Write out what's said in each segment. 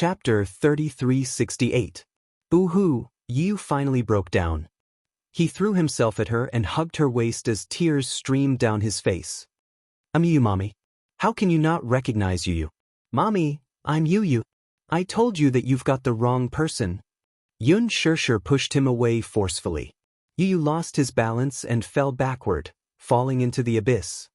Chapter 3368. Boo-hoo, Yu finally broke down. He threw himself at her and hugged her waist as tears streamed down his face. I'm Yu, Mommy. How can you not recognize Yu? Mommy, I'm Yu. I told you that you've got the wrong person. Yun Shirshir pushed him away forcefully. Yu lost his balance and fell backward, falling into the abyss.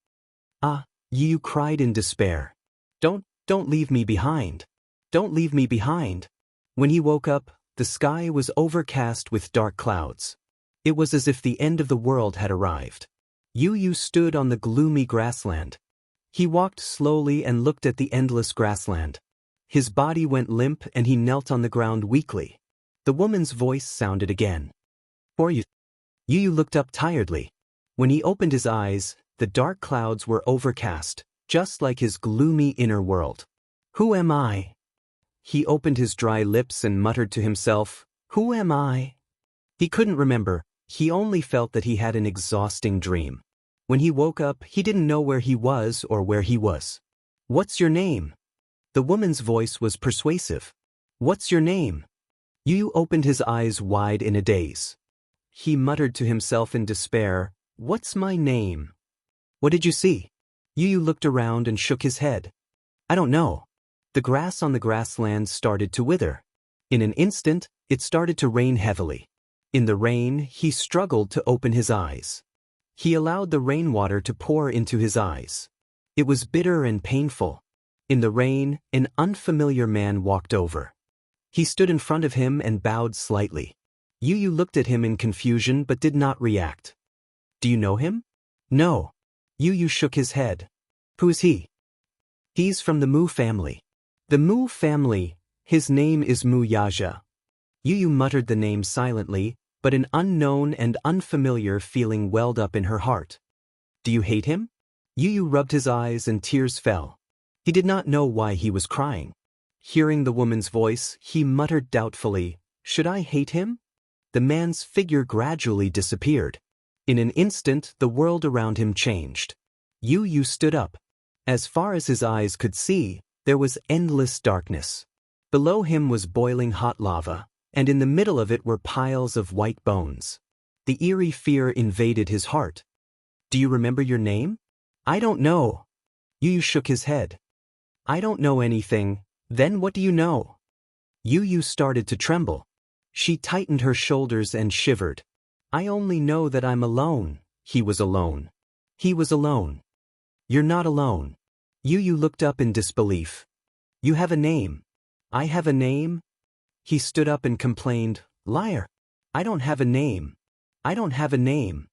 Yu cried in despair. Don't leave me behind. Don't leave me behind. When he woke up, the sky was overcast with dark clouds. It was as if the end of the world had arrived. Yu stood on the gloomy grassland. He walked slowly and looked at the endless grassland. His body went limp and he knelt on the ground weakly. The woman's voice sounded again. For you. Yu looked up tiredly. When he opened his eyes, the dark clouds were overcast, just like his gloomy inner world. Who am I? He opened his dry lips and muttered to himself, Who am I? He couldn't remember, he only felt that he had an exhausting dream. When he woke up, he didn't know where he was or where he was. What's your name? The woman's voice was persuasive. What's your name? Yu opened his eyes wide in a daze. He muttered to himself in despair, What's my name? What did you see? Yu looked around and shook his head. I don't know. The grass on the grassland started to wither. In an instant, it started to rain heavily. In the rain, he struggled to open his eyes. He allowed the rainwater to pour into his eyes. It was bitter and painful. In the rain, an unfamiliar man walked over. He stood in front of him and bowed slightly. Yu looked at him in confusion but did not react. Do you know him? No. Yu shook his head. Who is he? He's from the Mu family. The Mu family, his name is Mu Yaja. Yu muttered the name silently, but an unknown and unfamiliar feeling welled up in her heart. Do you hate him? Yu rubbed his eyes and tears fell. He did not know why he was crying. Hearing the woman's voice, he muttered doubtfully, Should I hate him? The man's figure gradually disappeared. In an instant, the world around him changed. Yu stood up. As far as his eyes could see, there was endless darkness. Below him was boiling hot lava, and in the middle of it were piles of white bones. The eerie fear invaded his heart. Do you remember your name? I don't know. Yu shook his head. I don't know anything. Then what do you know? Yu started to tremble. She tightened her shoulders and shivered. I only know that I'm alone. He was alone. He was alone. You're not alone. Yu looked up in disbelief. You have a name. I have a name? He stood up and complained, Liar. I don't have a name. I don't have a name.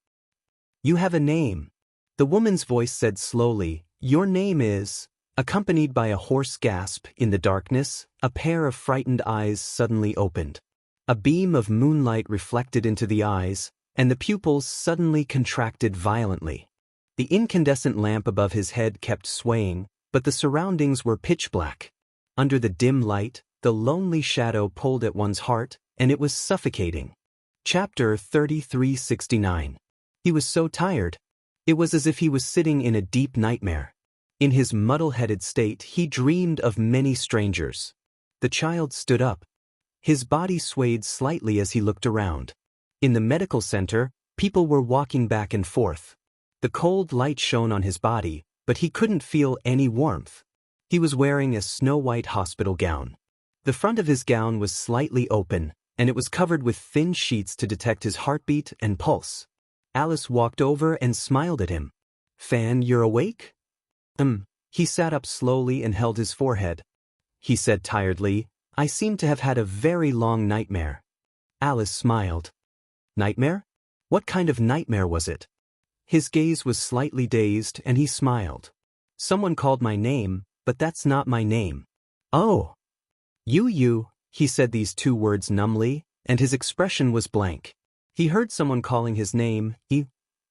You have a name. The woman's voice said slowly, Your name is... Accompanied by a hoarse gasp, in the darkness, a pair of frightened eyes suddenly opened. A beam of moonlight reflected into the eyes, and the pupils suddenly contracted violently. The incandescent lamp above his head kept swaying, but the surroundings were pitch black. Under the dim light, the lonely shadow pulled at one's heart, and it was suffocating. Chapter 3369. He was so tired. It was as if he was sitting in a deep nightmare. In his muddle-headed state, he dreamed of many strangers. The child stood up. His body swayed slightly as he looked around. In the medical center, people were walking back and forth. The cold light shone on his body, but he couldn't feel any warmth. He was wearing a snow-white hospital gown. The front of his gown was slightly open, and it was covered with thin sheets to detect his heartbeat and pulse. Alice walked over and smiled at him. Fan, you're awake? He sat up slowly and held his forehead. He said tiredly, I seem to have had a very long nightmare. Alice smiled. Nightmare? What kind of nightmare was it? His gaze was slightly dazed and he smiled. Someone called my name, but that's not my name. Oh. Yu, he said these two words numbly, and his expression was blank. He heard someone calling his name,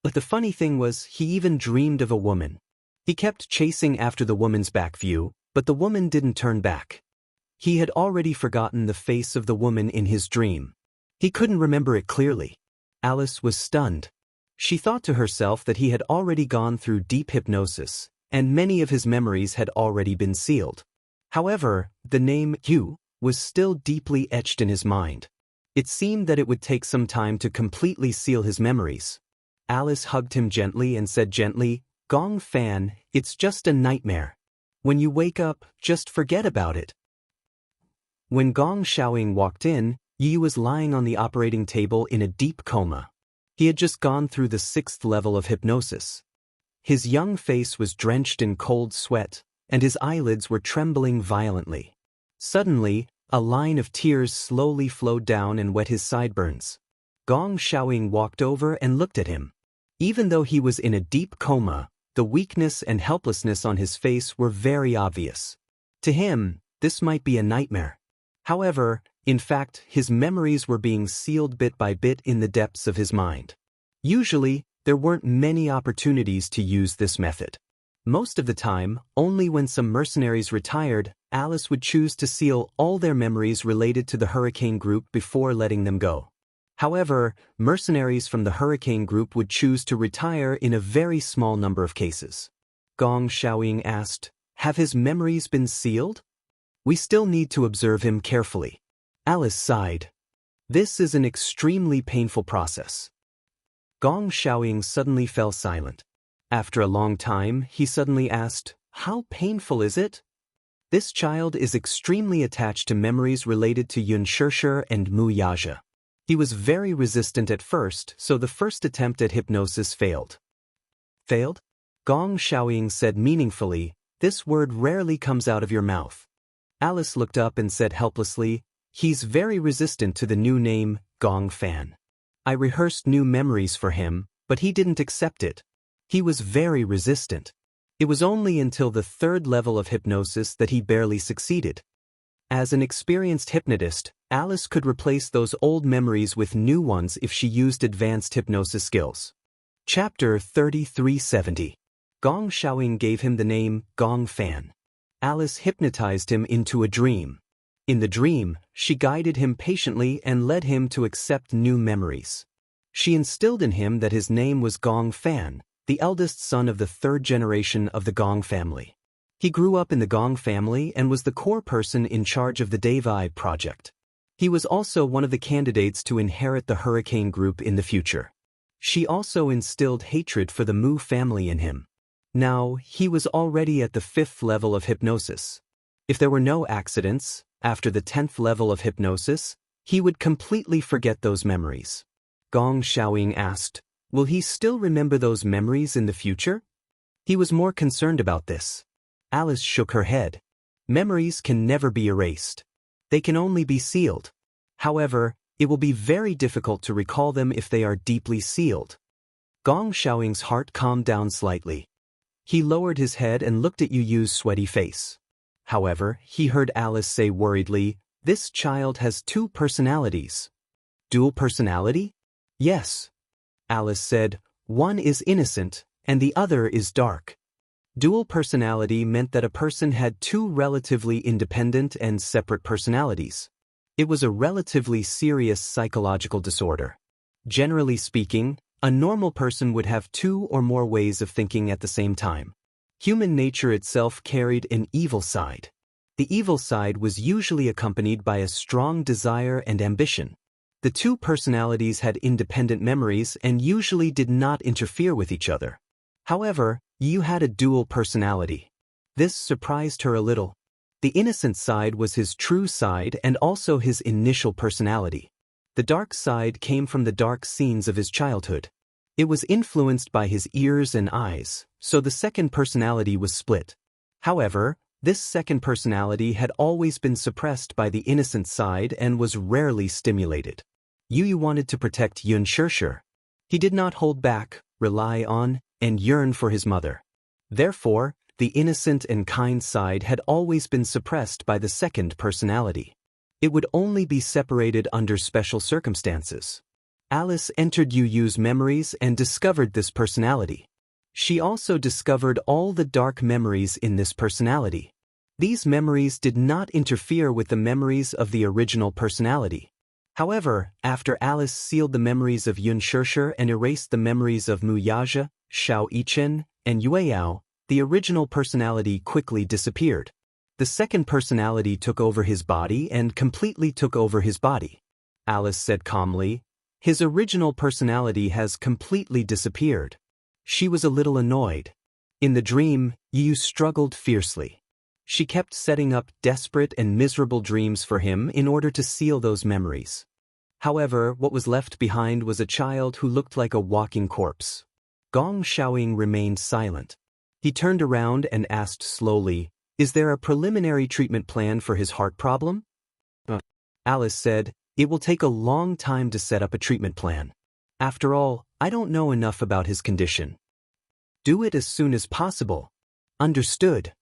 but the funny thing was he even dreamed of a woman. He kept chasing after the woman's back view, but the woman didn't turn back. He had already forgotten the face of the woman in his dream. He couldn't remember it clearly. Alice was stunned. She thought to herself that he had already gone through deep hypnosis, and many of his memories had already been sealed. However, the name Yu was still deeply etched in his mind. It seemed that it would take some time to completely seal his memories. Alice hugged him gently and said gently, "Gong Fan, it's just a nightmare. When you wake up, just forget about it." When Gong Xiaoying walked in, Yi was lying on the operating table in a deep coma. He had just gone through the 6th level of hypnosis. His young face was drenched in cold sweat, and his eyelids were trembling violently. Suddenly, a line of tears slowly flowed down and wet his sideburns. Gong Xiaoying walked over and looked at him. Even though he was in a deep coma, the weakness and helplessness on his face were very obvious. To him, this might be a nightmare. However, in fact, his memories were being sealed bit by bit in the depths of his mind. Usually, there weren't many opportunities to use this method. Most of the time, only when some mercenaries retired, Alice would choose to seal all their memories related to the Hurricane Group before letting them go. However, mercenaries from the Hurricane Group would choose to retire in a very small number of cases. Gong Xiaoying asked, "Have his memories been sealed? We still need to observe him carefully." Alice sighed. "This is an extremely painful process." Gong Xiaoying suddenly fell silent. After a long time, he suddenly asked, "How painful is it?" This child is extremely attached to memories related to Xianxia and Wuxia. He was very resistant at first, so the first attempt at hypnosis failed. Failed? Gong Xiaoying said meaningfully, "This word rarely comes out of your mouth." Alice looked up and said helplessly, "He's very resistant to the new name, Gong Fan. I rehearsed new memories for him, but he didn't accept it. He was very resistant. It was only until the 3rd level of hypnosis that he barely succeeded." As an experienced hypnotist, Alice could replace those old memories with new ones if she used advanced hypnosis skills. Chapter 3370. Gong Xiaoying gave him the name Gong Fan. Alice hypnotized him into a dream. In the dream, she guided him patiently and led him to accept new memories. She instilled in him that his name was Gong Fan, the eldest son of the 3rd generation of the Gong family. He grew up in the Gong family and was the core person in charge of the Daoist project. He was also one of the candidates to inherit the Hurricane Group in the future. She also instilled hatred for the Mu family in him. Now, he was already at the 5th level of hypnosis. If there were no accidents, after the 10th level of hypnosis, he would completely forget those memories. Gong Xiaoying asked, "Will he still remember those memories in the future?" He was more concerned about this. Alice shook her head. Memories can never be erased. They can only be sealed. However, it will be very difficult to recall them if they are deeply sealed. Gong Xiaoying's heart calmed down slightly. He lowered his head and looked at Yu Yu's sweaty face. However, he heard Alice say worriedly, "This child has 2 personalities." "Dual personality?" "Yes." Alice said, "One is innocent, and the other is dark." Dual personality meant that a person had 2 relatively independent and separate personalities. It was a relatively serious psychological disorder. Generally speaking, a normal person would have 2 or more ways of thinking at the same time. Human nature itself carried an evil side. The evil side was usually accompanied by a strong desire and ambition. The 2 personalities had independent memories and usually did not interfere with each other. However, Yu had a dual personality. This surprised her a little. The innocent side was his true side and also his initial personality. The dark side came from the dark scenes of his childhood. It was influenced by his ears and eyes, so the second personality was split. However, this second personality had always been suppressed by the innocent side and was rarely stimulated. Yu wanted to protect Xianxia. He did not hold back, rely on, and yearn for his mother. Therefore, the innocent and kind side had always been suppressed by the second personality. It would only be separated under special circumstances. Alice entered Yu Yu's memories and discovered this personality. She also discovered all the dark memories in this personality. These memories did not interfere with the memories of the original personality. However, after Alice sealed the memories of Xianxia and erased the memories of Wuxia, Xiao Yichen, and Yueyao, the original personality quickly disappeared. The second personality took over his body and completely took over his body. Alice said calmly, his original personality has completely disappeared. She was a little annoyed. In the dream, Yu struggled fiercely. She kept setting up desperate and miserable dreams for him in order to seal those memories. However, what was left behind was a child who looked like a walking corpse. Gong Xiaoying remained silent. He turned around and asked slowly, "Is there a preliminary treatment plan for his heart problem?" Alice said, "It will take a long time to set up a treatment plan. After all, I don't know enough about his condition." "Do it as soon as possible." "Understood."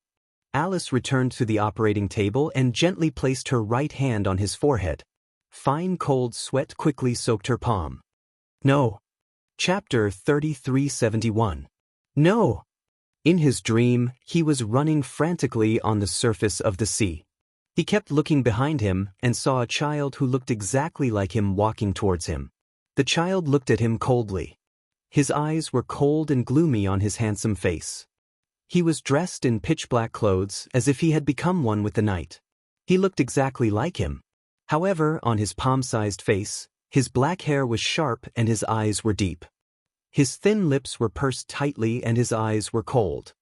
Alice returned to the operating table and gently placed her right hand on his forehead. Fine cold sweat quickly soaked her palm. No. Chapter 3371. No. In his dream, he was running frantically on the surface of the sea. He kept looking behind him and saw a child who looked exactly like him walking towards him. The child looked at him coldly. His eyes were cold and gloomy on his handsome face. He was dressed in pitch-black clothes as if he had become one with the night. He looked exactly like him. However, on his palm-sized face, his black hair was sharp and his eyes were deep. His thin lips were pursed tightly and his eyes were cold.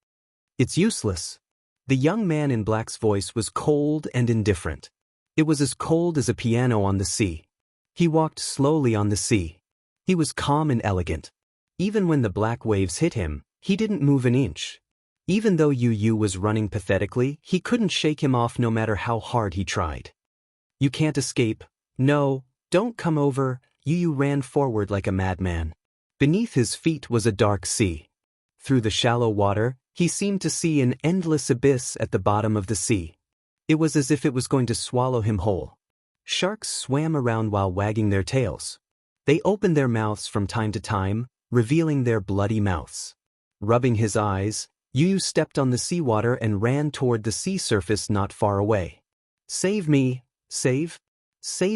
"It's useless." The young man in black's voice was cold and indifferent. It was as cold as a piano on the sea. He walked slowly on the sea. He was calm and elegant. Even when the black waves hit him, he didn't move an inch. Even though Yu was running pathetically, he couldn't shake him off no matter how hard he tried. "You can't escape. No, don't come over." Yu ran forward like a madman. Beneath his feet was a dark sea. Through the shallow water, he seemed to see an endless abyss at the bottom of the sea. It was as if it was going to swallow him whole. Sharks swam around while wagging their tails. They opened their mouths from time to time, revealing their bloody mouths. Rubbing his eyes, Yu stepped on the seawater and ran toward the sea surface not far away. "Save me! Save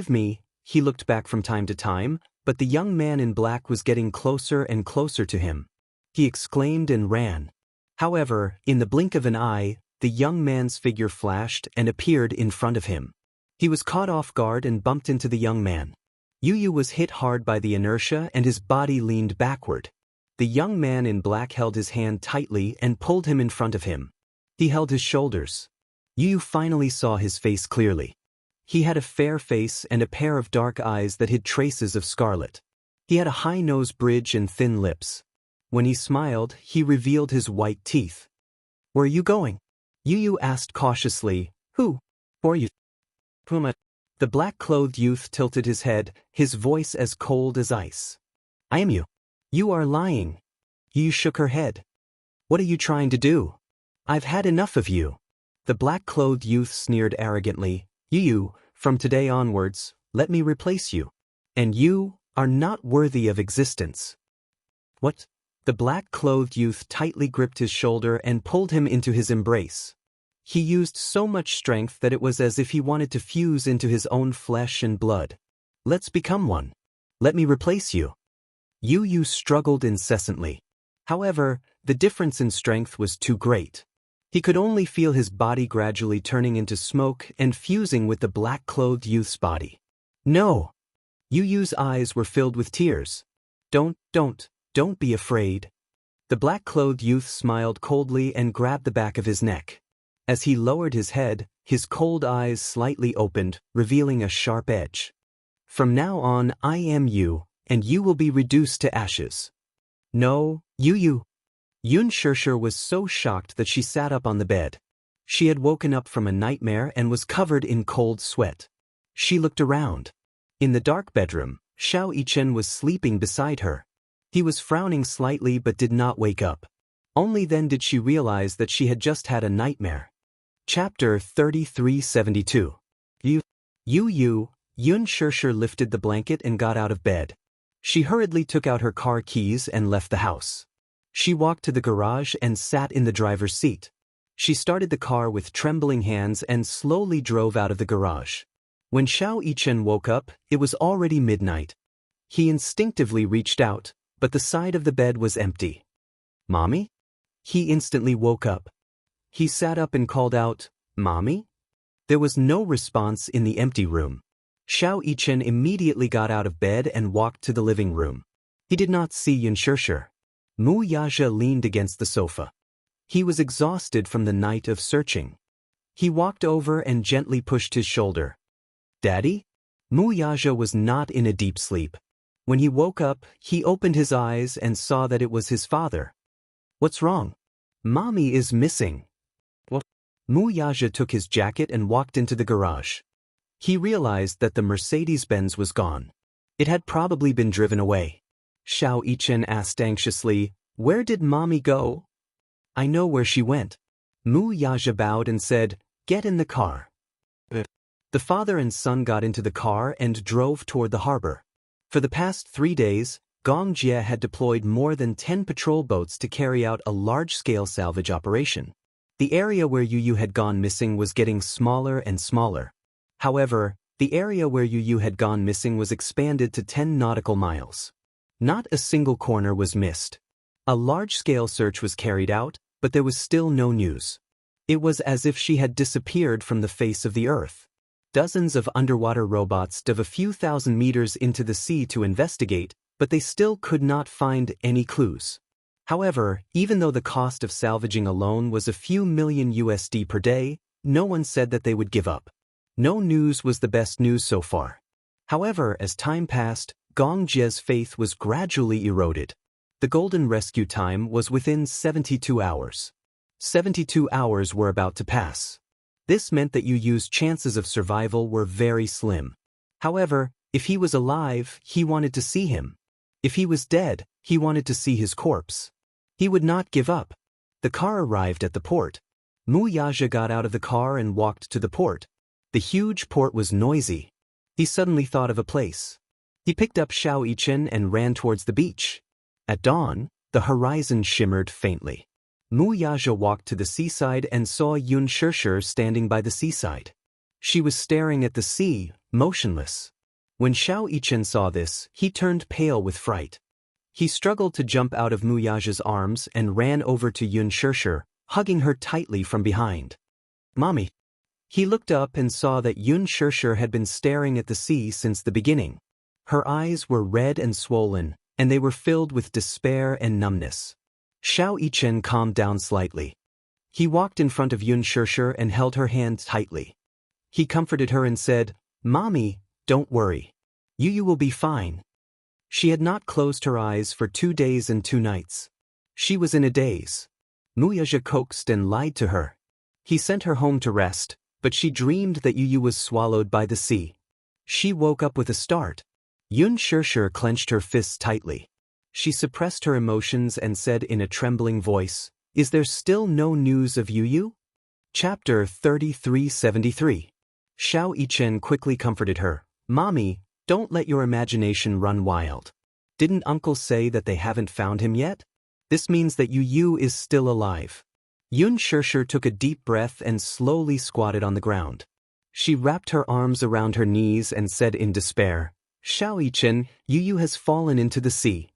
me!" He looked back from time to time, but the young man in black was getting closer and closer to him. He exclaimed and ran. However, in the blink of an eye, the young man's figure flashed and appeared in front of him. He was caught off guard and bumped into the young man. Yu was hit hard by the inertia and his body leaned backward. The young man in black held his hand tightly and pulled him in front of him. He held his shoulders. Yu finally saw his face clearly. He had a fair face and a pair of dark eyes that hid traces of scarlet. He had a high nose bridge and thin lips. When he smiled, he revealed his white teeth. "Where are you going?" Yu asked cautiously. "Who are you?" "Puma." The black-clothed youth tilted his head, his voice as cold as ice. "I am you." "You are lying." Yu shook her head. "What are you trying to do?" "I've had enough of you." The black-clothed youth sneered arrogantly. "Yu, from today onwards, let me replace you. And you are not worthy of existence." "What?" The black-clothed youth tightly gripped his shoulder and pulled him into his embrace. He used so much strength that it was as if he wanted to fuse into his own flesh and blood. "Let's become one. Let me replace you." Yu struggled incessantly. However, the difference in strength was too great. He could only feel his body gradually turning into smoke and fusing with the black-clothed youth's body. "No!" Yu's eyes were filled with tears. Don't be afraid." The black-clothed youth smiled coldly and grabbed the back of his neck. As he lowered his head, his cold eyes slightly opened, revealing a sharp edge. "From now on, I am you, and you will be reduced to ashes." "No, Yu." Xianxia was so shocked that she sat up on the bed. She had woken up from a nightmare and was covered in cold sweat. She looked around. In the dark bedroom, Xianxia was sleeping beside her. He was frowning slightly but did not wake up. Only then did she realize that she had just had a nightmare. Chapter 3372. Xianxia lifted the blanket and got out of bed. She hurriedly took out her car keys and left the house. She walked to the garage and sat in the driver's seat. She started the car with trembling hands and slowly drove out of the garage. When Xianxia woke up, it was already midnight. He instinctively reached out, but the side of the bed was empty. "Mommy?" He instantly woke up. He sat up and called out, Mommy? There was no response in the empty room. Xiao Yichen immediately got out of bed and walked to the living room. He did not see Xianxia. Mu Yazhe leaned against the sofa. He was exhausted from the night of searching. He walked over and gently pushed his shoulder. Daddy? Mu Yazhe was not in a deep sleep. When he woke up, he opened his eyes and saw that it was his father. What's wrong? Mommy is missing. What? Mu Yazhe took his jacket and walked into the garage. He realized that the Mercedes-Benz was gone. It had probably been driven away. Xiao Yichen asked anxiously, "Where did Mommy go?" "I know where she went." Mu Yazhe bowed and said, "Get in the car." The father and son got into the car and drove toward the harbor. For the past 3 days, Gong Jie had deployed more than 10 patrol boats to carry out a large-scale salvage operation. The area where Yu had gone missing was getting smaller and smaller. However, the area where Yu had gone missing was expanded to 10 nautical miles. Not a single corner was missed. A large-scale search was carried out, but there was still no news. It was as if she had disappeared from the face of the earth. Dozens of underwater robots dove a few thousand meters into the sea to investigate, but they still could not find any clues. However, even though the cost of salvaging alone was a few million USD per day, no one said that they would give up. No news was the best news so far. However, as time passed, Gong Jie's faith was gradually eroded. The golden rescue time was within 72 hours. 72 hours were about to pass. This meant that Yu's chances of survival were very slim. However, if he was alive, he wanted to see him. If he was dead, he wanted to see his corpse. He would not give up. The car arrived at the port. Mu Yazhe got out of the car and walked to the port. The huge port was noisy. He suddenly thought of a place. He picked up Xiao Yichen and ran towards the beach. At dawn, the horizon shimmered faintly. Mu Yazhe walked to the seaside and saw Xianxia standing by the seaside. She was staring at the sea, motionless. When Xiao Yichen saw this, he turned pale with fright. He struggled to jump out of Mu Yazhe's arms and ran over to Xianxia, hugging her tightly from behind. "Mommy." He looked up and saw that Xianxia had been staring at the sea since the beginning. Her eyes were red and swollen, and they were filled with despair and numbness. Xiao Yichen calmed down slightly. He walked in front of Xianxia and held her hand tightly. He comforted her and said, "Mommy, don't worry. Yu will be fine." She had not closed her eyes for 2 days and 2 nights. She was in a daze. Mu Yazhe coaxed and lied to her. He sent her home to rest, but she dreamed that Yu was swallowed by the sea. She woke up with a start. Xianxia clenched her fists tightly. She suppressed her emotions and said in a trembling voice, "Is there still no news of Yu?" Chapter 3373. Xiao Yichen quickly comforted her. "Mommy, don't let your imagination run wild. Didn't Uncle say that they haven't found him yet? This means that Yu is still alive." Xianxia took a deep breath and slowly squatted on the ground. She wrapped her arms around her knees and said in despair, "Xiao Yichen, Yu has fallen into the sea.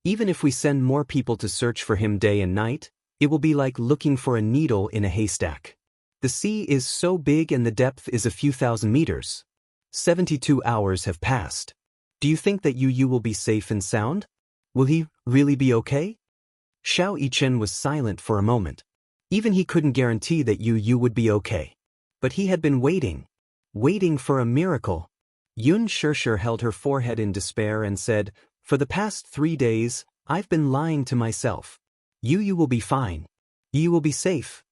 Even if we send more people to search for him day and night, it will be like looking for a needle in a haystack. The sea is so big and the depth is a few thousand meters. 72 hours have passed. Do you think that Yu will be safe and sound? Will he really be okay?" Xiao Yichen was silent for a moment. Even he couldn't guarantee that Yu would be okay. But he had been waiting for a miracle. Xianxia held her forehead in despair and said, "For the past 3 days, I've been lying to myself. Yu will be fine. Yu will be safe.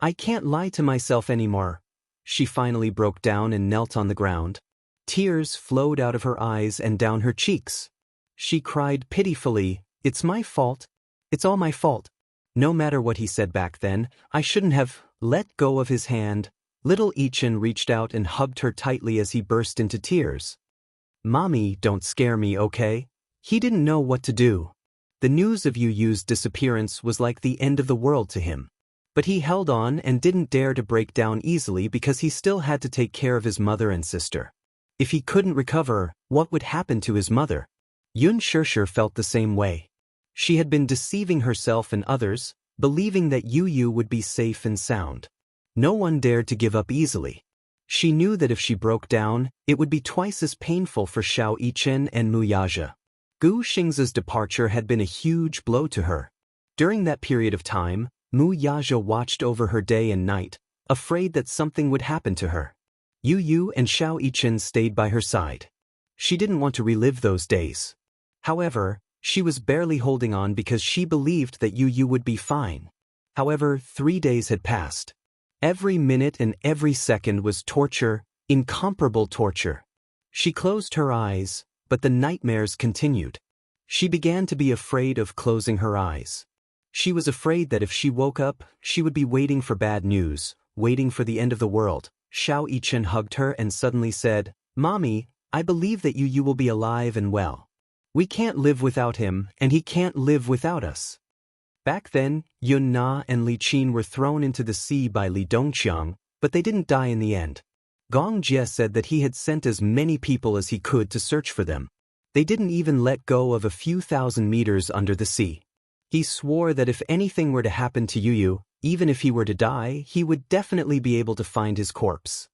I can't lie to myself anymore." She finally broke down and knelt on the ground. Tears flowed out of her eyes and down her cheeks. She cried pitifully, "It's my fault. It's all my fault. No matter what he said back then, I shouldn't have let go of his hand." Little Yichen reached out and hugged her tightly as he burst into tears. "Mommy, don't scare me, okay?" He didn't know what to do. The news of Yu's disappearance was like the end of the world to him. But he held on and didn't dare to break down easily because he still had to take care of his mother and sister. If he couldn't recover, what would happen to his mother? Xianxia felt the same way. She had been deceiving herself and others, believing that Yu would be safe and sound. No one dared to give up easily. She knew that if she broke down, it would be twice as painful for Xiao Yichen and Mu Yaja. Gu Xingzi's departure had been a huge blow to her. During that period of time, Mu Yaja watched over her day and night, afraid that something would happen to her. Yu Yu and Xiao Yichen stayed by her side. She didn't want to relive those days. However, she was barely holding on because she believed that Yu Yu would be fine. However, 3 days had passed. Every minute and every second was torture, incomparable torture. She closed her eyes, but the nightmares continued. She began to be afraid of closing her eyes. She was afraid that if she woke up, she would be waiting for bad news, waiting for the end of the world. Xiao Yichen hugged her and suddenly said, "Mommy, I believe that Yu Yu will be alive and well. We can't live without him, and he can't live without us." Back then, Yun Na and Li Qin were thrown into the sea by Li Dongqiang, but they didn't die in the end. Gong Jie said that he had sent as many people as he could to search for them. They didn't even let go of a few thousand meters under the sea. He swore that if anything were to happen to Yu Yu, even if he were to die, he would definitely be able to find his corpse.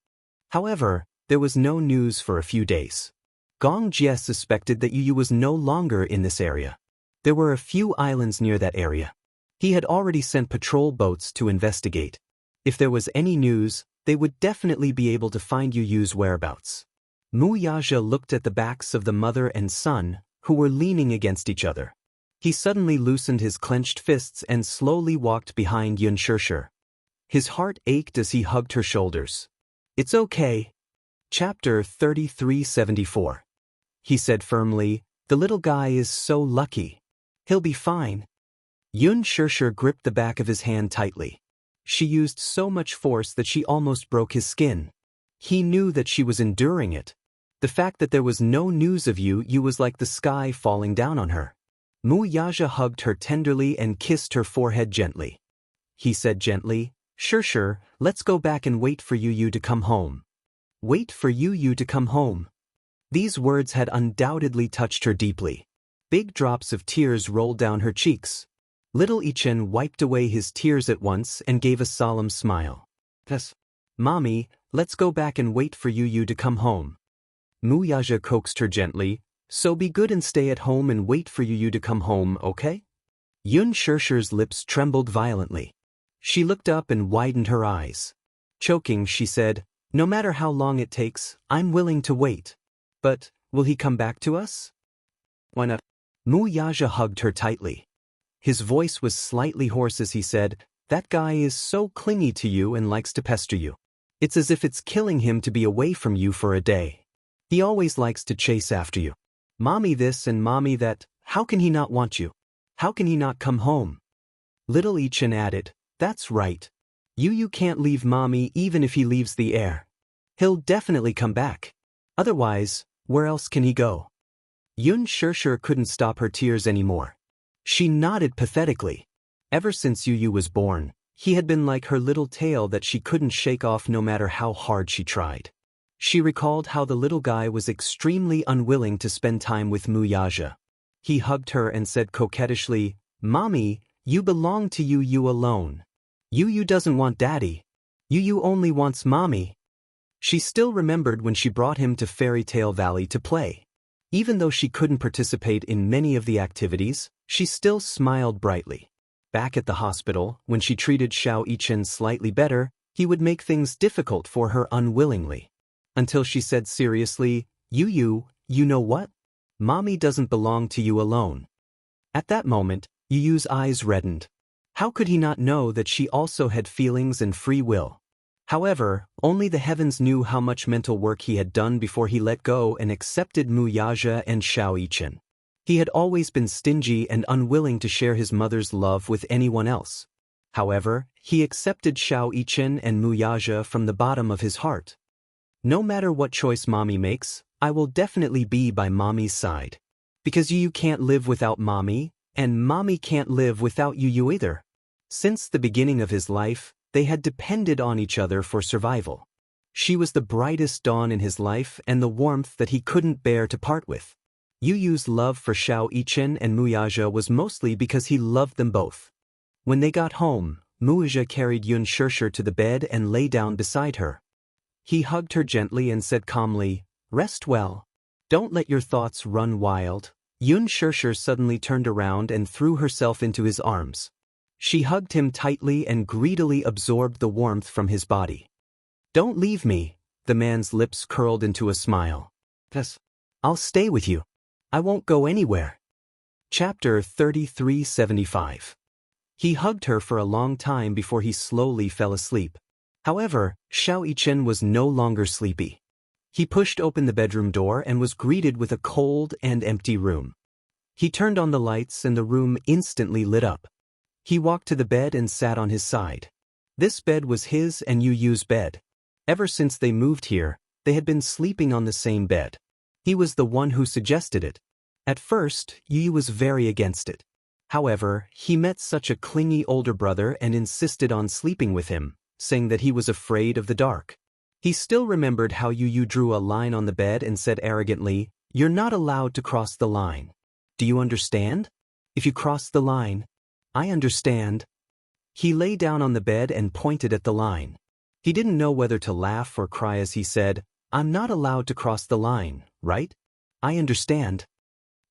However, there was no news for a few days. Gong Jie suspected that Yu Yu was no longer in this area. There were a few islands near that area. He had already sent patrol boats to investigate. If there was any news, they would definitely be able to find Yu Yu's whereabouts. Mu Yaja looked at the backs of the mother and son, who were leaning against each other. He suddenly loosened his clenched fists and slowly walked behind Yun Shishir. His heart ached as he hugged her shoulders. "It's okay." Chapter 3374. He said firmly, "The little guy is so lucky. He'll be fine." Yun Shishir gripped the back of his hand tightly. She used so much force that she almost broke his skin. He knew that she was enduring it. The fact that there was no news of Yu Yu was like the sky falling down on her. Mu Yaja hugged her tenderly and kissed her forehead gently. He said gently, "Shishir, let's go back and wait for Yu Yu to come home." Wait for Yu Yu to come home. These words had undoubtedly touched her deeply. Big drops of tears rolled down her cheeks. Little Yichen wiped away his tears at once and gave a solemn smile. "Yes, Mommy, let's go back and wait for Yu Yu to come home." Mu Yaja coaxed her gently, "So be good and stay at home and wait for Yu Yu to come home, okay?" Yun Shishir's lips trembled violently. She looked up and widened her eyes. Choking, she said, "No matter how long it takes, I'm willing to wait. But, will he come back to us?" "Why not?" Mu Yaja hugged her tightly. His voice was slightly hoarse as he said, "That guy is so clingy to you and likes to pester you. It's as if it's killing him to be away from you for a day. He always likes to chase after you. Mommy this and mommy that, how can he not want you? How can he not come home?" Little Yichen added, "That's right. Yu Yu can't leave mommy even if he leaves the air. He'll definitely come back. Otherwise, where else can he go?" Yun Shishir couldn't stop her tears anymore. She nodded pathetically. Ever since Yu Yu was born, he had been like her little tail that she couldn't shake off no matter how hard she tried. She recalled how the little guy was extremely unwilling to spend time with Mu Yaja. He hugged her and said coquettishly, "Mommy, you belong to Yu Yu alone. Yu Yu doesn't want daddy. Yu Yu only wants mommy." She still remembered when she brought him to Fairy Tale Valley to play. Even though she couldn't participate in many of the activities, she still smiled brightly. Back at the hospital, when she treated Xiao Yichen slightly better, he would make things difficult for her unwillingly. Until she said seriously, "Yu Yu, you know what? Mommy doesn't belong to you alone." At that moment, Yu Yu's eyes reddened. How could he not know that she also had feelings and free will? However, only the heavens knew how much mental work he had done before he let go and accepted Mu Yaja and Xiao Yichen. He had always been stingy and unwilling to share his mother's love with anyone else. However, he accepted Xiao Yichen and Mu Yaja from the bottom of his heart. "No matter what choice mommy makes, I will definitely be by mommy's side. Because Yu Yu can't live without mommy, and mommy can't live without Yu Yu either." Since the beginning of his life, they had depended on each other for survival. She was the brightest dawn in his life and the warmth that he couldn't bear to part with. Yu Yu's love for Xiao Yichen and Mu Yaja was mostly because he loved them both. When they got home, Wuxia carried Xianxia to the bed and lay down beside her. He hugged her gently and said calmly, "Rest well. Don't let your thoughts run wild." Xianxia suddenly turned around and threw herself into his arms. She hugged him tightly and greedily absorbed the warmth from his body. "Don't leave me," the man's lips curled into a smile. "Yes, I'll stay with you. I won't go anywhere." Chapter 3375. He hugged her for a long time before he slowly fell asleep. However, Xianxia was no longer sleepy. He pushed open the bedroom door and was greeted with a cold and empty room. He turned on the lights and the room instantly lit up. He walked to the bed and sat on his side. This bed was his and Yu's bed. Ever since they moved here, they had been sleeping on the same bed. He was the one who suggested it. At first, Yu was very against it. However, he met such a clingy older brother and insisted on sleeping with him, saying that he was afraid of the dark. He still remembered how Yu drew a line on the bed and said arrogantly, "You're not allowed to cross the line. Do you understand? If you cross the line, I understand." He lay down on the bed and pointed at the line. He didn't know whether to laugh or cry as he said, "I'm not allowed to cross the line, right? I understand."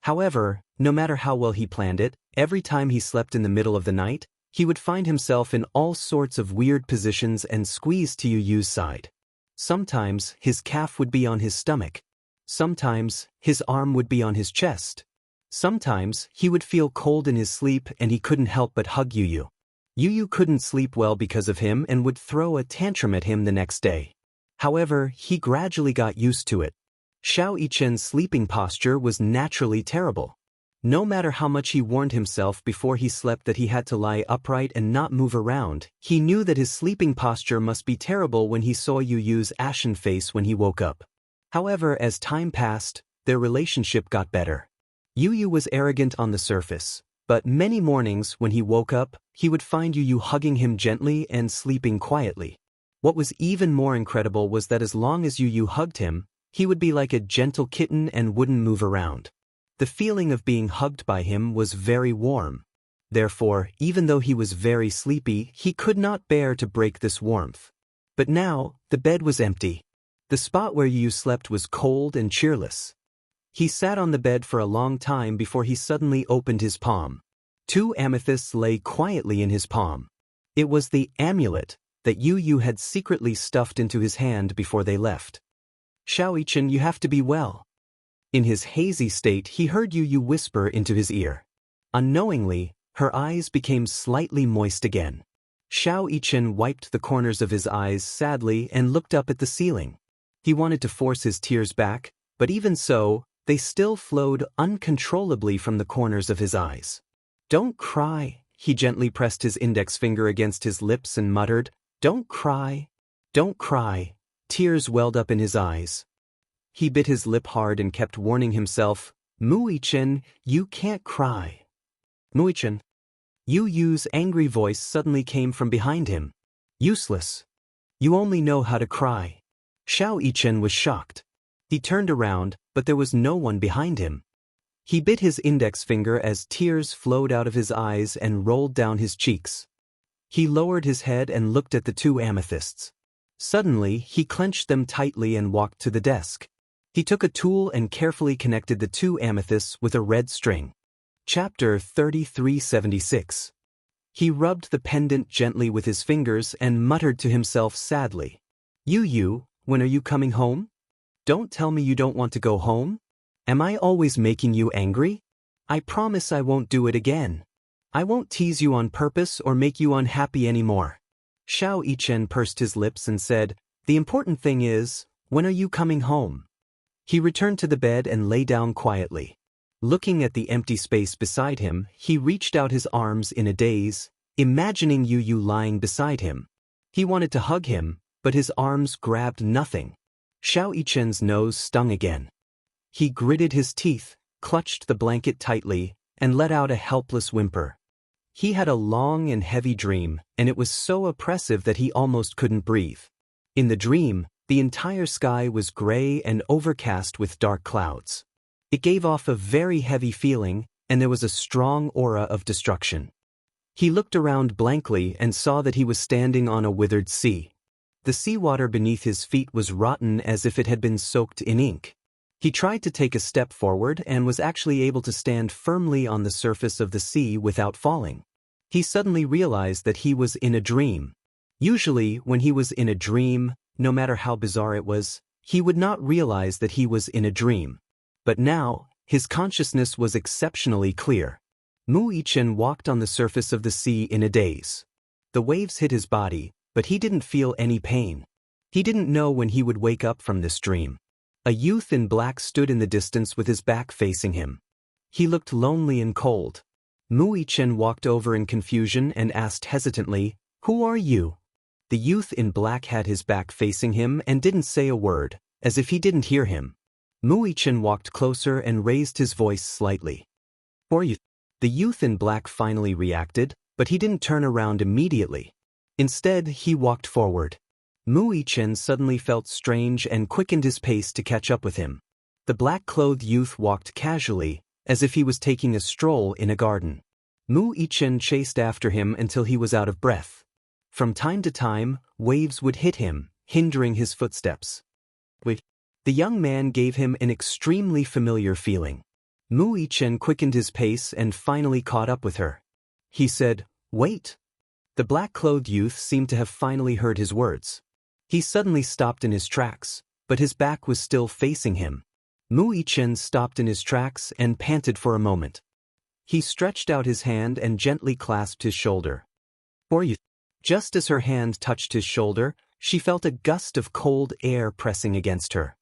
However, no matter how well he planned it, every time he slept in the middle of the night, he would find himself in all sorts of weird positions and squeeze to Yu's side. Sometimes his calf would be on his stomach. Sometimes his arm would be on his chest. Sometimes he would feel cold in his sleep and he couldn't help but hug Yu. Yu couldn't sleep well because of him and would throw a tantrum at him the next day. However, he gradually got used to it. Xianxia's sleeping posture was naturally terrible. No matter how much he warned himself before he slept that he had to lie upright and not move around, he knew that his sleeping posture must be terrible when he saw Yu's ashen face when he woke up. However, as time passed, their relationship got better. Yu was arrogant on the surface, but many mornings when he woke up, he would find Yu hugging him gently and sleeping quietly. What was even more incredible was that as long as Yu hugged him, he would be like a gentle kitten and wouldn't move around. The feeling of being hugged by him was very warm. Therefore, even though he was very sleepy, he could not bear to break this warmth. But now, the bed was empty. The spot where Yu slept was cold and cheerless. He sat on the bed for a long time before he suddenly opened his palm. 2 amethysts lay quietly in his palm. It was the amulet that Yu had secretly stuffed into his hand before they left. "Xianxia, you have to be well." In his hazy state, he heard Yu whisper into his ear. Unknowingly, her eyes became slightly moist again. Xianxia wiped the corners of his eyes sadly and looked up at the ceiling. He wanted to force his tears back, but even so, they still flowed uncontrollably from the corners of his eyes. "Don't cry," he gently pressed his index finger against his lips and muttered, "Don't cry. Don't cry." Tears welled up in his eyes. He bit his lip hard and kept warning himself, "Wuxia, you can't cry. Wuxia." Yu's angry voice suddenly came from behind him. "Useless. You only know how to cry." Xianxia was shocked. He turned around, but there was no one behind him. He bit his index finger as tears flowed out of his eyes and rolled down his cheeks. He lowered his head and looked at the 2 amethysts. Suddenly, he clenched them tightly and walked to the desk. He took a tool and carefully connected the 2 amethysts with a red string. Chapter 3376. He rubbed the pendant gently with his fingers and muttered to himself sadly, "Yu, when are you coming home? Don't tell me you don't want to go home. Am I always making you angry? I promise I won't do it again. I won't tease you on purpose or make you unhappy anymore." Xianxia pursed his lips and said, "The important thing is, when are you coming home?" He returned to the bed and lay down quietly. Looking at the empty space beside him, he reached out his arms in a daze, imagining Yu lying beside him. He wanted to hug him, but his arms grabbed nothing. Xianxia's nose stung again. He gritted his teeth, clutched the blanket tightly, and let out a helpless whimper. He had a long and heavy dream, and it was so oppressive that he almost couldn't breathe. In the dream, the entire sky was gray and overcast with dark clouds. It gave off a very heavy feeling, and there was a strong aura of destruction. He looked around blankly and saw that he was standing on a withered sea. The seawater beneath his feet was rotten as if it had been soaked in ink. He tried to take a step forward and was actually able to stand firmly on the surface of the sea without falling. He suddenly realized that he was in a dream. Usually, when he was in a dream, no matter how bizarre it was, he would not realize that he was in a dream. But now, his consciousness was exceptionally clear. Mu Yichen walked on the surface of the sea in a daze. The waves hit his body, but he didn't feel any pain. He didn't know when he would wake up from this dream. A youth in black stood in the distance with his back facing him. He looked lonely and cold. Mu Yichen walked over in confusion and asked hesitantly, "Who are you?" The youth in black had his back facing him and didn't say a word, as if he didn't hear him. Mu Yichen walked closer and raised his voice slightly. "Who are you?" The youth in black finally reacted, but he didn't turn around immediately. Instead, he walked forward. Mu Yichen suddenly felt strange and quickened his pace to catch up with him. The black-clothed youth walked casually, as if he was taking a stroll in a garden. Mu Yichen chased after him until he was out of breath. From time to time, waves would hit him, hindering his footsteps. The young man gave him an extremely familiar feeling. Mu Yichen quickened his pace and finally caught up with her. He said, "Wait." The black-clothed youth seemed to have finally heard his words. He suddenly stopped in his tracks, but his back was still facing him. Mu Yichen stopped in his tracks and panted for a moment. He stretched out his hand and gently clasped his shoulder. "Who are you?" Just as her hand touched his shoulder, she felt a gust of cold air pressing against her.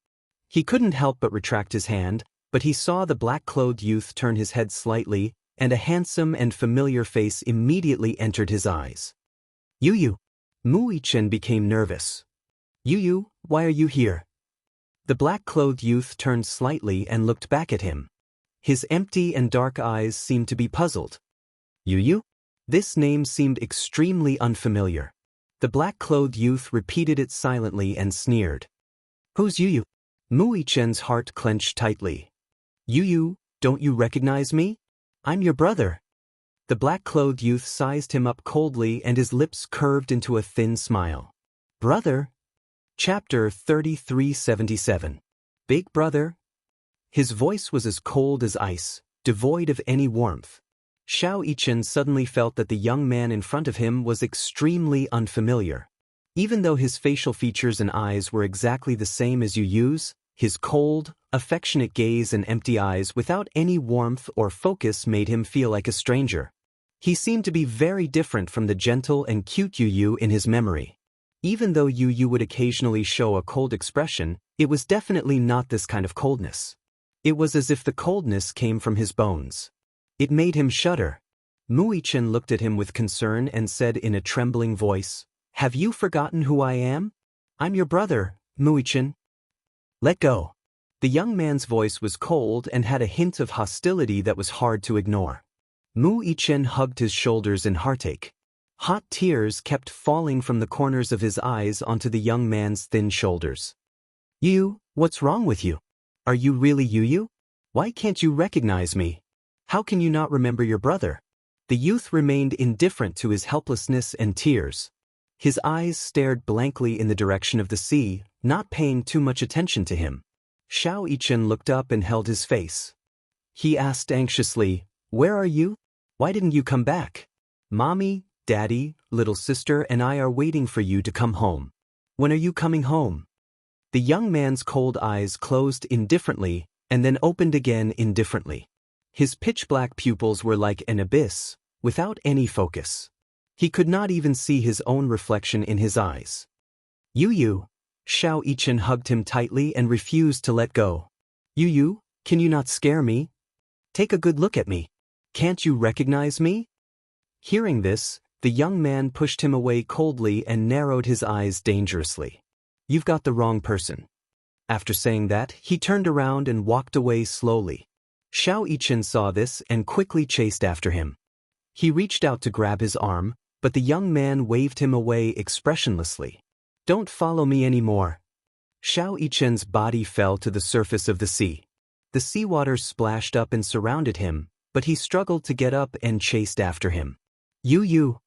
He couldn't help but retract his hand, but he saw the black-clothed youth turn his head slightly, and a handsome and familiar face immediately entered his eyes. "Yu." Mu Yichen became nervous. "Yu, why are you here?" The black-clothed youth turned slightly and looked back at him. His empty and dark eyes seemed to be puzzled. "Yu?" This name seemed extremely unfamiliar. The black-clothed youth repeated it silently and sneered. "Who's Yu?" Mu Yichen's heart clenched tightly. "Yu, don't you recognize me? I'm your brother." The black-clothed youth sized him up coldly and his lips curved into a thin smile. "Brother?" Chapter 3377. Big Brother? His voice was as cold as ice, devoid of any warmth. Xiao Yichen suddenly felt that the young man in front of him was extremely unfamiliar. Even though his facial features and eyes were exactly the same as Yu's, his cold, affectionate gaze and empty eyes without any warmth or focus made him feel like a stranger. He seemed to be very different from the gentle and cute Yu in his memory. Even though Yu would occasionally show a cold expression, it was definitely not this kind of coldness. It was as if the coldness came from his bones. It made him shudder. Mu Yichen looked at him with concern and said in a trembling voice, "Have you forgotten who I am? I'm your brother, Mu Yichen." "Let go." The young man's voice was cold and had a hint of hostility that was hard to ignore. Mu Yichen hugged his shoulders in heartache. Hot tears kept falling from the corners of his eyes onto the young man's thin shoulders. "Yu, what's wrong with you? Are you really Yu? Why can't you recognize me? How can you not remember your brother?" The youth remained indifferent to his helplessness and tears. His eyes stared blankly in the direction of the sea, not paying too much attention to him. Xiao Yichen looked up and held his face. He asked anxiously, "Where are you? Why didn't you come back? Mommy, Daddy, little sister and I are waiting for you to come home. When are you coming home?" The young man's cold eyes closed indifferently and then opened again indifferently. His pitch-black pupils were like an abyss, without any focus. He could not even see his own reflection in his eyes. "Yu." Xiao Yichen hugged him tightly and refused to let go. "Yu, can you not scare me? Take a good look at me. Can't you recognize me?" Hearing this, the young man pushed him away coldly and narrowed his eyes dangerously. "You've got the wrong person." After saying that, he turned around and walked away slowly. Xiao Yichen saw this and quickly chased after him. He reached out to grab his arm, but the young man waved him away expressionlessly. "Don't follow me anymore." Xiao Yichen's body fell to the surface of the sea. The seawater splashed up and surrounded him, but he struggled to get up and chased after him. You.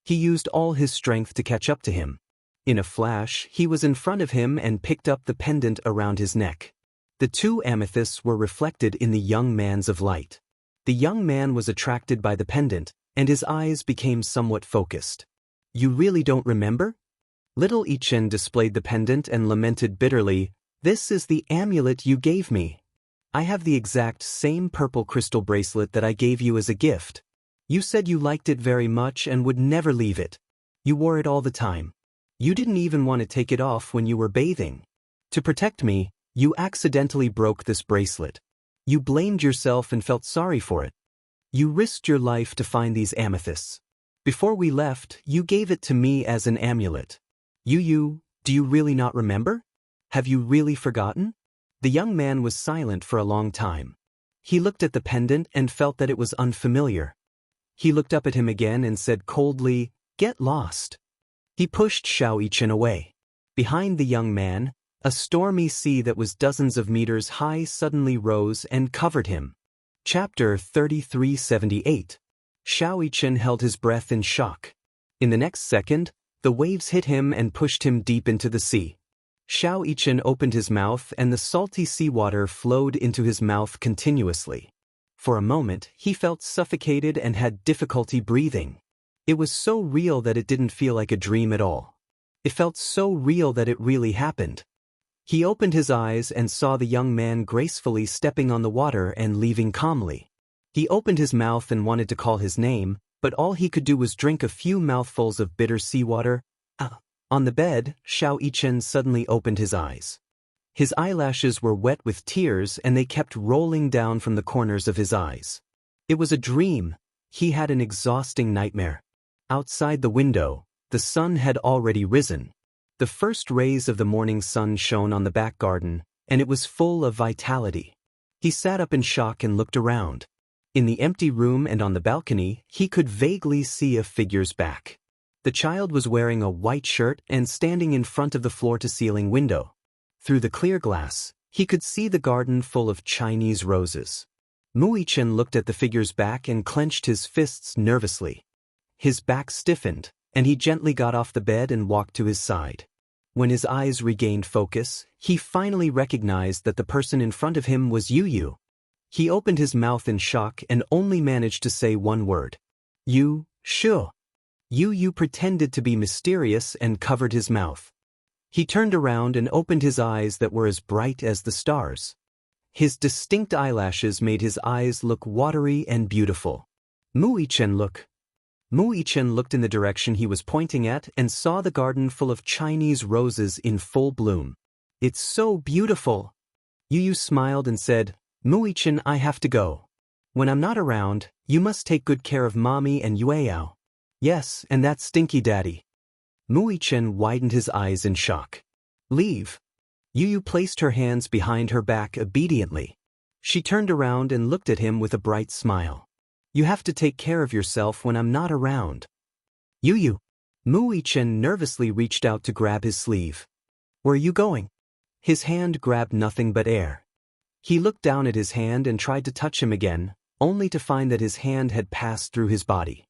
He used all his strength to catch up to him. In a flash, he was in front of him and picked up the pendant around his neck. The two amethysts were reflected in the young man's of light. The young man was attracted by the pendant, and his eyes became somewhat focused. You really don't remember? Little Ichen displayed the pendant and lamented bitterly, "This is the amulet you gave me. I have the exact same purple crystal bracelet that I gave you as a gift. You said you liked it very much and would never leave it. You wore it all the time. You didn't even want to take it off when you were bathing. To protect me, you accidentally broke this bracelet. You blamed yourself and felt sorry for it. You risked your life to find these amethysts. Before we left, you gave it to me as an amulet. Do you really not remember? Have you really forgotten?" The young man was silent for a long time. He looked at the pendant and felt that it was unfamiliar. He looked up at him again and said coldly, "Get lost." He pushed Xiao Yichen away. Behind the young man, a stormy sea that was dozens of meters high suddenly rose and covered him. Chapter 3378. Xiao Yichen held his breath in shock. In the next second, the waves hit him and pushed him deep into the sea. Xiao Yichen opened his mouth and the salty seawater flowed into his mouth continuously. For a moment, he felt suffocated and had difficulty breathing. It was so real that it didn't feel like a dream at all. It felt so real that it really happened. He opened his eyes and saw the young man gracefully stepping on the water and leaving calmly. He opened his mouth and wanted to call his name, but all he could do was drink a few mouthfuls of bitter seawater. On the bed, Xiao Yichen suddenly opened his eyes. His eyelashes were wet with tears and they kept rolling down from the corners of his eyes. It was a dream. He had an exhausting nightmare. Outside the window, the sun had already risen. The first rays of the morning sun shone on the back garden, and it was full of vitality. He sat up in shock and looked around. In the empty room and on the balcony, he could vaguely see a figure's back. The child was wearing a white shirt and standing in front of the floor-to-ceiling window. Through the clear glass, he could see the garden full of Chinese roses. Mu Yichen looked at the figure's back and clenched his fists nervously. His back stiffened, and he gently got off the bed and walked to his side. When his eyes regained focus, he finally recognized that the person in front of him was Yu. He opened his mouth in shock and only managed to say one word. Shu. Yu pretended to be mysterious and covered his mouth. He turned around and opened his eyes that were as bright as the stars. His distinct eyelashes made his eyes look watery and beautiful. Mu Yichen looked in the direction he was pointing at and saw the garden full of Chinese roses in full bloom. "It's so beautiful." Yu smiled and said, "Mu Yichen, I have to go. When I'm not around, you must take good care of Mommy and Yueyao." "Yes, and that stinky daddy." Mu Yichen widened his eyes in shock. "Leave." Yu placed her hands behind her back obediently. She turned around and looked at him with a bright smile. "You have to take care of yourself when I'm not around." Yu. Mu Yichen nervously reached out to grab his sleeve. "Where are you going?" His hand grabbed nothing but air. He looked down at his hand and tried to touch him again, only to find that his hand had passed through his body.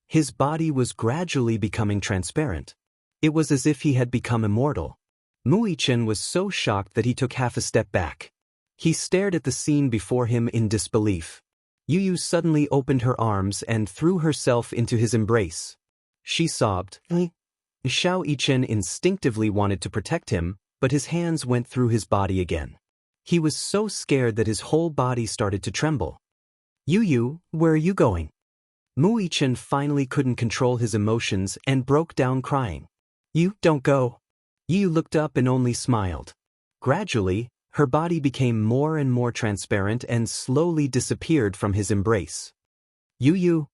His body was gradually becoming transparent. It was as if he had become immortal. Mu Yichen was so shocked that he took half a step back. He stared at the scene before him in disbelief. Yu suddenly opened her arms and threw herself into his embrace. She sobbed. Xiao Yichen instinctively wanted to protect him, but his hands went through his body again. He was so scared that his whole body started to tremble. "Yu, where are you going?" Mu Yichen finally couldn't control his emotions and broke down crying. "You don't go." Yu looked up and only smiled. Gradually, her body became more and more transparent and slowly disappeared from his embrace. "Yu."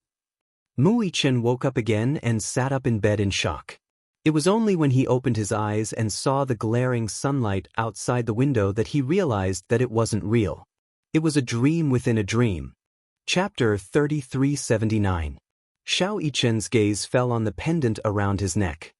Mu Yichen woke up again and sat up in bed in shock. It was only when he opened his eyes and saw the glaring sunlight outside the window that he realized that it wasn't real. It was a dream within a dream. Chapter 3379. Xiao Yichen's gaze fell on the pendant around his neck.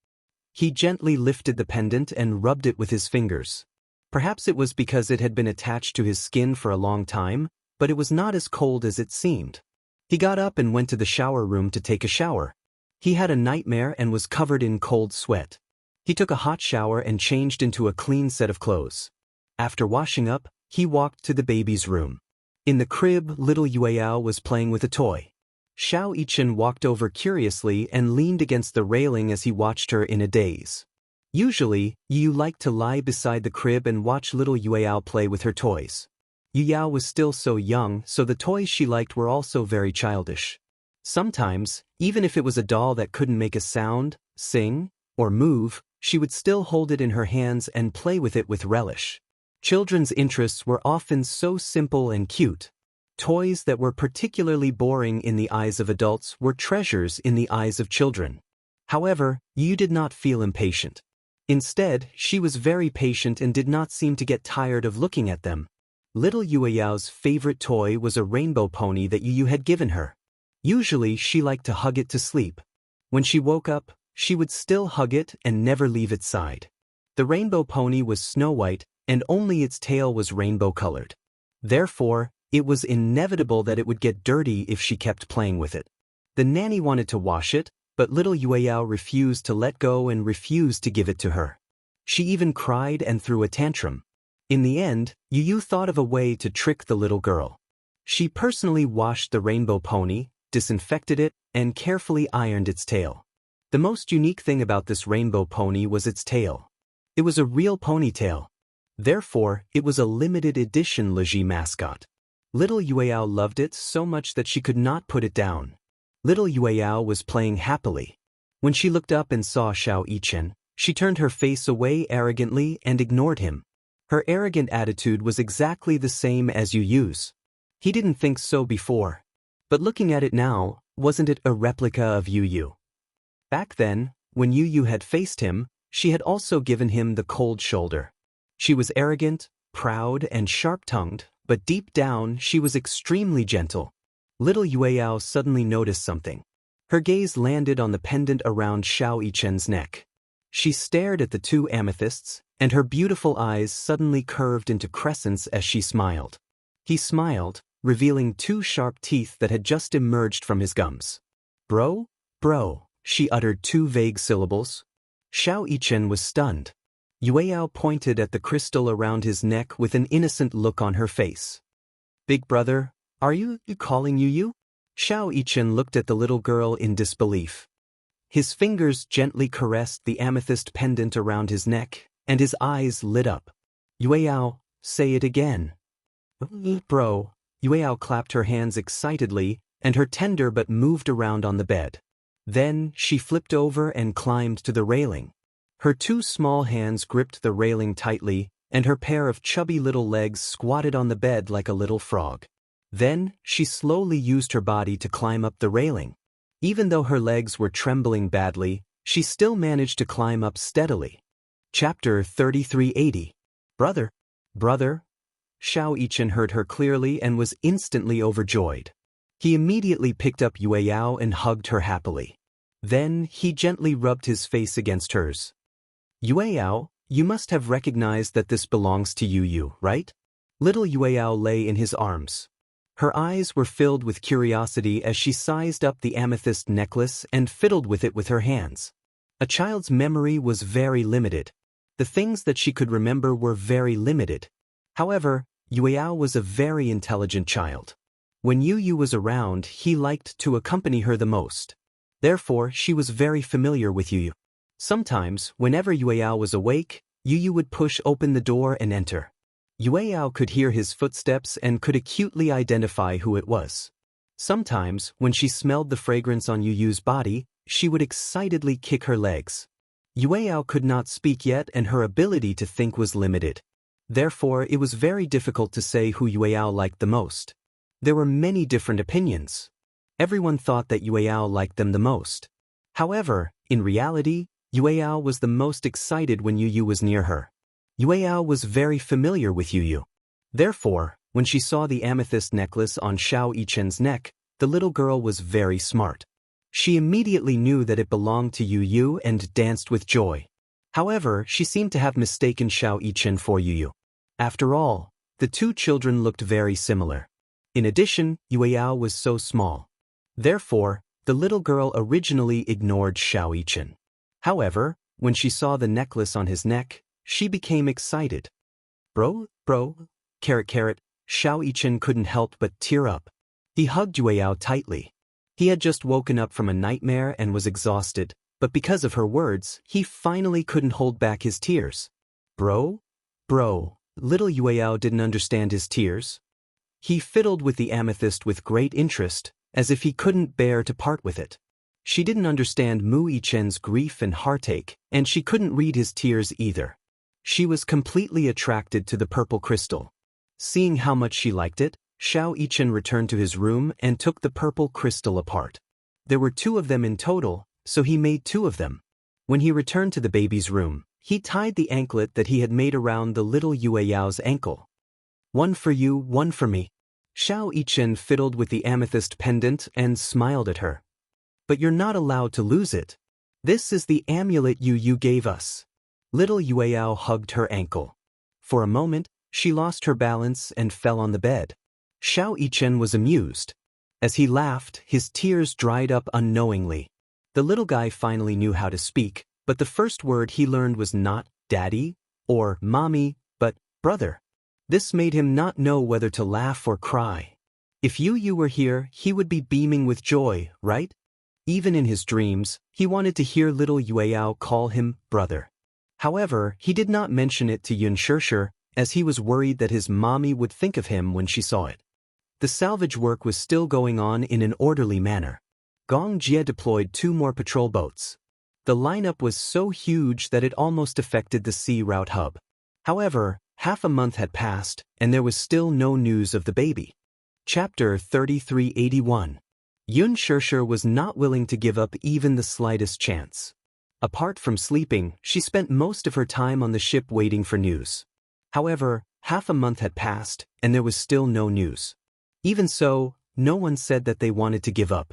He gently lifted the pendant and rubbed it with his fingers. Perhaps it was because it had been attached to his skin for a long time, but it was not as cold as it seemed. He got up and went to the shower room to take a shower. He had a nightmare and was covered in cold sweat. He took a hot shower and changed into a clean set of clothes. After washing up, he walked to the baby's room. In the crib, little Yueyao was playing with a toy. Xiao Yichen walked over curiously and leaned against the railing as he watched her in a daze. Usually, Yu liked to lie beside the crib and watch little Yueyao play with her toys. Yuyao was still so young, so the toys she liked were also very childish. Sometimes, even if it was a doll that couldn't make a sound, sing, or move, she would still hold it in her hands and play with it with relish. Children's interests were often so simple and cute. Toys that were particularly boring in the eyes of adults were treasures in the eyes of children. However, Yu did not feel impatient. Instead, she was very patient and did not seem to get tired of looking at them. Little Yueyao's favorite toy was a rainbow pony that Yu had given her. Usually, she liked to hug it to sleep. When she woke up, she would still hug it and never leave its side. The rainbow pony was snow white, and only its tail was rainbow-colored. Therefore, it was inevitable that it would get dirty if she kept playing with it. The nanny wanted to wash it, but little Yueyao refused to let go and refused to give it to her. She even cried and threw a tantrum. In the end, Yu thought of a way to trick the little girl. She personally washed the rainbow pony, disinfected it, and carefully ironed its tail. The most unique thing about this rainbow pony was its tail. It was a real ponytail. Therefore, it was a limited edition Leji mascot. Little Yueyao loved it so much that she could not put it down. Little Yueyao was playing happily. When she looked up and saw Xiao Yichen, she turned her face away arrogantly and ignored him. Her arrogant attitude was exactly the same as Yuyu's. He didn't think so before. But looking at it now, wasn't it a replica of Yuyu? Back then, when Yuyu had faced him, she had also given him the cold shoulder. She was arrogant, proud, and sharp-tongued, but deep down she was extremely gentle. Little Yueyao suddenly noticed something. Her gaze landed on the pendant around Xiao Yichen's neck. She stared at the two amethysts, and her beautiful eyes suddenly curved into crescents as she smiled. He smiled, revealing two sharp teeth that had just emerged from his gums. Bro, she uttered two vague syllables. Xiao Yichen was stunned. Yueyao pointed at the crystal around his neck with an innocent look on her face. Big brother, are you calling Yuyu? Xiao Yichen looked at the little girl in disbelief. His fingers gently caressed the amethyst pendant around his neck, and his eyes lit up. Yueyao, say it again. Bro. Yueyao clapped her hands excitedly, and her tender but moved around on the bed. Then, she flipped over and climbed to the railing. Her two small hands gripped the railing tightly, and her pair of chubby little legs squatted on the bed like a little frog. Then, she slowly used her body to climb up the railing. Even though her legs were trembling badly, she still managed to climb up steadily. Chapter 3380. Brother. Xiao Yichen heard her clearly and was instantly overjoyed. He immediately picked up Yueyao and hugged her happily. Then, he gently rubbed his face against hers. Yueyao, you must have recognized that this belongs to Yuyu, right? Little Yueyao lay in his arms. Her eyes were filled with curiosity as she sized up the amethyst necklace and fiddled with it with her hands. A child's memory was very limited. The things that she could remember were very limited. However, Yueyao was a very intelligent child. When Yuyu was around, he liked to accompany her the most. Therefore, she was very familiar with Yuyu. Sometimes, whenever Yueyao was awake, Yuyu would push open the door and enter. Yueyao could hear his footsteps and could acutely identify who it was. Sometimes, when she smelled the fragrance on Yuyu's body, she would excitedly kick her legs. Yueyao could not speak yet and her ability to think was limited. Therefore, it was very difficult to say who Yueyao liked the most. There were many different opinions. Everyone thought that Yueyao liked them the most. However, in reality, Yueyao was the most excited when Yuyu was near her. Yueyao was very familiar with Yuyu. Therefore, when she saw the amethyst necklace on Xiao Yichen's neck, the little girl was very smart. She immediately knew that it belonged to Yuyu and danced with joy. However, she seemed to have mistaken Xiao Yichen for Yuyu. After all, the two children looked very similar. In addition, Yueyao was so small. Therefore, the little girl originally ignored Xiao Yichen. However, when she saw the necklace on his neck, she became excited. Bro, carrot, Xiao Yichen couldn't help but tear up. He hugged Yueyao tightly. He had just woken up from a nightmare and was exhausted, but because of her words, he finally couldn't hold back his tears. Bro, little Yueyao didn't understand his tears. He fiddled with the amethyst with great interest, as if he couldn't bear to part with it. She didn't understand Mu Yichen's grief and heartache, and she couldn't read his tears either. She was completely attracted to the purple crystal. Seeing how much she liked it, Xiao Yichen returned to his room and took the purple crystal apart. There were 2 of them in total, so he made 2 of them. When he returned to the baby's room, he tied the anklet that he had made around the little Yueyao's ankle. One for you, one for me. Xiao Yichen fiddled with the amethyst pendant and smiled at her. But you're not allowed to lose it. This is the amulet you gave us. Little Yueyao hugged her ankle. For a moment, she lost her balance and fell on the bed. Xiao Yichen was amused. As he laughed, his tears dried up unknowingly. The little guy finally knew how to speak, but the first word he learned was not daddy or mommy, but brother. This made him not know whether to laugh or cry. If Yu were here, he would be beaming with joy, right? Even in his dreams, he wanted to hear little Yueyao call him brother. However, he did not mention it to Xianxia, as he was worried that his mommy would think of him when she saw it. The salvage work was still going on in an orderly manner. Gong Jie deployed 2 more patrol boats. The lineup was so huge that it almost affected the sea route hub. However, half a month had passed, and there was still no news of the baby. Chapter 3381. Xianxia was not willing to give up even the slightest chance. Apart from sleeping, she spent most of her time on the ship waiting for news. However, half a month had passed, and there was still no news. Even so, no one said that they wanted to give up.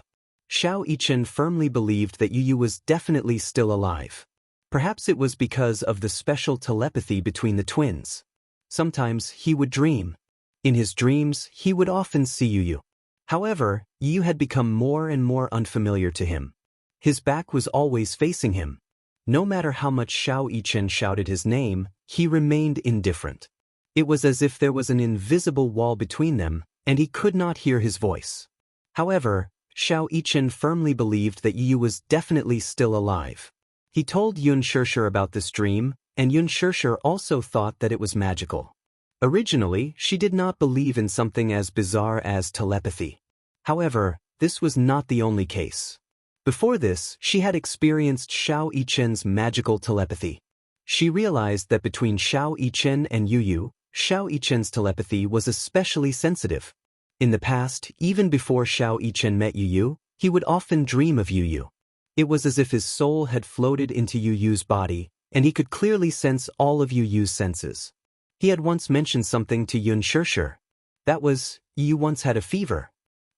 Xiao Yichen firmly believed that Yu was definitely still alive. Perhaps it was because of the special telepathy between the twins. Sometimes he would dream. In his dreams, he would often see Yu. However, Yu had become more and more unfamiliar to him. His back was always facing him. No matter how much Xiao Yichen shouted his name, he remained indifferent. It was as if there was an invisible wall between them, and he could not hear his voice. However, Xiao Yichen firmly believed that Yu was definitely still alive. He told Xianxia about this dream, and Xianxia also thought that it was magical. Originally, she did not believe in something as bizarre as telepathy. However, this was not the only case. Before this, she had experienced Xiao Yichen's magical telepathy. She realized that between Xiao Yichen and Yu, Xiao Yichen's telepathy was especially sensitive. In the past, even before Xiao Yichen met Yu, he would often dream of Yu. It was as if his soul had floated into Yu's body, and he could clearly sense all of Yu's senses. He had once mentioned something to Xianxia. That was, Yu once had a fever.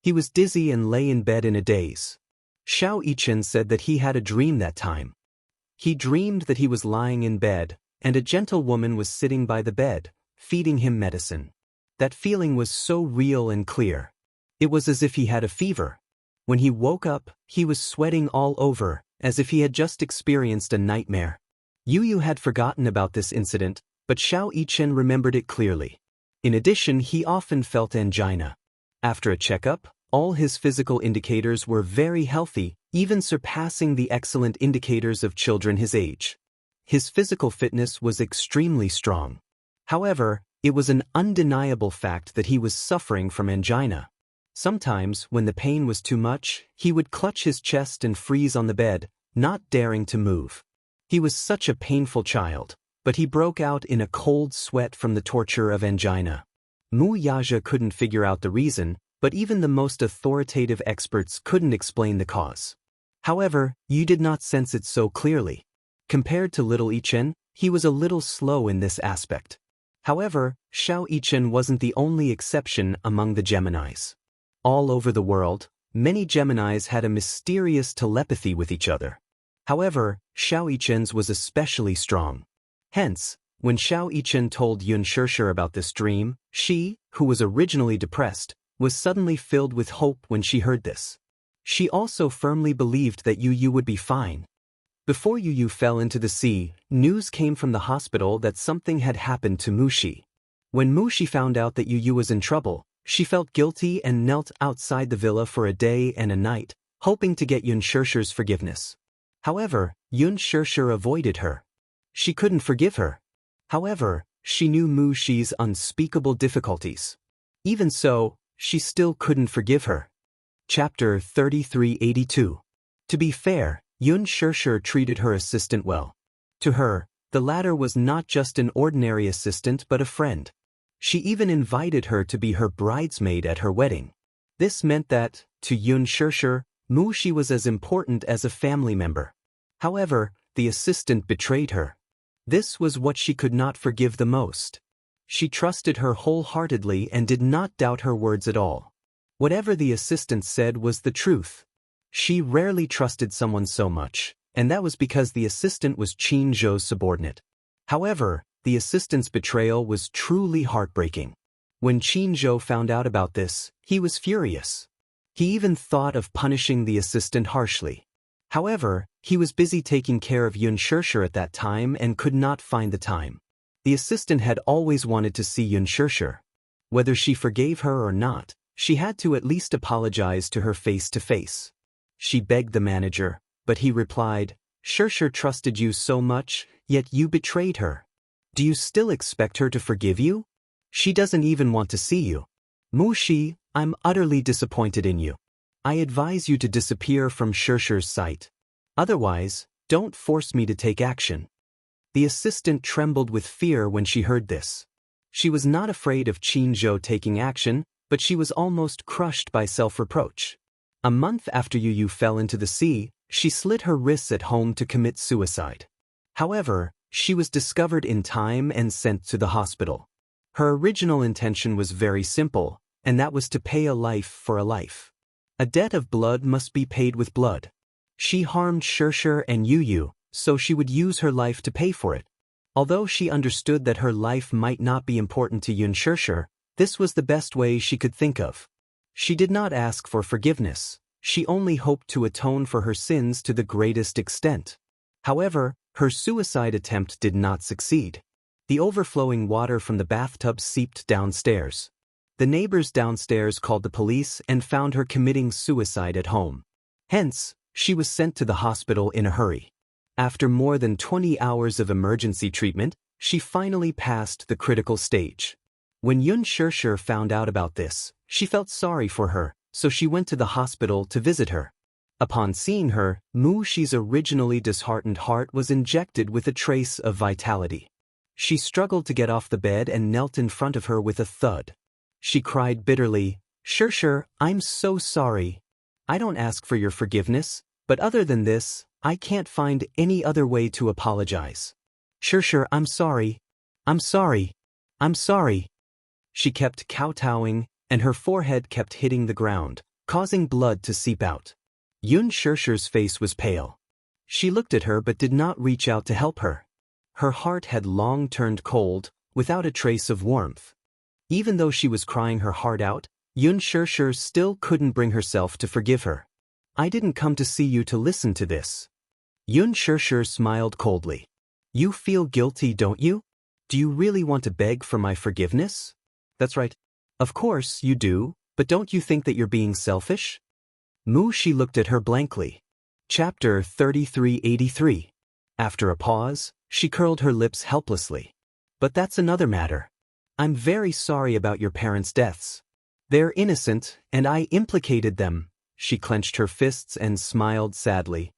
He was dizzy and lay in bed in a daze. Xiao Yichen said that he had a dream that time. He dreamed that he was lying in bed, and a gentle woman was sitting by the bed, feeding him medicine. That feeling was so real and clear. It was as if he had a fever. When he woke up, he was sweating all over, as if he had just experienced a nightmare. Yu had forgotten about this incident, but Xiao Yichen remembered it clearly. In addition, he often felt angina. After a checkup, all his physical indicators were very healthy, even surpassing the excellent indicators of children his age. His physical fitness was extremely strong. However, it was an undeniable fact that he was suffering from angina. Sometimes, when the pain was too much, he would clutch his chest and freeze on the bed, not daring to move. He was such a painful child, but he broke out in a cold sweat from the torture of angina. Mu Yaja couldn't figure out the reason, but even the most authoritative experts couldn't explain the cause. However, Yu did not sense it so clearly. Compared to little Yichen, he was a little slow in this aspect. However, Xiao Yichen wasn't the only exception among the Geminis. All over the world, many Geminis had a mysterious telepathy with each other. However, Xiao Yichen's was especially strong. Hence, when Xiao Yichen told Xianxia about this dream, she, who was originally depressed, was suddenly filled with hope when she heard this. She also firmly believed that Yu would be fine. Before Yu fell into the sea, news came from the hospital that something had happened to Mushi. When Mushi found out that Yu was in trouble, she felt guilty and knelt outside the villa for a day and a night, hoping to get Xianxia's forgiveness. However, Xianxia avoided her. She couldn't forgive her. However, she knew Mushi's unspeakable difficulties. Even so, she still couldn't forgive her. Chapter 3382. To be fair, Xianxia treated her assistant well. To her, the latter was not just an ordinary assistant but a friend. She even invited her to be her bridesmaid at her wedding. This meant that, to Xianxia, Mushi was as important as a family member. However, the assistant betrayed her. This was what she could not forgive the most. She trusted her wholeheartedly and did not doubt her words at all. Whatever the assistant said was the truth. She rarely trusted someone so much, and that was because the assistant was Qin Zhou's subordinate. However, the assistant's betrayal was truly heartbreaking. When Qin Zhou found out about this, he was furious. He even thought of punishing the assistant harshly. However, he was busy taking care of Xianxia at that time and could not find the time. The assistant had always wanted to see Xianxia. Whether she forgave her or not, she had to at least apologize to her face to face. She begged the manager, but he replied, "Xianxia trusted you so much, yet you betrayed her. Do you still expect her to forgive you? She doesn't even want to see you. Mushi, I'm utterly disappointed in you. I advise you to disappear from Xianxia's sight. Otherwise, don't force me to take action." The assistant trembled with fear when she heard this. She was not afraid of Qin Zhou taking action, but she was almost crushed by self-reproach. A month after Yu fell into the sea, she slit her wrists at home to commit suicide. However, she was discovered in time and sent to the hospital. Her original intention was very simple, and that was to pay a life for a life. A debt of blood must be paid with blood. She harmed Xianxia and Yu, so she would use her life to pay for it. Although she understood that her life might not be important to Xianxia, this was the best way she could think of. She did not ask for forgiveness. She only hoped to atone for her sins to the greatest extent. However, her suicide attempt did not succeed. The overflowing water from the bathtub seeped downstairs. The neighbors downstairs called the police and found her committing suicide at home. Hence, she was sent to the hospital in a hurry. After more than 20 hours of emergency treatment, she finally passed the critical stage. When Xianxia found out about this, she felt sorry for her, so she went to the hospital to visit her. Upon seeing her, Mushi's originally disheartened heart was injected with a trace of vitality. She struggled to get off the bed and knelt in front of her with a thud. She cried bitterly, "Xianxia, I'm so sorry. I don't ask for your forgiveness, but other than this, I can't find any other way to apologize. Xianxia, I'm sorry. I'm sorry. I'm sorry." She kept kowtowing, and her forehead kept hitting the ground, causing blood to seep out. Xianxia's face was pale. She looked at her but did not reach out to help her. Her heart had long turned cold, without a trace of warmth. Even though she was crying her heart out, Xianxia still couldn't bring herself to forgive her. "I didn't come to see you to listen to this." Xianxia smiled coldly. "You feel guilty, don't you? Do you really want to beg for my forgiveness?" "That's right. Of course you do, but don't you think that you're being selfish?" Mushi looked at her blankly. Chapter 3383. After a pause, she curled her lips helplessly. "But that's another matter. I'm very sorry about your parents' deaths. They're innocent, and I implicated them." She clenched her fists and smiled sadly.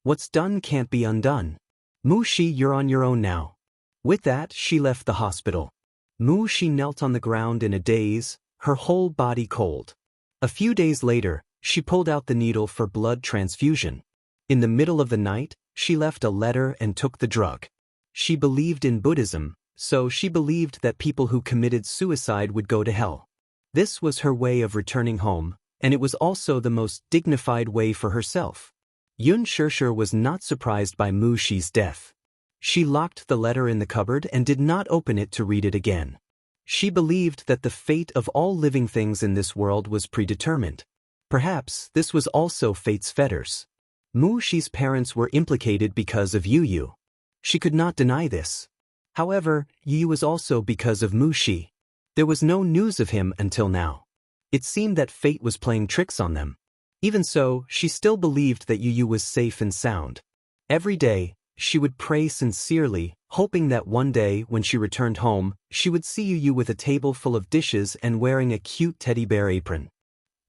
"What's done can't be undone. Mushi, you're on your own now." With that, she left the hospital. Mushi knelt on the ground in a daze, her whole body cold. A few days later, she pulled out the needle for blood transfusion. In the middle of the night, she left a letter and took the drug. She believed in Buddhism, so she believed that people who committed suicide would go to hell. This was her way of returning home, and it was also the most dignified way for herself. Xianxia was not surprised by Mushi's death. She locked the letter in the cupboard and did not open it to read it again. She believed that the fate of all living things in this world was predetermined. Perhaps this was also fate's fetters. Mu Shi's parents were implicated because of Yu Yu. She could not deny this. However, Yu Yu was also because of Mu Shi. There was no news of him until now. It seemed that fate was playing tricks on them. Even so, she still believed that Yu Yu was safe and sound. Every day, she would pray sincerely, hoping that one day when she returned home, she would see Yu Yu with a table full of dishes and wearing a cute teddy bear apron.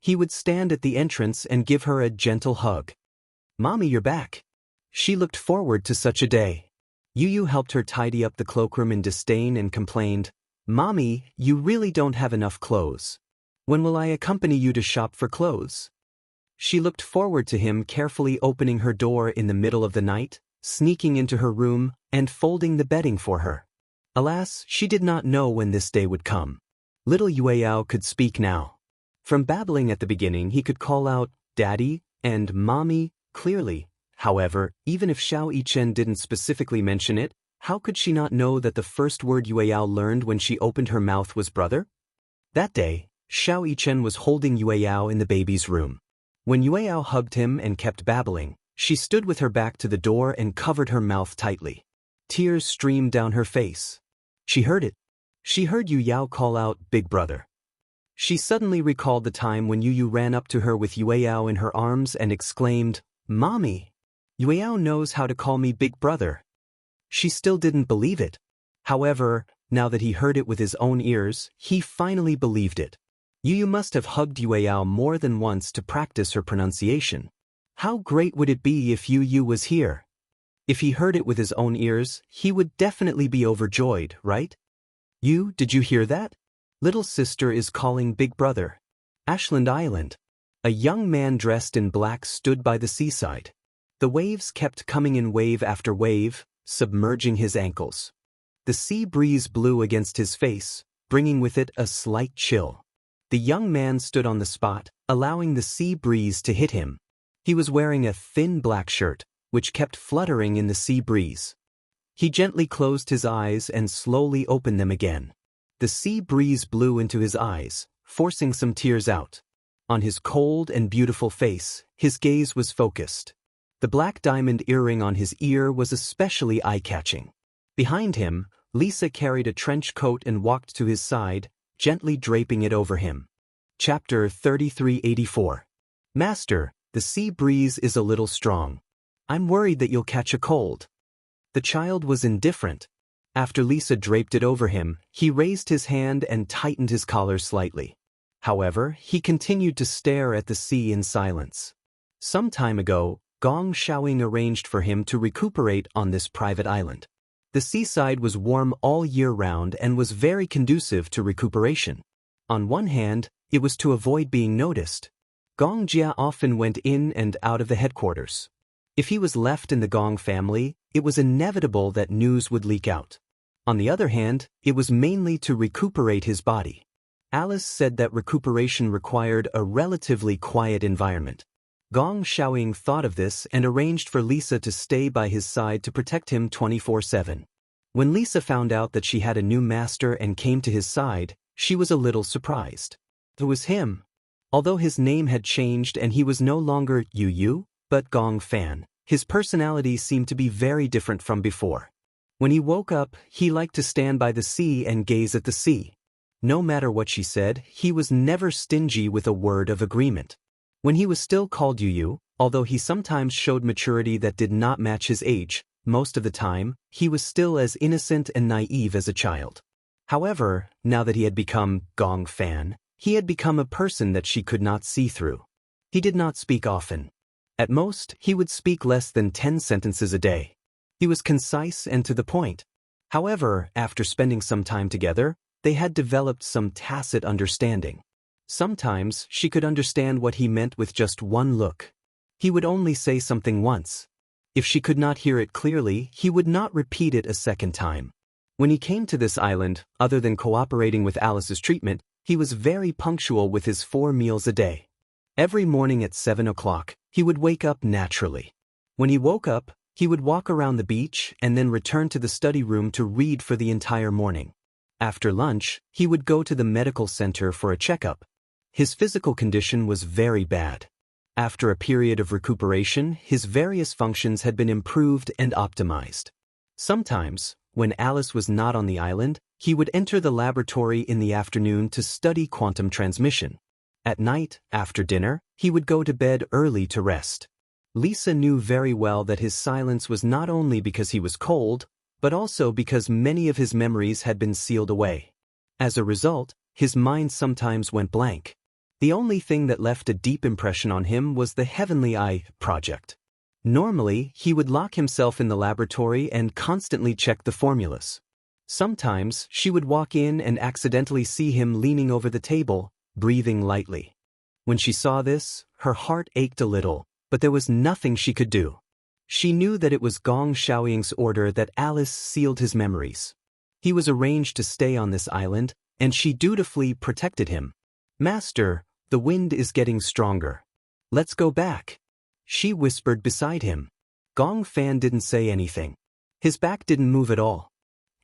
He would stand at the entrance and give her a gentle hug. "Mommy, you're back." She looked forward to such a day. Yu Yu helped her tidy up the cloakroom in disdain and complained, "Mommy, you really don't have enough clothes. When will I accompany you to shop for clothes?" She looked forward to him carefully opening her door in the middle of the night, sneaking into her room, and folding the bedding for her. Alas, she did not know when this day would come. Little Yueyao could speak now. From babbling at the beginning, he could call out, "Daddy," and "Mommy," clearly. However, even if Xiao Yichen didn't specifically mention it, how could she not know that the first word Yueyao learned when she opened her mouth was brother? That day, Xiao Yichen was holding Yueyao in the baby's room. When Yueyao hugged him and kept babbling, she stood with her back to the door and covered her mouth tightly. Tears streamed down her face. She heard it. She heard Yueyao call out, "Big brother." She suddenly recalled the time when Yu Yu ran up to her with Yueyao in her arms and exclaimed, "Mommy! Yueyao knows how to call me big brother." She still didn't believe it. However, now that he heard it with his own ears, he finally believed it. Yu Yu must have hugged Yueyao more than once to practice her pronunciation. How great would it be if Yu Yu was here? If he heard it with his own ears, he would definitely be overjoyed, right? "You, did you hear that? Little sister is calling big brother." Ashland Island. A young man dressed in black stood by the seaside. The waves kept coming in wave after wave, submerging his ankles. The sea breeze blew against his face, bringing with it a slight chill. The young man stood on the spot, allowing the sea breeze to hit him. He was wearing a thin black shirt, which kept fluttering in the sea breeze. He gently closed his eyes and slowly opened them again. The sea breeze blew into his eyes, forcing some tears out. On his cold and beautiful face, his gaze was focused. The black diamond earring on his ear was especially eye-catching. Behind him, Lisa carried a trench coat and walked to his side, gently draping it over him. Chapter 3384. "Master, the sea breeze is a little strong. I'm worried that you'll catch a cold." The child was indifferent. After Lisa draped it over him, he raised his hand and tightened his collar slightly. However, he continued to stare at the sea in silence. Some time ago, Gong Xiaoying arranged for him to recuperate on this private island. The seaside was warm all year round and was very conducive to recuperation. On one hand, it was to avoid being noticed. Gong Jia often went in and out of the headquarters. If he was left in the Gong family, it was inevitable that news would leak out. On the other hand, it was mainly to recuperate his body. Alice said that recuperation required a relatively quiet environment. Gong Xiaoying thought of this and arranged for Lisa to stay by his side to protect him 24/7. When Lisa found out that she had a new master and came to his side, she was a little surprised. It was him. Although his name had changed and he was no longer Yu Yu, but Gong Fan, his personality seemed to be very different from before. When he woke up, he liked to stand by the sea and gaze at the sea. No matter what she said, he was never stingy with a word of agreement. When he was still called Yu Yu, although he sometimes showed maturity that did not match his age, most of the time, he was still as innocent and naive as a child. However, now that he had become Gong Fan, he had become a person that she could not see through. He did not speak often. At most, he would speak less than 10 sentences a day. He was concise and to the point. However, after spending some time together, they had developed some tacit understanding. Sometimes she could understand what he meant with just one look. He would only say something once. If she could not hear it clearly, he would not repeat it a second time. When he came to this island, other than cooperating with Alice's treatment, he was very punctual with his 4 meals a day. Every morning at 7 o'clock, he would wake up naturally. When he woke up, he would walk around the beach and then return to the study room to read for the entire morning. After lunch, he would go to the medical center for a checkup. His physical condition was very bad. After a period of recuperation, his various functions had been improved and optimized. Sometimes, when Alice was not on the island, he would enter the laboratory in the afternoon to study quantum transmission. At night, after dinner, he would go to bed early to rest. Lisa knew very well that his silence was not only because he was cold, but also because many of his memories had been sealed away. As a result, his mind sometimes went blank. The only thing that left a deep impression on him was the Heavenly Eye project. Normally, he would lock himself in the laboratory and constantly check the formulas. Sometimes, she would walk in and accidentally see him leaning over the table, breathing lightly. When she saw this, her heart ached a little, but there was nothing she could do. She knew that it was Gong Xiaoying's order that Alice sealed his memories. He was arranged to stay on this island, and she dutifully protected him. "Master, the wind is getting stronger. Let's go back," she whispered beside him. Gong Fan didn't say anything. His back didn't move at all.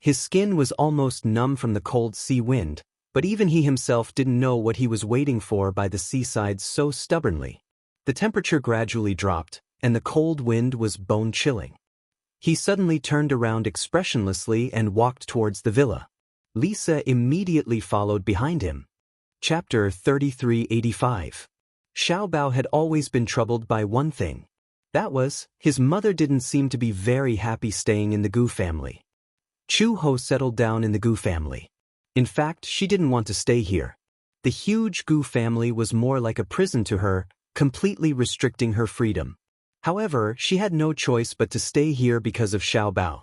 His skin was almost numb from the cold sea wind, but even he himself didn't know what he was waiting for by the seaside so stubbornly. The temperature gradually dropped, and the cold wind was bone-chilling. He suddenly turned around expressionlessly and walked towards the villa. Lisa immediately followed behind him. Chapter 3385. Xiao Bao had always been troubled by one thing. That was, his mother didn't seem to be very happy staying in the Gu family. Chu Ho settled down in the Gu family. In fact, she didn't want to stay here. The huge Gu family was more like a prison to her, completely restricting her freedom. However, she had no choice but to stay here because of Xiao Bao.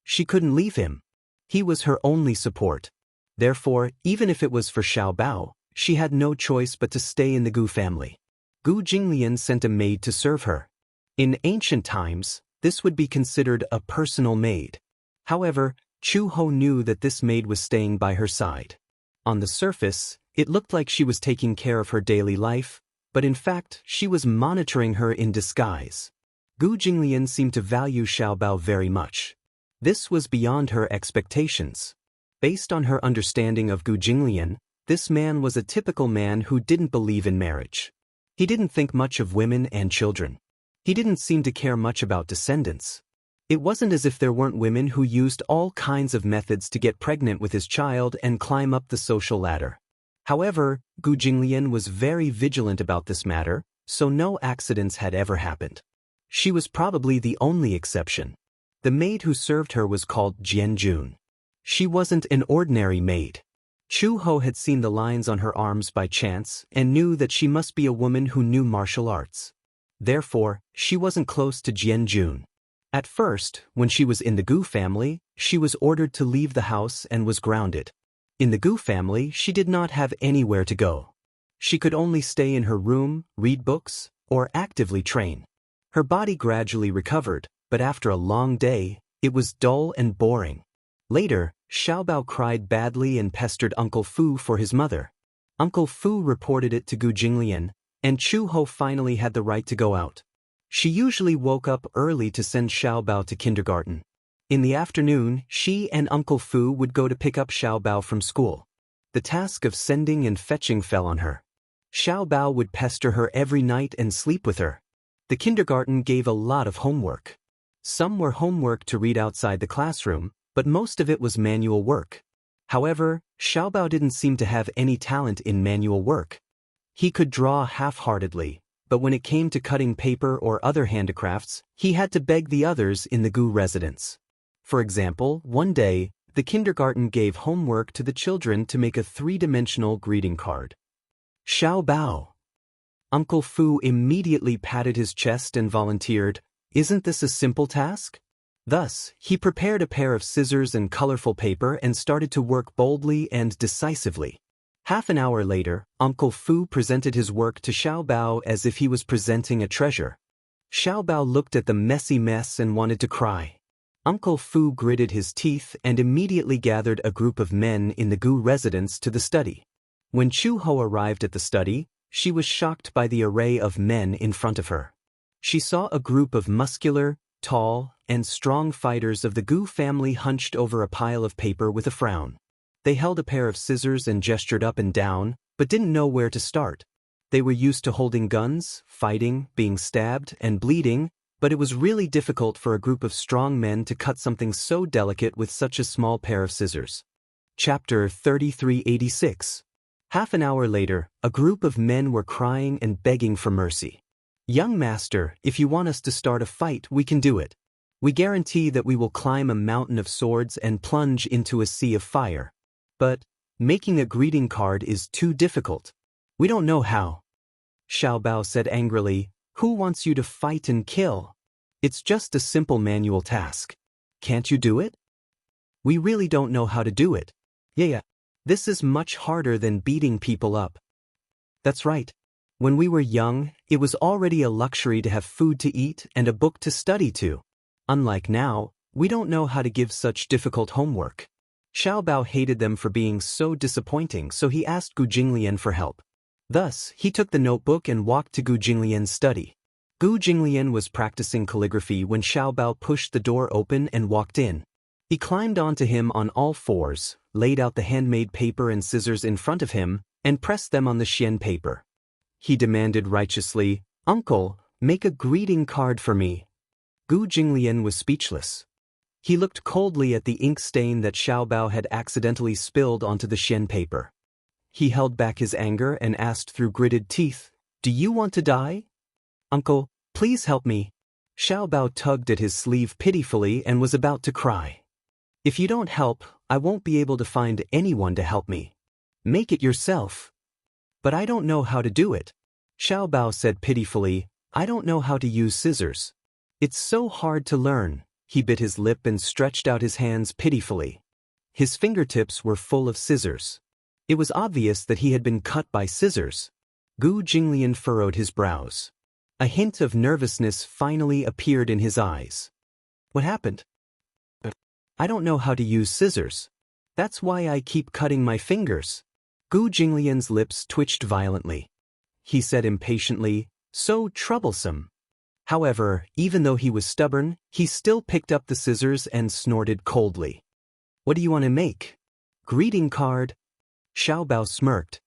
She couldn't leave him. He was her only support. Therefore, even if it was for Xiao Bao, she had no choice but to stay in the Gu family. Gu Jinglian sent a maid to serve her. In ancient times, this would be considered a personal maid. However, Chu Ho knew that this maid was staying by her side. On the surface, it looked like she was taking care of her daily life, but in fact, she was monitoring her in disguise. Gu Jinglian seemed to value Xiao Bao very much. This was beyond her expectations. Based on her understanding of Gu Jinglian, this man was a typical man who didn't believe in marriage. He didn't think much of women and children. He didn't seem to care much about descendants. It wasn't as if there weren't women who used all kinds of methods to get pregnant with his child and climb up the social ladder. However, Gu Jinglian was very vigilant about this matter, so no accidents had ever happened. She was probably the only exception. The maid who served her was called Jian Jun. She wasn't an ordinary maid. Chu Ho had seen the lines on her arms by chance and knew that she must be a woman who knew martial arts. Therefore, she wasn't close to Jian Jun. At first, when she was in the Gu family, she was ordered to leave the house and was grounded. In the Gu family, she did not have anywhere to go. She could only stay in her room, read books, or actively train. Her body gradually recovered, but after a long day, it was dull and boring. Later, Xiao Bao cried badly and pestered Uncle Fu for his mother. Uncle Fu reported it to Gu Jinglian, and Chu Ho finally had the right to go out. She usually woke up early to send Xiao Bao to kindergarten. In the afternoon, she and Uncle Fu would go to pick up Xiao Bao from school. The task of sending and fetching fell on her. Xiao Bao would pester her every night and sleep with her. The kindergarten gave a lot of homework. Some were homework to read outside the classroom, but most of it was manual work. However, Xiao Bao didn't seem to have any talent in manual work. He could draw half-heartedly, but when it came to cutting paper or other handicrafts, he had to beg the others in the Gu residence. For example, one day, the kindergarten gave homework to the children to make a three-dimensional greeting card. Xiao Bao. Uncle Fu immediately patted his chest and volunteered, "Isn't this a simple task?" Thus, he prepared a pair of scissors and colorful paper and started to work boldly and decisively. Half an hour later, Uncle Fu presented his work to Xiao Bao as if he was presenting a treasure. Xiao Bao looked at the messy mess and wanted to cry. Uncle Fu gritted his teeth and immediately gathered a group of men in the Gu residence to the study. When Chu Ho arrived at the study, she was shocked by the array of men in front of her. She saw a group of muscular, tall, and strong fighters of the Gu family hunched over a pile of paper with a frown. They held a pair of scissors and gestured up and down, but didn't know where to start. They were used to holding guns, fighting, being stabbed, and bleeding, but it was really difficult for a group of strong men to cut something so delicate with such a small pair of scissors. Chapter 3386. Half an hour later, a group of men were crying and begging for mercy. "Young master, if you want us to start a fight, we can do it. We guarantee that we will climb a mountain of swords and plunge into a sea of fire. But making a greeting card is too difficult. We don't know how." Xiao Bao said angrily, "Who wants you to fight and kill? It's just a simple manual task. Can't you do it?" "We really don't know how to do it." Yeah. This is much harder than beating people up." "That's right. When we were young, it was already a luxury to have food to eat and a book to study to. Unlike now, we don't know how to give such difficult homework." Xiao Bao hated them for being so disappointing, so he asked Gu Jinglian for help. Thus, he took the notebook and walked to Gu Jinglian's study. Gu Jinglian was practicing calligraphy when Xiao Bao pushed the door open and walked in. He climbed onto him on all fours, laid out the handmade paper and scissors in front of him, and pressed them on the Xian paper. He demanded righteously, "Uncle, make a greeting card for me." Gu Jinglian was speechless. He looked coldly at the ink stain that Xiao Bao had accidentally spilled onto the Xian paper. He held back his anger and asked through gritted teeth, "Do you want to die?" "Uncle, please help me." Xiao Bao tugged at his sleeve pitifully and was about to cry. "If you don't help, I won't be able to find anyone to help me. Make it yourself." "But I don't know how to do it." Xiao Bao said pitifully, "I don't know how to use scissors. It's so hard to learn." He bit his lip and stretched out his hands pitifully. His fingertips were full of scissors. It was obvious that he had been cut by scissors. Gu Jinglian furrowed his brows. A hint of nervousness finally appeared in his eyes. "What happened?" "I don't know how to use scissors. That's why I keep cutting my fingers." Gu Jinglian's lips twitched violently. He said impatiently, "So troublesome." However, even though he was stubborn, he still picked up the scissors and snorted coldly. "What do you want to make?" "Greeting card." Xiao Bao smirked.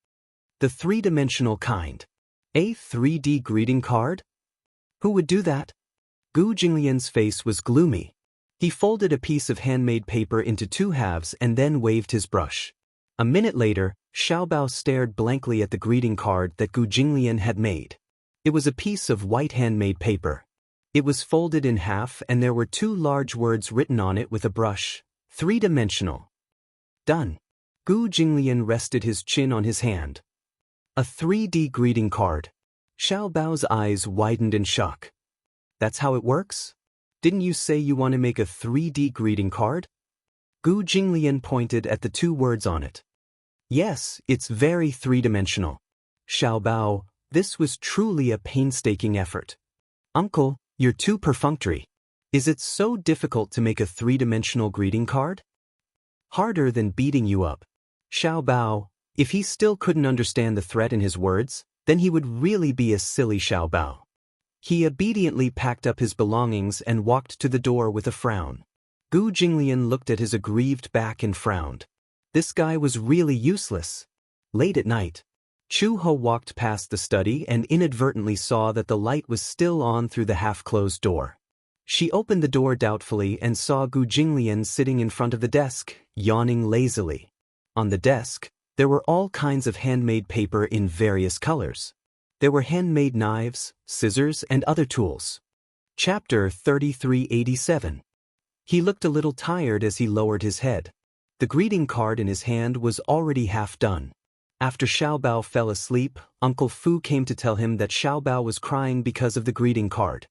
"The three-dimensional kind. A 3D greeting card? Who would do that?" Gu Jinglian's face was gloomy. He folded a piece of handmade paper into two halves and then waved his brush. A minute later, Xiao Bao stared blankly at the greeting card that Gu Jinglian had made. It was a piece of white handmade paper. It was folded in half and there were two large words written on it with a brush. "Three-dimensional." "Done." Gu Jinglian rested his chin on his hand. "A 3D greeting card." Xiao Bao's eyes widened in shock. "That's how it works? Didn't you say you want to make a 3D greeting card?" Gu Jinglian pointed at the two words on it. "Yes, it's very three-dimensional." "Xiao Bao, this was truly a painstaking effort." "Uncle, you're too perfunctory. Is it so difficult to make a three-dimensional greeting card?" "Harder than beating you up." Xiao Bao, if he still couldn't understand the threat in his words, then he would really be a silly Xiao Bao. He obediently packed up his belongings and walked to the door with a frown. Gu Jinglian looked at his aggrieved back and frowned. This guy was really useless. Late at night, Chu Ho walked past the study and inadvertently saw that the light was still on through the half-closed door. She opened the door doubtfully and saw Gu Jinglian sitting in front of the desk, yawning lazily. On the desk, there were all kinds of handmade paper in various colors. There were handmade knives, scissors, and other tools. Chapter 3387. He looked a little tired as he lowered his head. The greeting card in his hand was already half done. After Xiao Bao fell asleep, Uncle Fu came to tell him that Xiao Bao was crying because of the greeting card.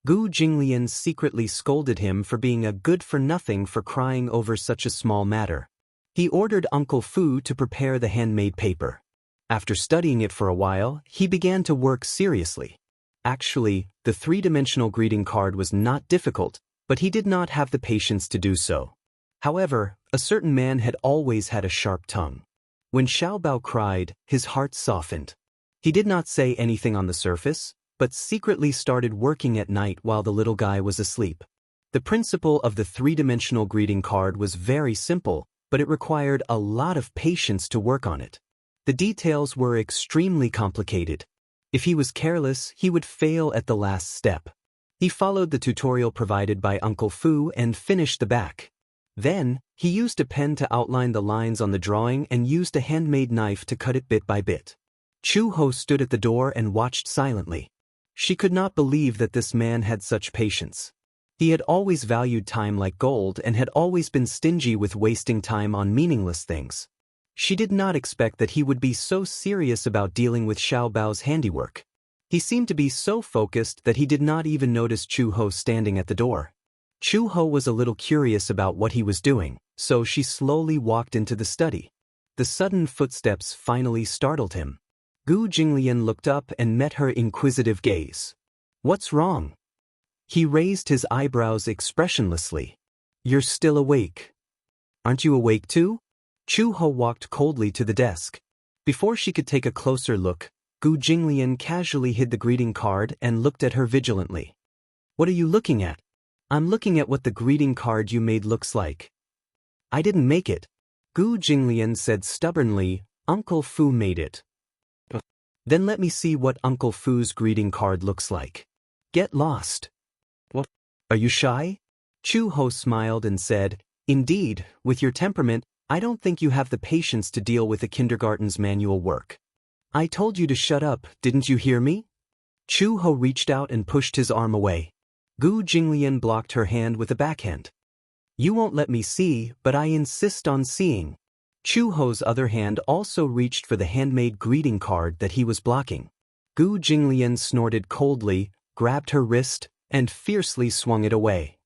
Gu Jinglian secretly scolded him for being a good-for-nothing for crying over such a small matter. He ordered Uncle Fu to prepare the handmade paper. After studying it for a while, he began to work seriously. Actually, the three-dimensional greeting card was not difficult, but he did not have the patience to do so. However, a certain man had always had a sharp tongue. When Xiao Bao cried, his heart softened. He did not say anything on the surface, but secretly started working at night while the little guy was asleep. The principle of the three-dimensional greeting card was very simple, but it required a lot of patience to work on it. The details were extremely complicated. If he was careless, he would fail at the last step. He followed the tutorial provided by Uncle Fu and finished the back. Then, he used a pen to outline the lines on the drawing and used a handmade knife to cut it bit by bit. Chu-ho stood at the door and watched silently. She could not believe that this man had such patience. He had always valued time like gold and had always been stingy with wasting time on meaningless things. She did not expect that he would be so serious about dealing with Xiao Bao's handiwork. He seemed to be so focused that he did not even notice Chu-ho standing at the door. Chu-ho was a little curious about what he was doing, so she slowly walked into the study. The sudden footsteps finally startled him. Gu Jinglian looked up and met her inquisitive gaze. "What's wrong?" He raised his eyebrows expressionlessly. "You're still awake. Aren't you awake too?" Chu-ho walked coldly to the desk. Before she could take a closer look, Gu Jinglian casually hid the greeting card and looked at her vigilantly. "What are you looking at?" "I'm looking at what the greeting card you made looks like." "I didn't make it." Gu Jinglian said stubbornly, "Uncle Fu made it." "Then let me see what Uncle Fu's greeting card looks like." "Get lost." "What? Are you shy?" Chu-ho smiled and said, "Indeed, with your temperament, I don't think you have the patience to deal with a kindergarten's manual work." "I told you to shut up, didn't you hear me?" Chu-ho reached out and pushed his arm away. Gu Jinglian blocked her hand with a backhand. "You won't let me see, but I insist on seeing." Chu-ho's other hand also reached for the handmade greeting card that he was blocking. Gu Jinglian snorted coldly, grabbed her wrist, and fiercely swung it away.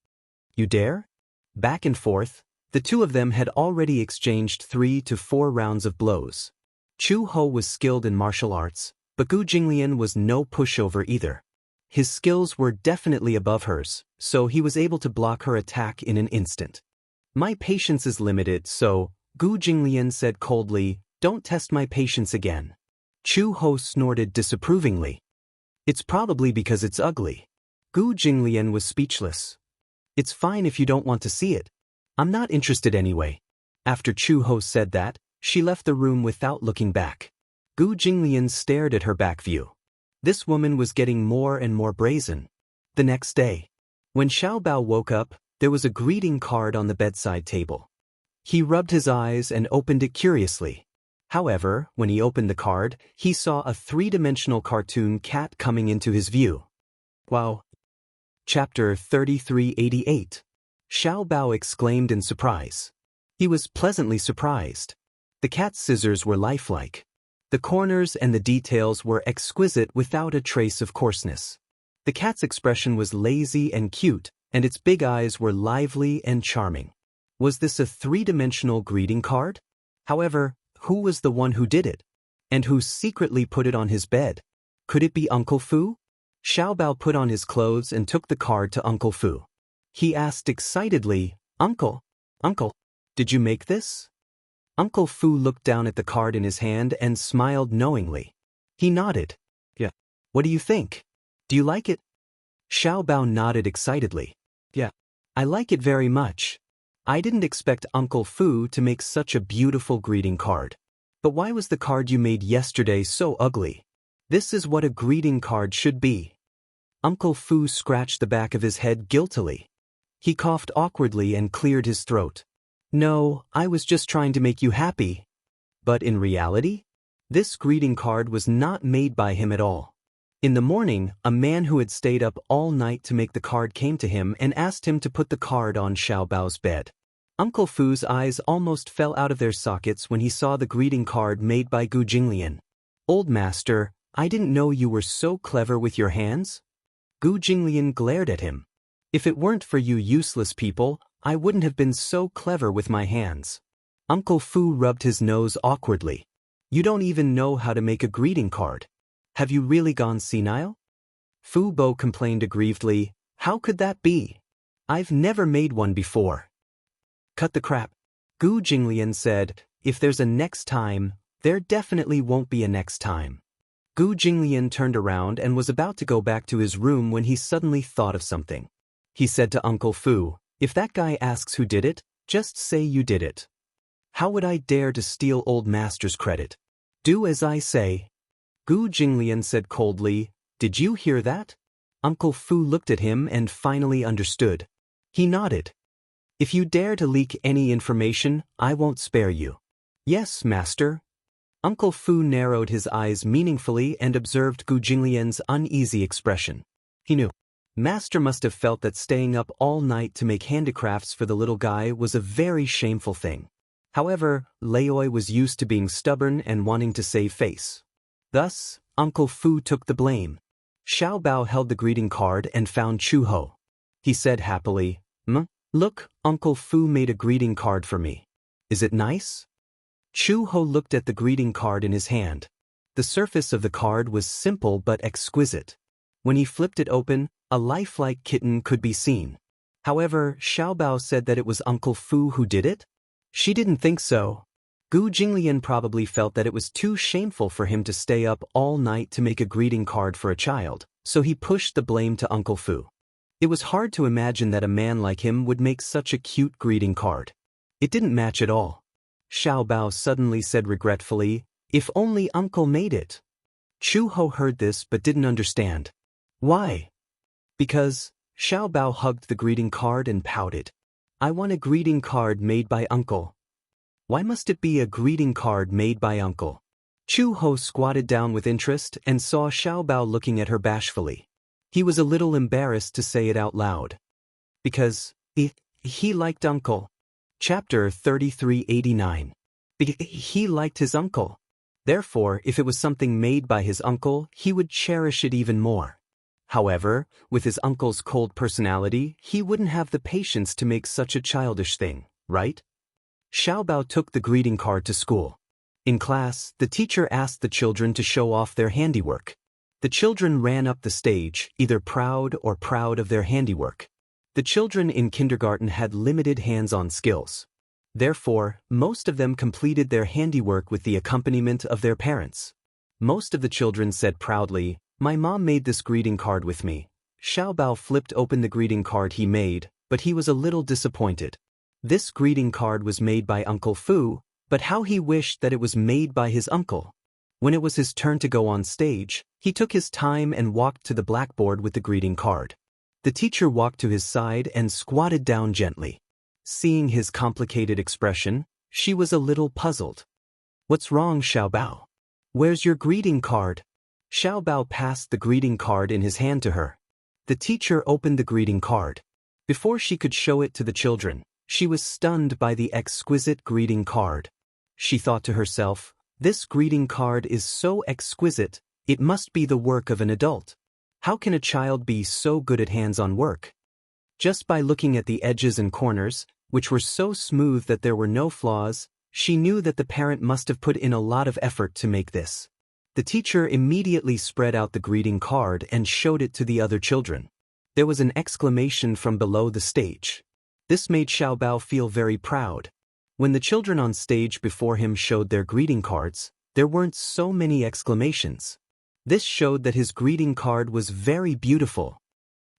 "You dare?" Back and forth, the two of them had already exchanged 3 to 4 rounds of blows. Chu-ho was skilled in martial arts, but Gu Jinglian was no pushover either. His skills were definitely above hers, so he was able to block her attack in an instant. "My patience is limited, so," Gu Jinglian said coldly, "don't test my patience again." Chu-ho snorted disapprovingly. "It's probably because it's ugly." Gu Jinglian was speechless. "It's fine if you don't want to see it. I'm not interested anyway." After Chu-ho said that, she left the room without looking back. Gu Jinglian stared at her back view. This woman was getting more and more brazen. The next day, when Xiao Bao woke up, there was a greeting card on the bedside table. He rubbed his eyes and opened it curiously. However, when he opened the card, he saw a 3-dimensional cartoon cat coming into his view. "Wow." Chapter 3388. Xiao Bao exclaimed in surprise. He was pleasantly surprised. The cat's scissors were lifelike. The corners and the details were exquisite without a trace of coarseness. The cat's expression was lazy and cute, and its big eyes were lively and charming. Was this a 3-dimensional greeting card? However, who was the one who did it? And who secretly put it on his bed? Could it be Uncle Fu? Xiao Bao put on his clothes and took the card to Uncle Fu. He asked excitedly, Uncle, did you make this?" Uncle Fu looked down at the card in his hand and smiled knowingly. He nodded. "Yeah. What do you think? Do you like it?" Xiao Bao nodded excitedly. "Yeah. I like it very much. I didn't expect Uncle Fu to make such a beautiful greeting card. But why was the card you made yesterday so ugly? This is what a greeting card should be." Uncle Fu scratched the back of his head guiltily. He coughed awkwardly and cleared his throat. "No, I was just trying to make you happy." But in reality, this greeting card was not made by him at all. In the morning, a man who had stayed up all night to make the card came to him and asked him to put the card on Xiao Bao's bed. Uncle Fu's eyes almost fell out of their sockets when he saw the greeting card made by Gu Jinglian. "Old master, I didn't know you were so clever with your hands." Gu Jinglian glared at him. "If it weren't for you useless people, I wouldn't have been so clever with my hands." Uncle Fu rubbed his nose awkwardly. "You don't even know how to make a greeting card. Have you really gone senile?" Fu Bo complained aggrievedly, "How could that be? I've never made one before." "Cut the crap." Gu Jinglian said, "If there's a next time, there definitely won't be a next time." Gu Jinglian turned around and was about to go back to his room when he suddenly thought of something. He said to Uncle Fu, "If that guy asks who did it, just say you did it." "How would I dare to steal old master's credit?" Do as I say. Gu Jinglian said coldly, Did you hear that? Uncle Fu looked at him and finally understood. He nodded. If you dare to leak any information, I won't spare you. Yes, master. Uncle Fu narrowed his eyes meaningfully and observed Gu Jinglian's uneasy expression. He knew. Master must have felt that staying up all night to make handicrafts for the little guy was a very shameful thing. However, Laoi was used to being stubborn and wanting to save face. Thus, Uncle Fu took the blame. Xiao Bao held the greeting card and found Chu Ho. He said happily, Look, Uncle Fu made a greeting card for me. Is it nice? Chu Ho looked at the greeting card in his hand. The surface of the card was simple but exquisite. When he flipped it open, a lifelike kitten could be seen. However, Xiao Bao said that it was Uncle Fu who did it? She didn't think so. Gu Jinglian probably felt that it was too shameful for him to stay up all night to make a greeting card for a child, so he pushed the blame to Uncle Fu. It was hard to imagine that a man like him would make such a cute greeting card. It didn't match at all. Xiao Bao suddenly said regretfully, If only Uncle made it. Chu Ho heard this but didn't understand. Why? Because, Xiao Bao hugged the greeting card and pouted. I want a greeting card made by Uncle. Why must it be a greeting card made by Uncle? Chu Ho squatted down with interest and saw Xiao Bao looking at her bashfully. He was a little embarrassed to say it out loud. Because, he liked Uncle. Chapter 3389. He liked his uncle. Therefore, if it was something made by his uncle, he would cherish it even more. However, with his uncle's cold personality, he wouldn't have the patience to make such a childish thing, right? Xiao Bao took the greeting card to school. In class, the teacher asked the children to show off their handiwork. The children ran up the stage, either proud of their handiwork. The children in kindergarten had limited hands-on skills. Therefore, most of them completed their handiwork with the accompaniment of their parents. Most of the children said proudly, My mom made this greeting card with me. Xiao Bao flipped open the greeting card he made, but he was a little disappointed. This greeting card was made by Uncle Fu, but how he wished that it was made by his uncle. When it was his turn to go on stage, he took his time and walked to the blackboard with the greeting card. The teacher walked to his side and squatted down gently. Seeing his complicated expression, she was a little puzzled. What's wrong, Xiao Bao? Where's your greeting card? Xiao Bao passed the greeting card in his hand to her. The teacher opened the greeting card. Before she could show it to the children, she was stunned by the exquisite greeting card. She thought to herself, This greeting card is so exquisite, it must be the work of an adult. How can a child be so good at hands-on work? Just by looking at the edges and corners, which were so smooth that there were no flaws, she knew that the parent must have put in a lot of effort to make this. The teacher immediately spread out the greeting card and showed it to the other children. There was an exclamation from below the stage. This made Xiao Bao feel very proud. When the children on stage before him showed their greeting cards, there weren't so many exclamations. This showed that his greeting card was very beautiful.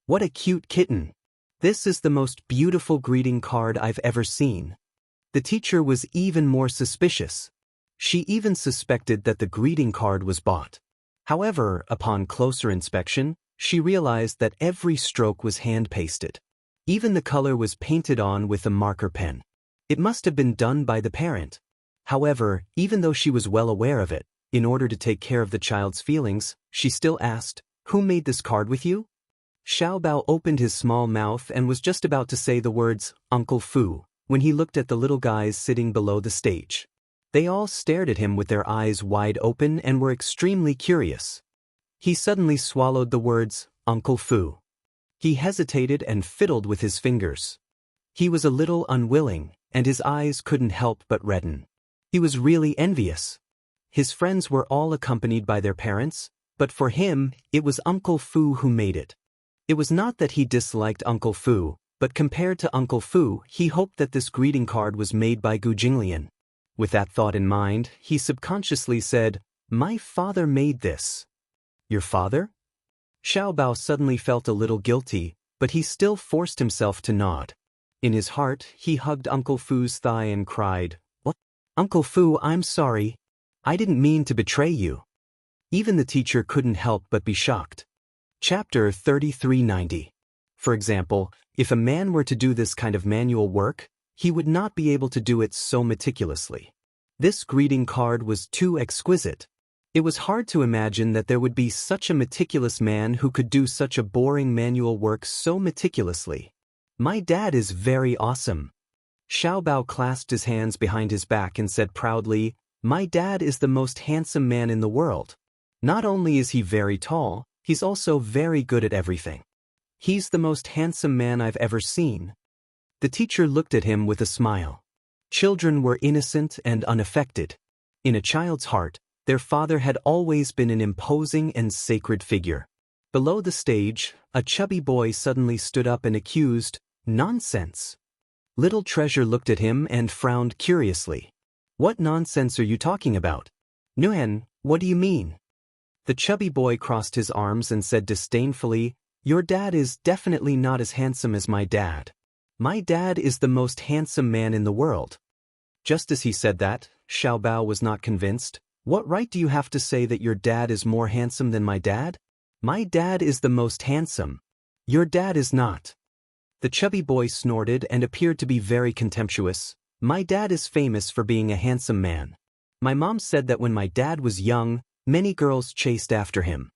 What a cute kitten! This is the most beautiful greeting card I've ever seen. The teacher was even more suspicious. She even suspected that the greeting card was bought. However, upon closer inspection, she realized that every stroke was hand-pasted. Even the color was painted on with a marker pen. It must have been done by the parent. However, even though she was well aware of it, in order to take care of the child's feelings, she still asked, Who made this card with you? Xiao Bao opened his small mouth and was just about to say the words, Uncle Fu, when he looked at the little guys sitting below the stage. They all stared at him with their eyes wide open and were extremely curious. He suddenly swallowed the words, Uncle Fu. He hesitated and fiddled with his fingers. He was a little unwilling, and his eyes couldn't help but redden. He was really envious. His friends were all accompanied by their parents, but for him, it was Uncle Fu who made it. It was not that he disliked Uncle Fu, but compared to Uncle Fu, he hoped that this greeting card was made by Gu Jinglian. With that thought in mind, he subconsciously said, My father made this. Your father? Xiao Bao suddenly felt a little guilty, but he still forced himself to nod. In his heart, he hugged Uncle Fu's thigh and cried, What? Uncle Fu, I'm sorry. I didn't mean to betray you. Even the teacher couldn't help but be shocked. Chapter 3390. For example, if a man were to do this kind of manual work, he would not be able to do it so meticulously. This greeting card was too exquisite. It was hard to imagine that there would be such a meticulous man who could do such a boring manual work so meticulously. My dad is very awesome. Xiaobao clasped his hands behind his back and said proudly, My dad is the most handsome man in the world. Not only is he very tall, he's also very good at everything. He's the most handsome man I've ever seen. The teacher looked at him with a smile. Children were innocent and unaffected. In a child's heart, their father had always been an imposing and sacred figure. Below the stage, a chubby boy suddenly stood up and accused, Nonsense. Little Treasure looked at him and frowned curiously. What nonsense are you talking about? Nuhen, what do you mean? The chubby boy crossed his arms and said disdainfully, Your dad is definitely not as handsome as my dad. My dad is the most handsome man in the world. Just as he said that, Xiaobao was not convinced. What right do you have to say that your dad is more handsome than my dad? My dad is the most handsome. Your dad is not. The chubby boy snorted and appeared to be very contemptuous. My dad is famous for being a handsome man. My mom said that when my dad was young, many girls chased after him.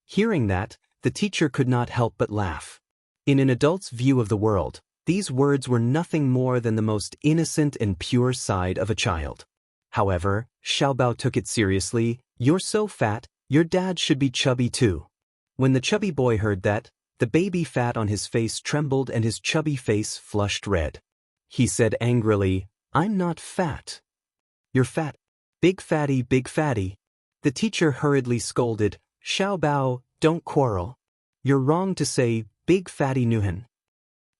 Hearing that, the teacher could not help but laugh. In an adult's view of the world, these words were nothing more than the most innocent and pure side of a child. However, Xiaobao took it seriously. You're so fat, your dad should be chubby too. When the chubby boy heard that, the baby fat on his face trembled and his chubby face flushed red. He said angrily, I'm not fat. You're fat. Big fatty, big fatty. The teacher hurriedly scolded, Xiaobao, don't quarrel. You're wrong to say, big fatty Nuhen.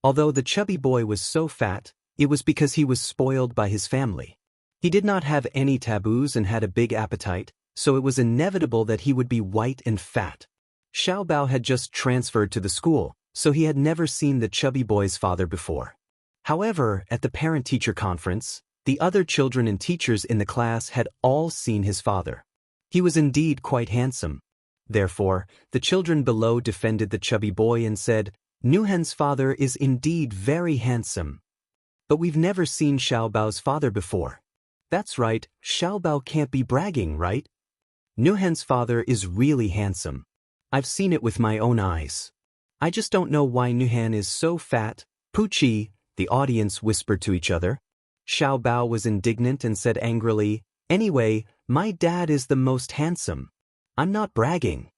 Although the chubby boy was so fat, it was because he was spoiled by his family. He did not have any taboos and had a big appetite, so it was inevitable that he would be white and fat. Xiaobao had just transferred to the school, so he had never seen the chubby boy's father before. However, at the parent-teacher conference, the other children and teachers in the class had all seen his father. He was indeed quite handsome. Therefore, the children below defended the chubby boy and said, Nuhen's father is indeed very handsome. But we've never seen Xiaobao's father before. That's right, Xiaobao can't be bragging, right? Nuhen's father is really handsome. I've seen it with my own eyes. I just don't know why Nuhen is so fat. Puchi, the audience whispered to each other. Xiaobao was indignant and said angrily, Anyway, my dad is the most handsome. I'm not bragging.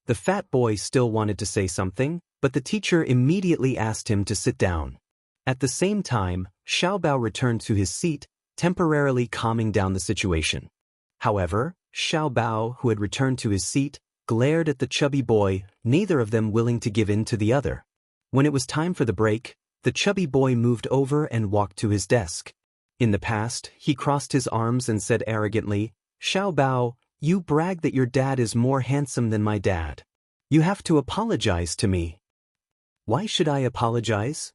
The fat boy still wanted to say something, but the teacher immediately asked him to sit down. At the same time, Xiaobao returned to his seat, temporarily calming down the situation. However, Xiaobao, who had returned to his seat, glared at the chubby boy, neither of them willing to give in to the other. When it was time for the break, the chubby boy moved over and walked to his desk. In the past, he crossed his arms and said arrogantly, Xiaobao, you brag that your dad is more handsome than my dad. You have to apologize to me. Why should I apologize?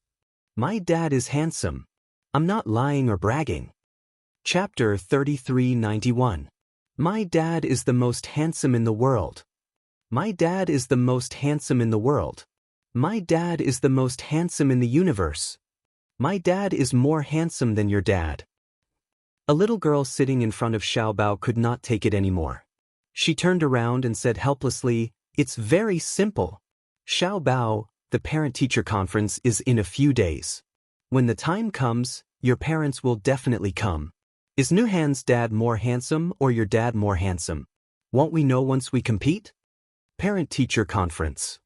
My dad is handsome. I'm not lying or bragging. Chapter 3391. My dad is the most handsome in the world. My dad is the most handsome in the world. My dad is the most handsome in the universe. My dad is more handsome than your dad. A little girl sitting in front of Xiaobao could not take it anymore. She turned around and said helplessly, It's very simple. Xiaobao, the parent-teacher conference is in a few days. When the time comes, your parents will definitely come. Is Nuhan's dad more handsome or your dad more handsome? Won't we know once we compete? Parent-teacher conference.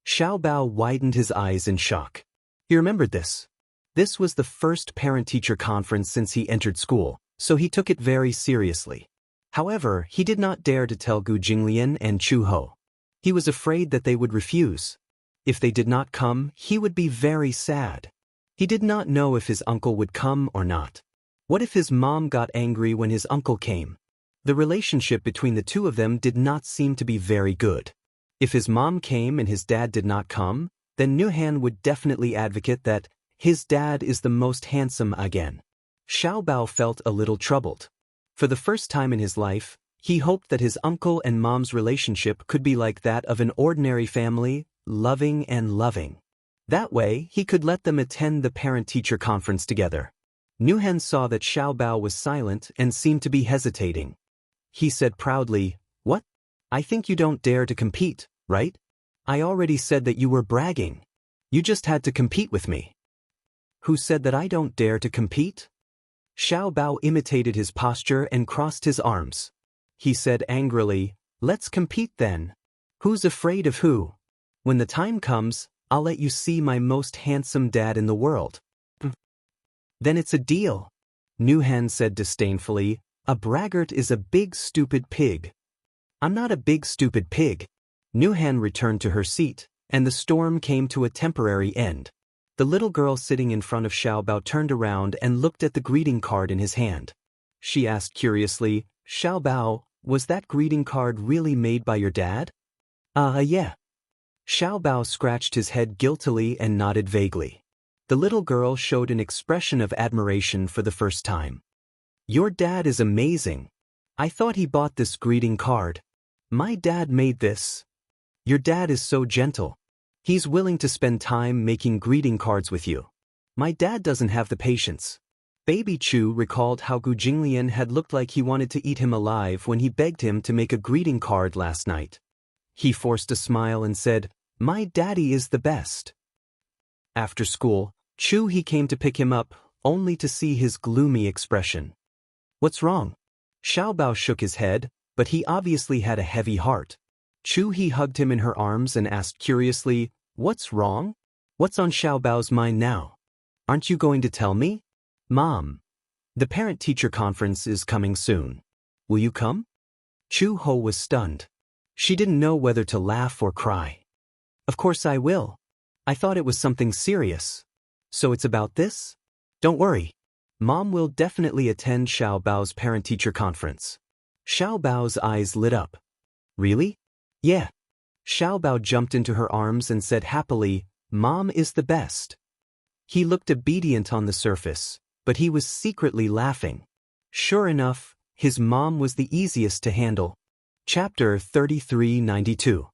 Xiaobao widened his eyes in shock. He remembered this. This was the first parent-teacher conference since he entered school, so he took it very seriously. However, he did not dare to tell Gu Jinglian and Chu Ho. He was afraid that they would refuse. If they did not come, he would be very sad. He did not know if his uncle would come or not. What if his mom got angry when his uncle came? The relationship between the two of them did not seem to be very good. If his mom came and his dad did not come, then Nuhan would definitely advocate that his dad is the most handsome again. Xiaobao felt a little troubled. For the first time in his life, he hoped that his uncle and mom's relationship could be like that of an ordinary family, loving and loving. That way, he could let them attend the parent-teacher conference together. Nuhan saw that Xiao Bao was silent and seemed to be hesitating. He said proudly, "What? I think you don't dare to compete, right? I already said that you were bragging. You just had to compete with me." "Who said that I don't dare to compete?" Xiao Bao imitated his posture and crossed his arms. He said angrily, "Let's compete then. Who's afraid of who? When the time comes, I'll let you see my most handsome dad in the world." "Then it's a deal," Nuhan said disdainfully. "A braggart is a big stupid pig." "I'm not a big stupid pig." Nuhan returned to her seat, and the storm came to a temporary end. The little girl sitting in front of Xiao Bao turned around and looked at the greeting card in his hand. She asked curiously, "Xiao Bao, was that greeting card really made by your dad?" Yeah." Xiao Bao scratched his head guiltily and nodded vaguely. The little girl showed an expression of admiration for the first time. "Your dad is amazing. I thought he bought this greeting card. My dad made this. Your dad is so gentle. He's willing to spend time making greeting cards with you. My dad doesn't have the patience." Baby Chu recalled how Gu Jinglian had looked like he wanted to eat him alive when he begged him to make a greeting card last night. He forced a smile and said, "My daddy is the best." After school, Chu He came to pick him up, only to see his gloomy expression. "What's wrong?" Xiao Bao shook his head, but he obviously had a heavy heart. Chu He hugged him in her arms and asked curiously, "What's wrong? What's on Xiao Bao's mind now? Aren't you going to tell me?" "Mom, the parent-teacher conference is coming soon. Will you come?" Chu Ho was stunned. She didn't know whether to laugh or cry. "Of course I will. I thought it was something serious. So it's about this? Don't worry. Mom will definitely attend Xiao Bao's parent-teacher conference." Xiao Bao's eyes lit up. "Really?" "Yeah." Xiao Bao jumped into her arms and said happily, "Mom is the best." He looked obedient on the surface, but he was secretly laughing. Sure enough, his mom was the easiest to handle. Chapter 3392.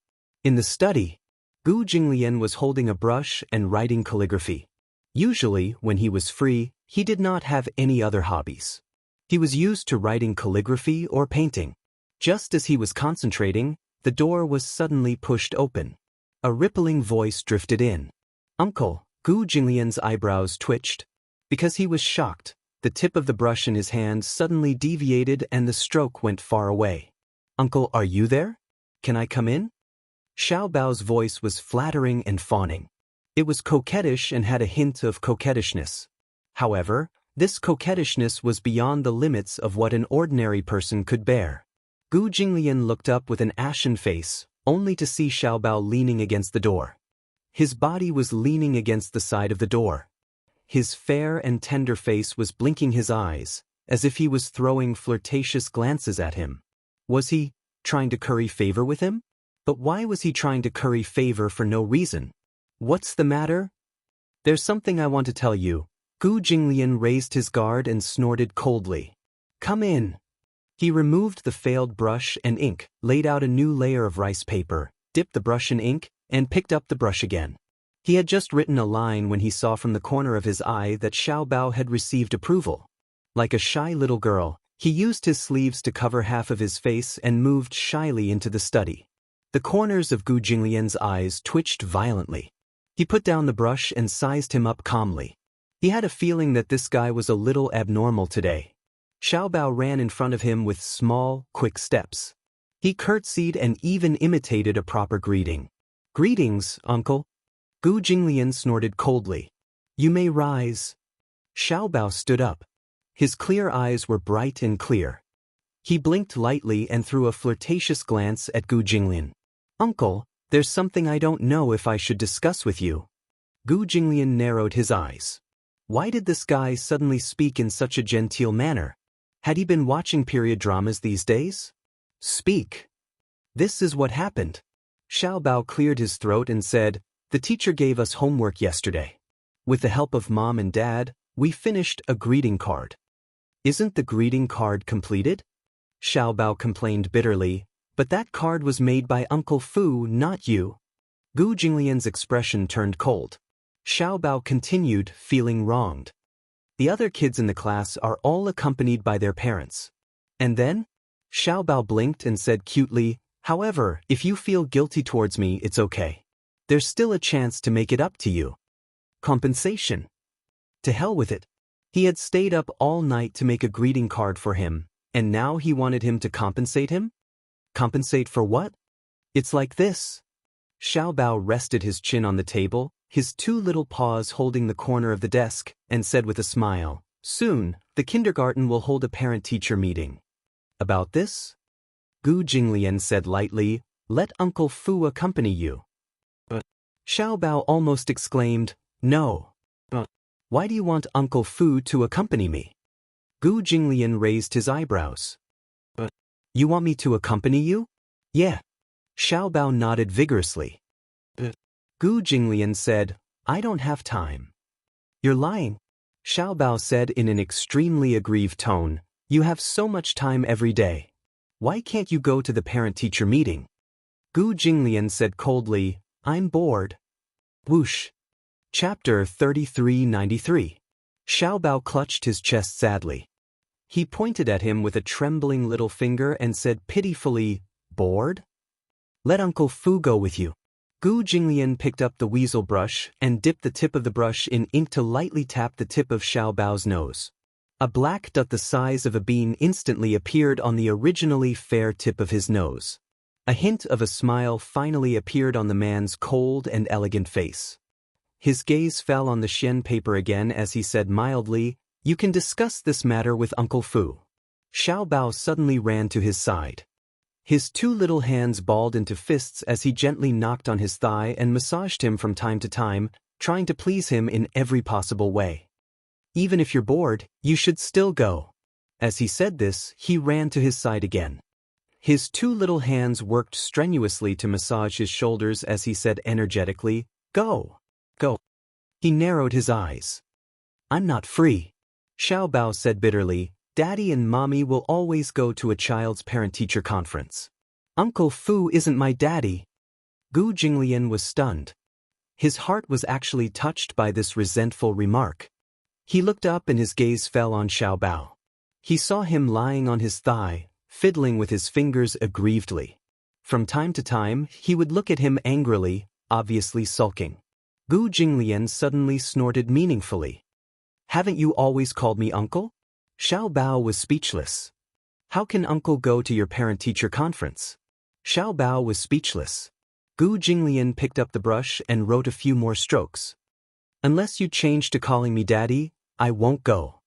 In the study, Gu Jinglian was holding a brush and writing calligraphy. Usually, when he was free, he did not have any other hobbies. He was used to writing calligraphy or painting. Just as he was concentrating, the door was suddenly pushed open. A rippling voice drifted in. "Uncle." Gu Jinglian's eyebrows twitched. Because he was shocked, the tip of the brush in his hand suddenly deviated and the stroke went far away. "Uncle, are you there? Can I come in?" Xiao Bao's voice was flattering and fawning. It was coquettish and had a hint of coquettishness. However, this coquettishness was beyond the limits of what an ordinary person could bear. Gu Jinglian looked up with an ashen face, only to see Xiao Bao leaning against the door. His body was leaning against the side of the door. His fair and tender face was blinking his eyes, as if he was throwing flirtatious glances at him. Was he trying to curry favor with him? But why was he trying to curry favor for no reason? "What's the matter?" "There's something I want to tell you." Gu Jinglian raised his guard and snorted coldly. "Come in." He removed the failed brush and ink, laid out a new layer of rice paper, dipped the brush in ink, and picked up the brush again. He had just written a line when he saw from the corner of his eye that Xiao Bao had received approval. Like a shy little girl, he used his sleeves to cover half of his face and moved shyly into the study. The corners of Gu Jinglian's eyes twitched violently. He put down the brush and sized him up calmly. He had a feeling that this guy was a little abnormal today. Xiao Bao ran in front of him with small, quick steps. He curtsied and even imitated a proper greeting. "Greetings, uncle." Gu Jinglian snorted coldly. "You may rise." Xiao Bao stood up. His clear eyes were bright and clear. He blinked lightly and threw a flirtatious glance at Gu Jinglian. "Uncle, there's something I don't know if I should discuss with you." Gu Jinglian narrowed his eyes. Why did this guy suddenly speak in such a genteel manner? Had he been watching period dramas these days? "Speak." "This is what happened." Xiao Bao cleared his throat and said, "The teacher gave us homework yesterday. With the help of Mom and Dad, we finished a greeting card." Isn't the greeting card completed? Xiaobao complained bitterly, but that card was made by Uncle Fu, not you. Gu Jinglian's expression turned cold. Xiaobao continued, feeling wronged. The other kids in the class are all accompanied by their parents. And then? Xiaobao blinked and said cutely, however, if you feel guilty towards me, it's okay. There's still a chance to make it up to you. Compensation. To hell with it. He had stayed up all night to make a greeting card for him, and now he wanted him to compensate him? Compensate for what? It's like this. Xiaobao rested his chin on the table, his two little paws holding the corner of the desk, and said with a smile, soon, the kindergarten will hold a parent-teacher meeting. About this? Gu Jinglian said lightly, let Uncle Fu accompany you. But Xiaobao almost exclaimed, no. But why do you want Uncle Fu to accompany me? Gu Jinglian raised his eyebrows. But you want me to accompany you? Yeah. Xiaobao nodded vigorously. But Gu Jinglian said, I don't have time. You're lying. Xiaobao said in an extremely aggrieved tone, you have so much time every day. Why can't you go to the parent-teacher meeting? Gu Jinglian said coldly, I'm bored. Whoosh. Chapter 3393. Xiaobao clutched his chest sadly. He pointed at him with a trembling little finger and said pitifully, bored? Let Uncle Fu go with you. Gu Jinglian picked up the weasel brush and dipped the tip of the brush in ink to lightly tap the tip of Xiaobao's nose. A black dot the size of a bean instantly appeared on the originally fair tip of his nose. A hint of a smile finally appeared on the man's cold and elegant face. His gaze fell on the Xian paper again as he said mildly, you can discuss this matter with Uncle Fu. Xiaobao suddenly ran to his side. His two little hands balled into fists as he gently knocked on his thigh and massaged him from time to time, trying to please him in every possible way. Even if you're bored, you should still go. As he said this, he ran to his side again. His two little hands worked strenuously to massage his shoulders as he said energetically, go. Go. He narrowed his eyes. I'm not free. Xiaobao said bitterly, Daddy and Mommy will always go to a child's parent-teacher conference. Uncle Fu isn't my daddy. Gu Jinglian was stunned. His heart was actually touched by this resentful remark. He looked up and his gaze fell on Xiaobao. He saw him lying on his thigh, fiddling with his fingers aggrievedly. From time to time, he would look at him angrily, obviously sulking. Gu Jinglian suddenly snorted meaningfully. Haven't you always called me uncle? Xiaobao was speechless. How can uncle go to your parent-teacher conference? Xiaobao was speechless. Gu Jinglian picked up the brush and wrote a few more strokes. Unless you change to calling me daddy, I won't go.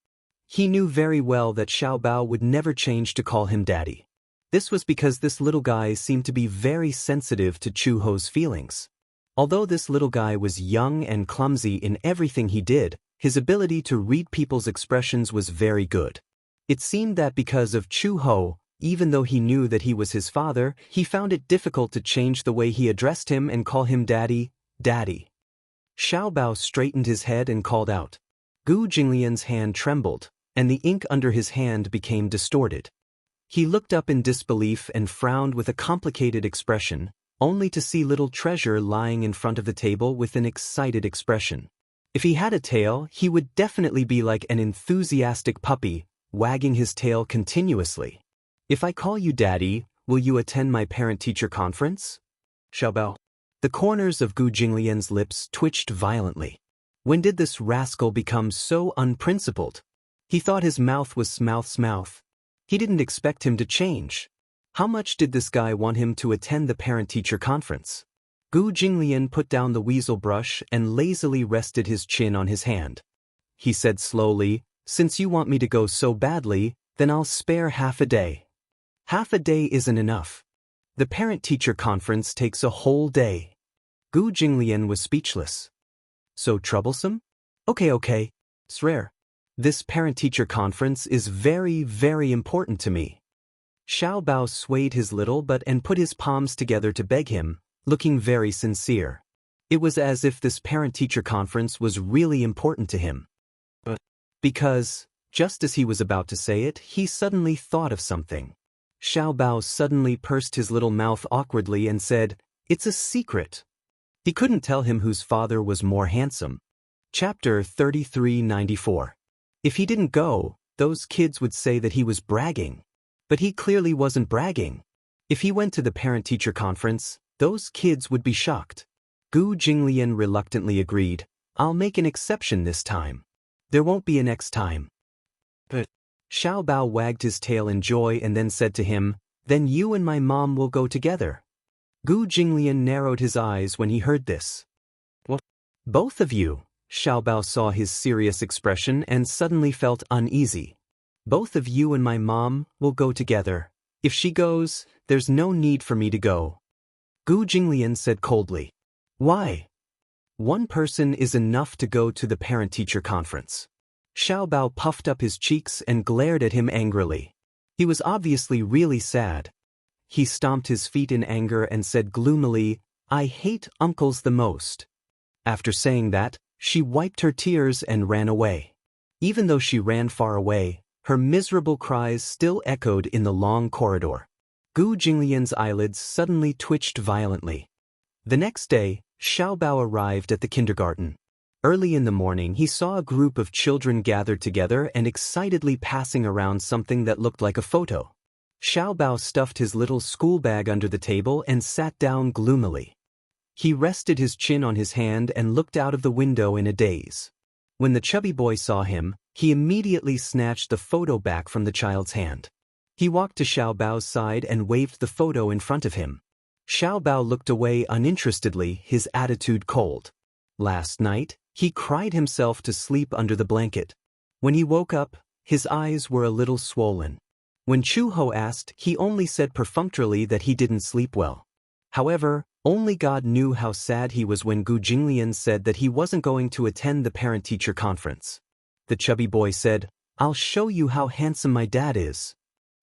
He knew very well that Xiaobao would never change to call him daddy. This was because this little guy seemed to be very sensitive to Chu Ho's feelings. Although this little guy was young and clumsy in everything he did, his ability to read people's expressions was very good. It seemed that because of Chu Ho, even though he knew that he was his father, he found it difficult to change the way he addressed him and call him daddy, daddy. Xiaobao straightened his head and called out. Gu Jinglian's hand trembled, and the ink under his hand became distorted. He looked up in disbelief and frowned with a complicated expression, only to see little Treasure lying in front of the table with an excited expression. If he had a tail, he would definitely be like an enthusiastic puppy, wagging his tail continuously. If I call you daddy, will you attend my parent-teacher conference? Xiaobao. The corners of Gu Jinglian's lips twitched violently. When did this rascal become so unprincipled? He thought his mouth was Smouth's mouth. He didn't expect him to change. How much did this guy want him to attend the parent-teacher conference? Gu Jinglian put down the weasel brush and lazily rested his chin on his hand. He said slowly, since you want me to go so badly, then I'll spare half a day. Half a day isn't enough. The parent-teacher conference takes a whole day. Gu Jinglian was speechless. So troublesome? Okay. Swear. This parent-teacher conference is very, very important to me. Xiaobao swayed his little butt and put his palms together to beg him, looking very sincere. It was as if this parent-teacher conference was really important to him. But because Just as he was about to say it, he suddenly thought of something. Xiao Bao suddenly pursed his little mouth awkwardly and said, "It's a secret." He couldn't tell him whose father was more handsome. Chapter 3394. If he didn't go, those kids would say that he was bragging. But he clearly wasn't bragging. If he went to the parent-teacher conference, those kids would be shocked. Gu Jinglian reluctantly agreed, "I'll make an exception this time. There won't be a next time." But Xiao Bao wagged his tail in joy and then said to him, "Then you and my mom will go together." Gu Jinglian narrowed his eyes when he heard this. "What? Both of you?" Xiao Bao saw his serious expression and suddenly felt uneasy. "Both of you and my mom will go together. If she goes, there's no need for me to go." Gu Jinglian said coldly, "Why? One person is enough to go to the parent-teacher conference." Xiao Bao puffed up his cheeks and glared at him angrily. He was obviously really sad. He stomped his feet in anger and said gloomily, "I hate uncles the most." After saying that, she wiped her tears and ran away. Even though she ran far away, her miserable cries still echoed in the long corridor. Gu Jinglian's eyelids suddenly twitched violently. The next day, Xiao Bao arrived at the kindergarten. Early in the morning, he saw a group of children gathered together and excitedly passing around something that looked like a photo. Xiao Bao stuffed his little school bag under the table and sat down gloomily. He rested his chin on his hand and looked out of the window in a daze. When the chubby boy saw him, he immediately snatched the photo back from the child's hand. He walked to Xiao Bao's side and waved the photo in front of him. Xiao Bao looked away uninterestedly, his attitude cold. Last night, he cried himself to sleep under the blanket. When he woke up, his eyes were a little swollen. When Chu Ho asked, he only said perfunctorily that he didn't sleep well. However, only God knew how sad he was when Gu Jinglian said that he wasn't going to attend the parent-teacher conference. The chubby boy said, "I'll show you how handsome my dad is."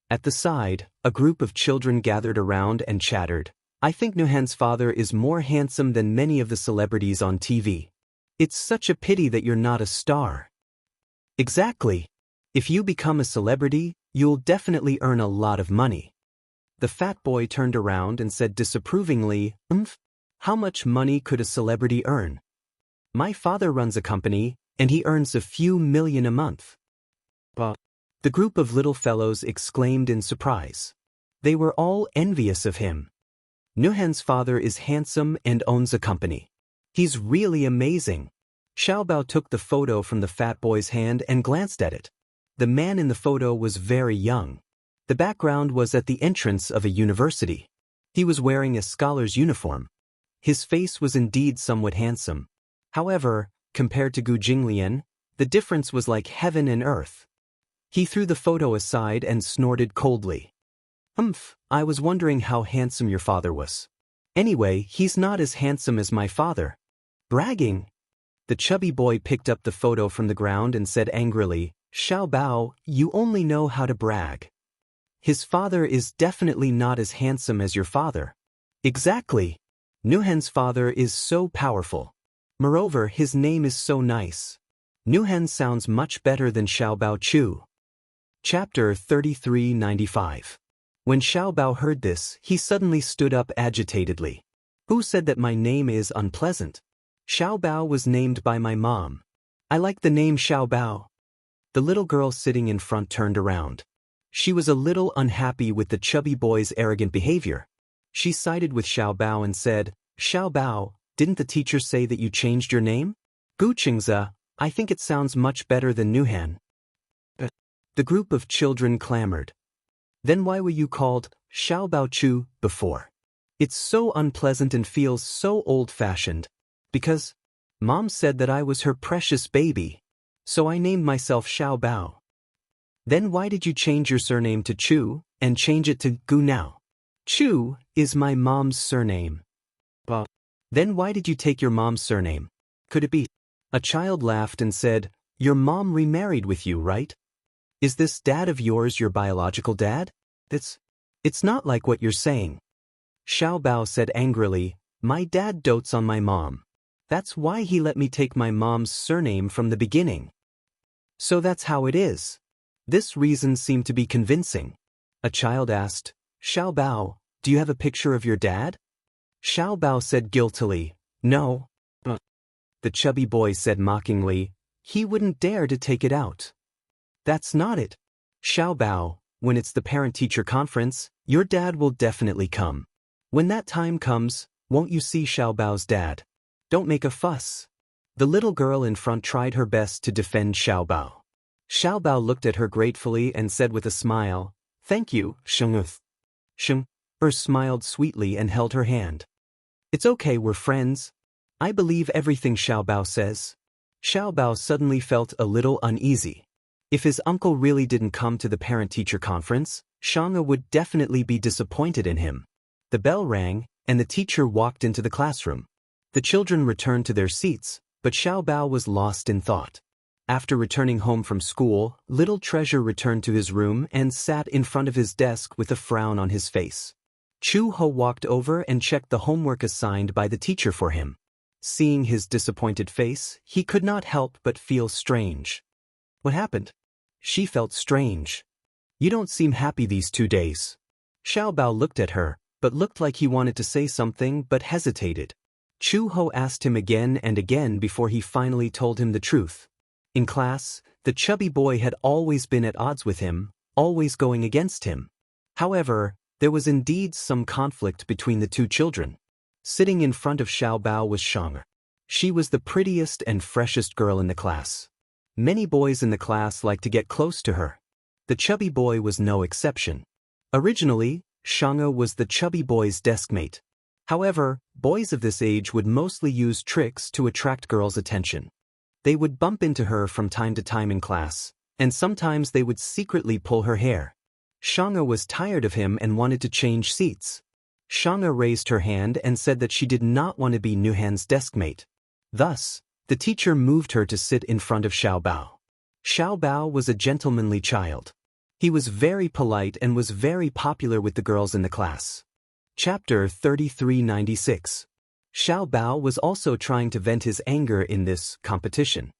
At the side, a group of children gathered around and chattered, "I think Nuhan's father is more handsome than many of the celebrities on TV. It's such a pity that you're not a star." Exactly. If you become a celebrity, you'll definitely earn a lot of money. The fat boy turned around and said disapprovingly, How much money could a celebrity earn? My father runs a company, and he earns a few million a month." But the group of little fellows exclaimed in surprise. They were all envious of him. Nuhan's father is handsome and owns a company. He's really amazing. Xiao Bao took the photo from the fat boy's hand and glanced at it. The man in the photo was very young. The background was at the entrance of a university. He was wearing a scholar's uniform. His face was indeed somewhat handsome. However, compared to Gu Jinglian, the difference was like heaven and earth. He threw the photo aside and snorted coldly. I was wondering how handsome your father was. Anyway, he's not as handsome as my father." Bragging. The chubby boy picked up the photo from the ground and said angrily, "Xiao Bao, you only know how to brag. His father is definitely not as handsome as your father." Exactly. Nuhan's father is so powerful. Moreover, his name is so nice. Nuhan sounds much better than Xiao Bao Chu. Chapter 3395. When Xiao Bao heard this, he suddenly stood up agitatedly. "Who said that my name is unpleasant? Xiao Bao was named by my mom. I like the name Xiao Bao." The little girl sitting in front turned around. She was a little unhappy with the chubby boy's arrogant behavior. She sided with Xiao Bao and said, "Xiao Bao, didn't the teacher say that you changed your name?" "Gu Qingze, I think it sounds much better than Nuhan." The group of children clamored. "Then why were you called Xiao Bao Chu before? It's so unpleasant and feels so old-fashioned." "Because Mom said that I was her precious baby, so I named myself Xiao Bao." "Then why did you change your surname to Chu and change it to Gu now?" "Chu is my mom's surname." "But then why did you take your mom's surname? Could it be?" A child laughed and said, "Your mom remarried with you, right? Is this dad of yours your biological dad? It's not like what you're saying." Xiao Bao said angrily, "My dad dotes on my mom. That's why he let me take my mom's surname from the beginning." So that's how it is. This reason seemed to be convincing. A child asked, Xiao Bao, do you have a picture of your dad? Xiao Bao said guiltily, no. The chubby boy said mockingly, he wouldn't dare to take it out. That's not it. Xiao Bao, when it's the parent-teacher conference, your dad will definitely come. When that time comes, won't you see Xiao Bao's dad? Don't make a fuss. The little girl in front tried her best to defend Xiao Bao. Xiao Bao looked at her gratefully and said with a smile, thank you, Sheng'uth. Sheng-er smiled sweetly and held her hand. It's okay, we're friends. I believe everything Xiao Bao says. Xiao Bao suddenly felt a little uneasy. If his uncle really didn't come to the parent-teacher conference, Xianxia would definitely be disappointed in him. The bell rang, and the teacher walked into the classroom. The children returned to their seats, but Xiao Bao was lost in thought. After returning home from school, Little Treasure returned to his room and sat in front of his desk with a frown on his face. Chu Ho walked over and checked the homework assigned by the teacher for him. Seeing his disappointed face, he could not help but feel strange. What happened? She felt strange. You don't seem happy these 2 days. Xiao Bao looked at her, but looked like he wanted to say something but hesitated. Chu Ho asked him again and again before he finally told him the truth. In class, the chubby boy had always been at odds with him, always going against him. However, there was indeed some conflict between the two children. Sitting in front of Xiao Bao was Xianxia. She was the prettiest and freshest girl in the class. Many boys in the class liked to get close to her. The chubby boy was no exception. Originally, Xianxia was the chubby boy's deskmate. However, boys of this age would mostly use tricks to attract girls' attention. They would bump into her from time to time in class, and sometimes they would secretly pull her hair. Xianxia was tired of him and wanted to change seats. Xianxia raised her hand and said that she did not want to be Nuhan's deskmate. Thus, the teacher moved her to sit in front of Xiao Bao. Xiao Bao was a gentlemanly child. He was very polite and was very popular with the girls in the class. Chapter 3396. Xiao Bao was also trying to vent his anger in this competition.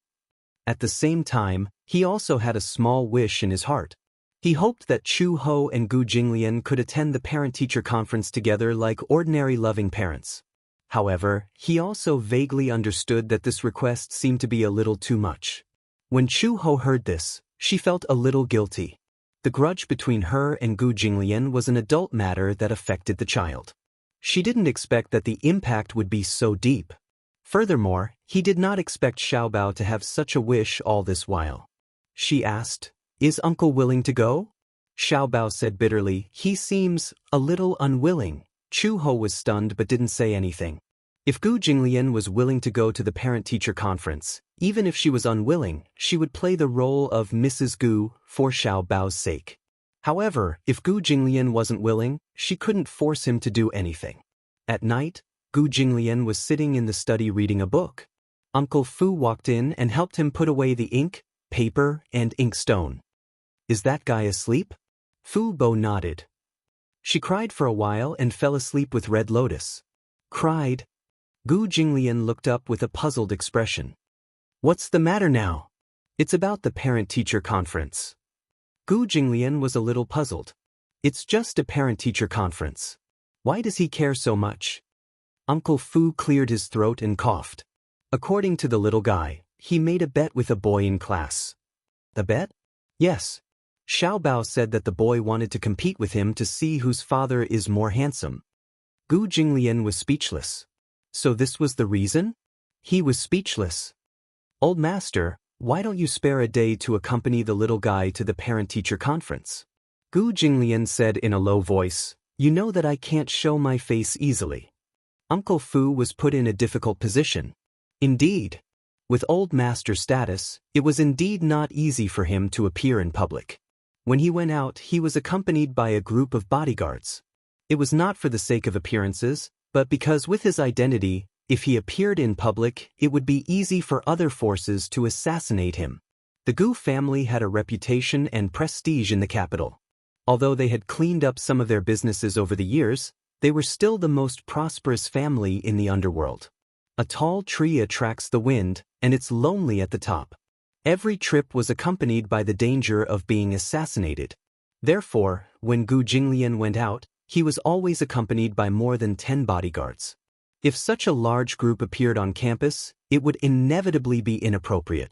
At the same time, he also had a small wish in his heart. He hoped that Chu Ho and Gu Jinglian could attend the parent-teacher conference together like ordinary loving parents. However, he also vaguely understood that this request seemed to be a little too much. When Chu Ho heard this, she felt a little guilty. The grudge between her and Gu Jinglian was an adult matter that affected the child. She didn't expect that the impact would be so deep. Furthermore, he did not expect Xiao Bao to have such a wish all this while. She asked, "Is uncle willing to go?" Xiao Bao said bitterly, "He seems a little unwilling." Chu Ho was stunned but didn't say anything. If Gu Jinglian was willing to go to the parent-teacher conference, even if she was unwilling, she would play the role of Mrs. Gu for Xiao Bao's sake. However, if Gu Jinglian wasn't willing, she couldn't force him to do anything. At night, Gu Jinglian was sitting in the study reading a book. Uncle Fu walked in and helped him put away the ink, paper, and inkstone. "Is that guy asleep?" Fu Bo nodded. She cried for a while and fell asleep with Red Lotus. Cried? Gu Jinglian looked up with a puzzled expression. "What's the matter now?" "It's about the parent-teacher conference." Gu Jinglian was a little puzzled. "It's just a parent-teacher conference. Why does he care so much?" Uncle Fu cleared his throat and coughed. According to the little guy, he made a bet with a boy in class. "The bet?" "Yes. Xiao Bao said that the boy wanted to compete with him to see whose father is more handsome." Gu Jinglian was speechless. So this was the reason? He was speechless. "Old master, why don't you spare a day to accompany the little guy to the parent-teacher conference?" Gu Jinglian said in a low voice, "You know that I can't show my face easily." Uncle Fu was put in a difficult position. Indeed. With old master status, it was indeed not easy for him to appear in public. When he went out, he was accompanied by a group of bodyguards. It was not for the sake of appearances, but because with his identity, if he appeared in public, it would be easy for other forces to assassinate him. The Gu family had a reputation and prestige in the capital. Although they had cleaned up some of their businesses over the years, they were still the most prosperous family in the underworld. A tall tree attracts the wind, and it's lonely at the top. Every trip was accompanied by the danger of being assassinated. Therefore, when Gu Jinglian went out, he was always accompanied by more than 10 bodyguards. If such a large group appeared on campus, it would inevitably be inappropriate.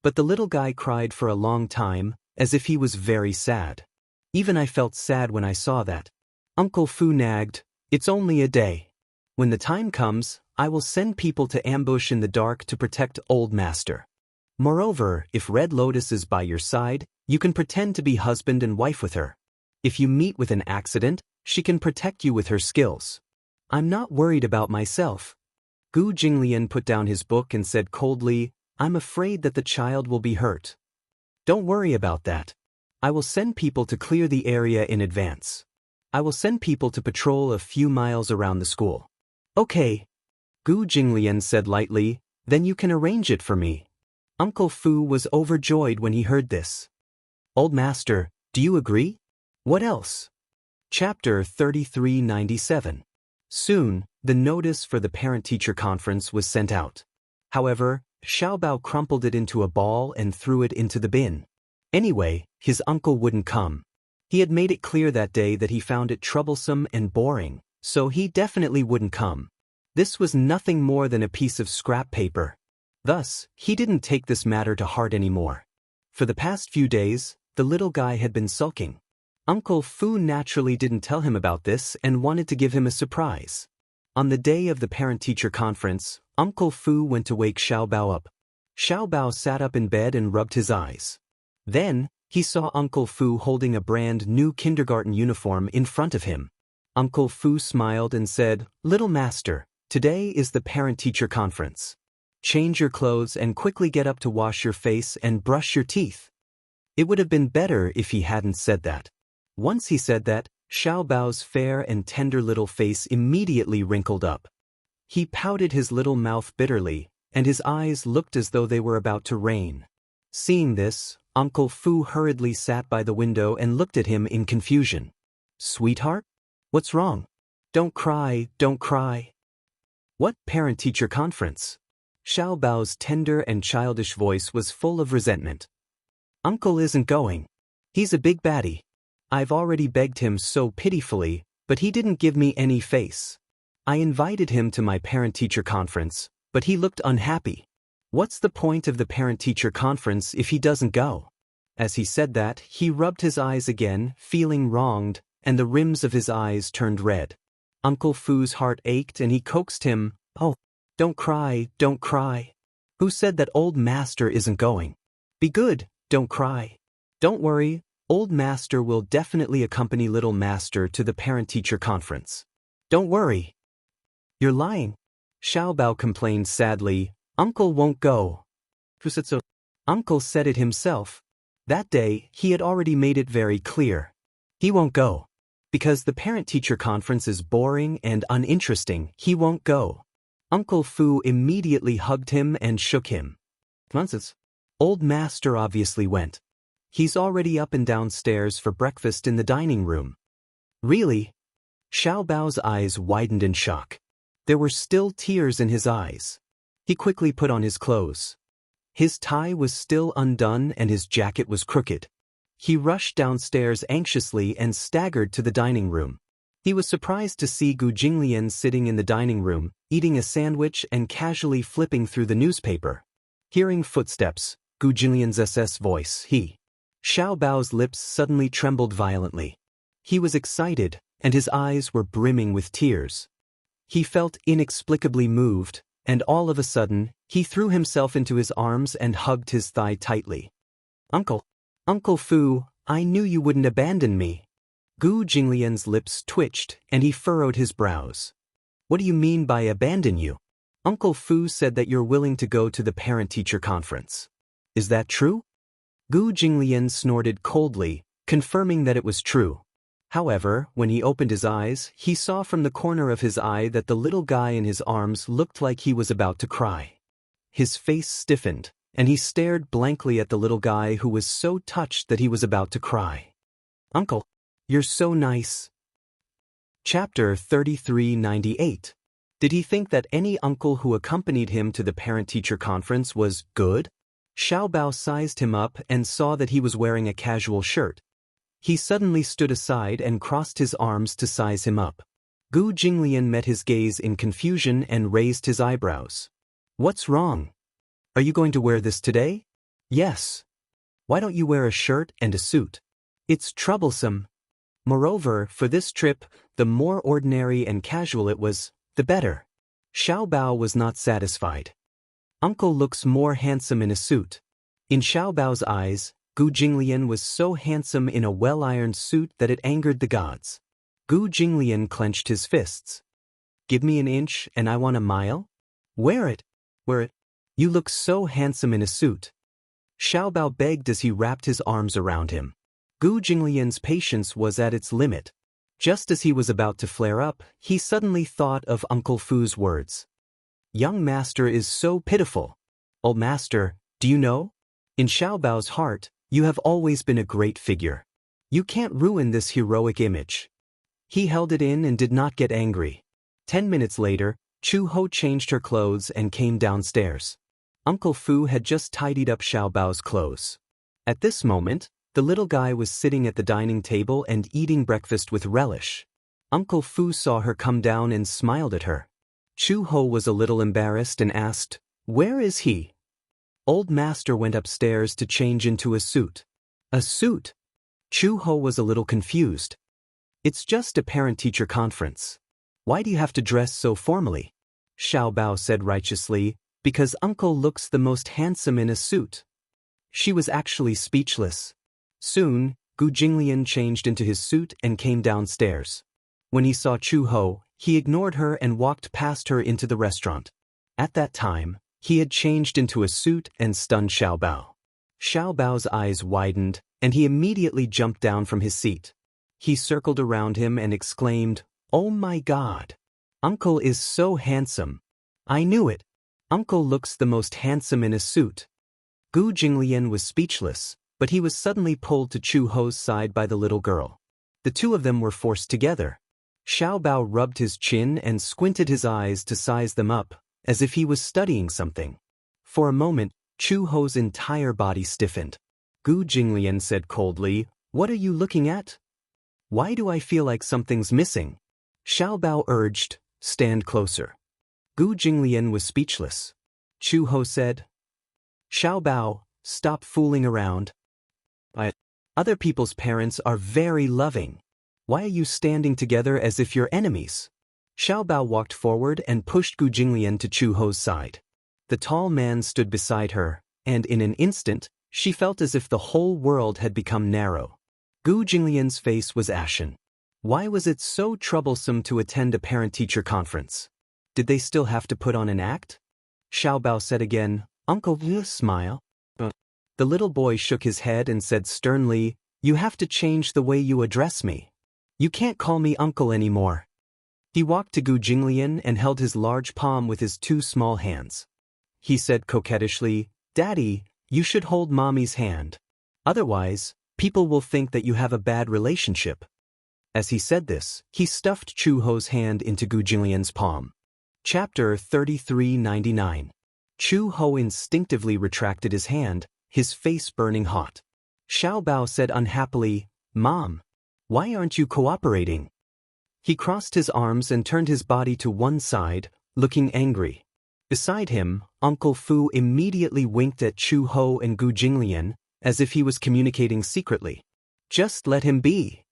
But the little guy cried for a long time, as if he was very sad. Even I felt sad when I saw that. Uncle Fu nagged, "It's only a day. When the time comes, I will send people to ambush in the dark to protect Old Master. Moreover, if Red Lotus is by your side, you can pretend to be husband and wife with her. If you meet with an accident, she can protect you with her skills. I'm not worried about myself." Gu Jinglian put down his book and said coldly, "I'm afraid that the child will be hurt. Don't worry about that. I will send people to clear the area in advance. I will send people to patrol a few miles around the school." "Okay," Gu Jinglian said lightly, "then you can arrange it for me." Uncle Fu was overjoyed when he heard this. "Old Master, do you agree? What else?" Chapter 3397. Soon, the notice for the parent-teacher conference was sent out. However, Xiaobao crumpled it into a ball and threw it into the bin. Anyway, his uncle wouldn't come. He had made it clear that day that he found it troublesome and boring, so he definitely wouldn't come. This was nothing more than a piece of scrap paper. Thus, he didn't take this matter to heart anymore. For the past few days, the little guy had been sulking. Uncle Fu naturally didn't tell him about this and wanted to give him a surprise. On the day of the parent-teacher conference, Uncle Fu went to wake Xiaobao up. Xiaobao sat up in bed and rubbed his eyes. Then, he saw Uncle Fu holding a brand new kindergarten uniform in front of him. Uncle Fu smiled and said, "Little master, today is the parent-teacher conference. Change your clothes and quickly get up to wash your face and brush your teeth." It would have been better if he hadn't said that. Once he said that, Xiaobao's fair and tender little face immediately wrinkled up. He pouted his little mouth bitterly, and his eyes looked as though they were about to rain. Seeing this, Uncle Fu hurriedly sat by the window and looked at him in confusion. "Sweetheart? What's wrong? Don't cry, don't cry." "What parent-teacher conference?" Xiaobao's tender and childish voice was full of resentment. "Uncle isn't going. He's a big baddie. I've already begged him so pitifully, but he didn't give me any face. I invited him to my parent-teacher conference, but he looked unhappy. What's the point of the parent-teacher conference if he doesn't go?" As he said that, he rubbed his eyes again, feeling wronged, and the rims of his eyes turned red. Uncle Fu's heart ached and he coaxed him, "Oh, don't cry, don't cry. Who said that Old Master isn't going? Be good, don't cry. Don't worry, Old Master will definitely accompany Little Master to the parent-teacher conference. Don't worry." "You're lying," Xiaobao complained sadly. "Uncle won't go." "Who said so?" "Uncle said it himself. That day, he had already made it very clear. He won't go. Because the parent-teacher conference is boring and uninteresting, he won't go." Uncle Fu immediately hugged him and shook him. "Nonsense. Old Master obviously went. He's already up and downstairs for breakfast in the dining room." "Really?" Xiaobao's eyes widened in shock. There were still tears in his eyes. He quickly put on his clothes. His tie was still undone and his jacket was crooked. He rushed downstairs anxiously and staggered to the dining room. He was surprised to see Gu Jinglian sitting in the dining room, eating a sandwich and casually flipping through the newspaper. Hearing footsteps, Gu Jinglian's voice, Xiaobao's lips suddenly trembled violently. He was excited, and his eyes were brimming with tears. He felt inexplicably moved, and all of a sudden, he threw himself into his arms and hugged his thigh tightly. Uncle Fu, I knew you wouldn't abandon me." Gu Jinglian's lips twitched, and he furrowed his brows. "What do you mean by abandon you? Uncle Fu said that you're willing to go to the parent-teacher conference. Is that true?" Gu Jinglian snorted coldly, confirming that it was true. However, when he opened his eyes, he saw from the corner of his eye that the little guy in his arms looked like he was about to cry. His face stiffened, and he stared blankly at the little guy who was so touched that he was about to cry. "Uncle, you're so nice." Chapter 3398. Did he think that any uncle who accompanied him to the parent-teacher conference was good? Xiao Bao sized him up and saw that he was wearing a casual shirt. He suddenly stood aside and crossed his arms to size him up. Gu Jinglian met his gaze in confusion and raised his eyebrows. What's wrong? Are you going to wear this today? Yes. Why don't you wear a shirt and a suit? It's troublesome. Moreover, for this trip, the more ordinary and casual it was, the better. Xiao Bao was not satisfied. Uncle looks more handsome in a suit. In Xiao Bao's eyes, Gu Jinglian was so handsome in a well-ironed suit that it angered the gods. Gu Jinglian clenched his fists. Give me an inch and I want a mile? Wear it. Wear it. You look so handsome in a suit. Xiao Bao begged as he wrapped his arms around him. Gu Jinglian's patience was at its limit. Just as he was about to flare up, he suddenly thought of Uncle Fu's words. Young master is so pitiful. Old master, do you know? In Xiao Bao's heart, you have always been a great figure. You can't ruin this heroic image. He held it in and did not get angry. 10 minutes later, Chu Ho changed her clothes and came downstairs. Uncle Fu had just tidied up Xiao Bao's clothes. At this moment, the little guy was sitting at the dining table and eating breakfast with relish. Uncle Fu saw her come down and smiled at her. Chu Ho was a little embarrassed and asked, "Where is he?" Old master went upstairs to change into a suit. A suit? Chu Ho was a little confused. It's just a parent-teacher conference. Why do you have to dress so formally? Xiao Bao said righteously, because uncle looks the most handsome in a suit. She was actually speechless. Soon, Gu Jinglian changed into his suit and came downstairs. When he saw Chu Ho, he ignored her and walked past her into the restaurant. At that time, he had changed into a suit and stunned Xiao Bao. Xiao Bao's eyes widened, and he immediately jumped down from his seat. He circled around him and exclaimed, "Oh my God! Uncle is so handsome. I knew it. Uncle looks the most handsome in a suit." Gu Jinglian was speechless, but he was suddenly pulled to Chu Ho's side by the little girl. The two of them were forced together. Xiao Bao rubbed his chin and squinted his eyes to size them up, as if he was studying something. For a moment, Chu Ho's entire body stiffened. Gu Jinglian said coldly, "What are you looking at? Why do I feel like something's missing?" Xiao Bao urged, "Stand closer." Gu Jinglian was speechless. Chu Ho said, "Xiao Bao, stop fooling around. Other people's parents are very loving. Why are you standing together as if you're enemies?" Xiao Bao walked forward and pushed Gu Jinglian to Chu Ho's side. The tall man stood beside her, and in an instant, she felt as if the whole world had become narrow. Gu Jinglian's face was ashen. Why was it so troublesome to attend a parent-teacher conference? Did they still have to put on an act? Xiao Bao said again, "Uncle Wu, smile." The little boy shook his head and said sternly, "You have to change the way you address me. You can't call me uncle anymore." He walked to Gu Jinglian and held his large palm with his two small hands. He said coquettishly, "Daddy, you should hold mommy's hand. Otherwise, people will think that you have a bad relationship." As he said this, he stuffed Chu Ho's hand into Gu Jinglian's palm. Chapter 3399. Chu Ho instinctively retracted his hand, his face burning hot. Xiao Bao said unhappily, "Mom, why aren't you cooperating?" He crossed his arms and turned his body to one side, looking angry. Beside him, Uncle Fu immediately winked at Chu Ho and Gu Jinglian, as if he was communicating secretly. "Just let him be."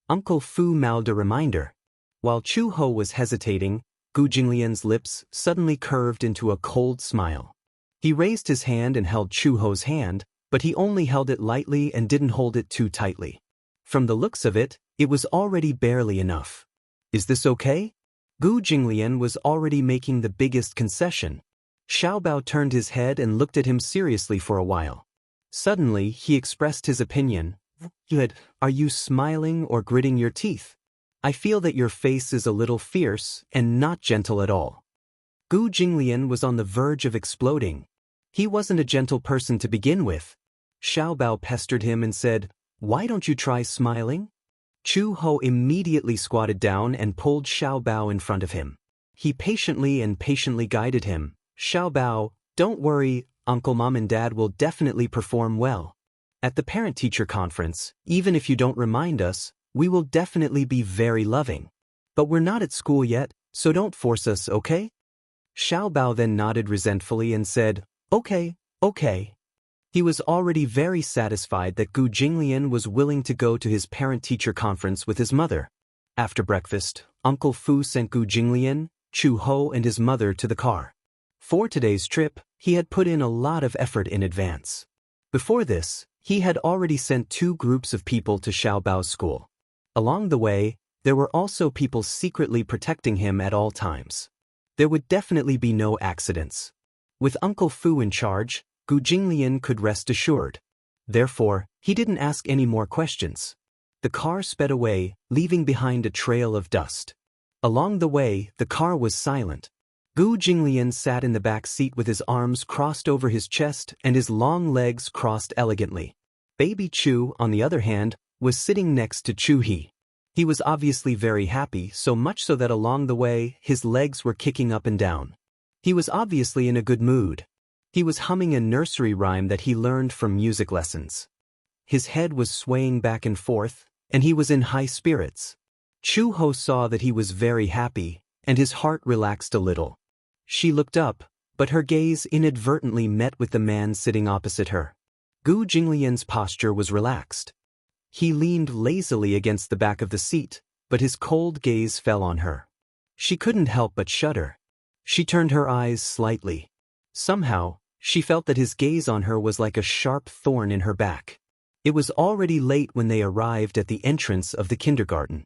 Uncle Fu mouthed a reminder. While Chu Ho was hesitating, Gu Jinglian's lips suddenly curved into a cold smile. He raised his hand and held Chu Ho's hand, but he only held it lightly and didn't hold it too tightly. From the looks of it, it was already barely enough. "Is this okay?" Gu Jinglian was already making the biggest concession. Xiao Bao turned his head and looked at him seriously for a while. Suddenly, he expressed his opinion. "Good. Are you smiling or gritting your teeth? I feel that your face is a little fierce and not gentle at all." Gu Jinglian was on the verge of exploding. He wasn't a gentle person to begin with. Xiao Bao pestered him and said, "Why don't you try smiling?" Chu Ho immediately squatted down and pulled Xiao Bao in front of him. He patiently guided him. "Xiao Bao, don't worry, Uncle, Mom, and Dad will definitely perform well. At the parent-teacher conference, even if you don't remind us, we will definitely be very loving. But we're not at school yet, so don't force us, okay? Xiao Bao then nodded resentfully and said, okay. He was already very satisfied that Gu Jinglian was willing to go to his parent-teacher conference with his mother. After breakfast, Uncle Fu sent Gu Jinglian, Chu Ho, and his mother to the car. For today's trip, he had put in a lot of effort in advance. Before this, he had already sent 2 groups of people to Xiao Bao's school. Along the way, there were also people secretly protecting him at all times. There would definitely be no accidents. With Uncle Fu in charge, Gu Jinglian could rest assured. Therefore, he didn't ask any more questions. The car sped away, leaving behind a trail of dust. Along the way, the car was silent. Gu Jinglian sat in the back seat with his arms crossed over his chest and his long legs crossed elegantly. Baby Chu, on the other hand, was sitting next to Chu He. He was obviously very happy, so much so that along the way, his legs were kicking up and down. He was obviously in a good mood. He was humming a nursery rhyme that he learned from music lessons. His head was swaying back and forth, and he was in high spirits. Chu Ho saw that he was very happy, and his heart relaxed a little. She looked up, but her gaze inadvertently met with the man sitting opposite her. Gu Jinglian's posture was relaxed. He leaned lazily against the back of the seat, but his cold gaze fell on her. She couldn't help but shudder. She turned her eyes slightly. Somehow, she felt that his gaze on her was like a sharp thorn in her back. It was already late when they arrived at the entrance of the kindergarten.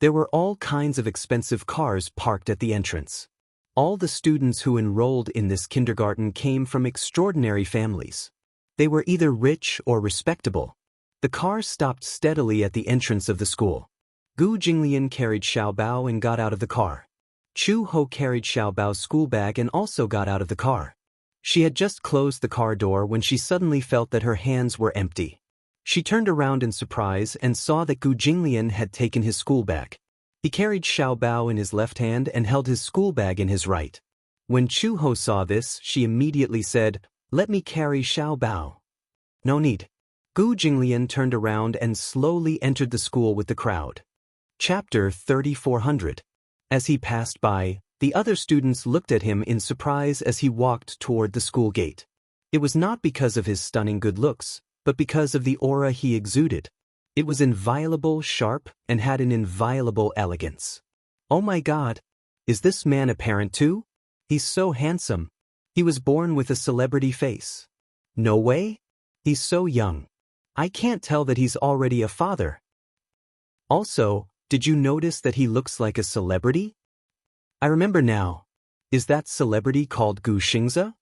There were all kinds of expensive cars parked at the entrance. All the students who enrolled in this kindergarten came from extraordinary families. They were either rich or respectable. The car stopped steadily at the entrance of the school. Gu Jinglian carried Xiao Bao and got out of the car. Chu Ho carried Xiao Bao's school bag and also got out of the car. She had just closed the car door when she suddenly felt that her hands were empty. She turned around in surprise and saw that Gu Jinglian had taken his school bag. He carried Xiao Bao in his left hand and held his school bag in his right. When Chu Ho saw this, she immediately said, "Let me carry Xiao Bao." "No need." Gu Jinglian turned around and slowly entered the school with the crowd. Chapter 3400. As he passed by, the other students looked at him in surprise as he walked toward the school gate. It was not because of his stunning good looks, but because of the aura he exuded. It was inviolable, sharp, and had an inviolable elegance. Oh my God! Is this man a parent too? He's so handsome. He was born with a celebrity face. No way? He's so young. I can't tell that he's already a father. Also, did you notice that he looks like a celebrity? I remember now. Is that celebrity called Gu Xingxia?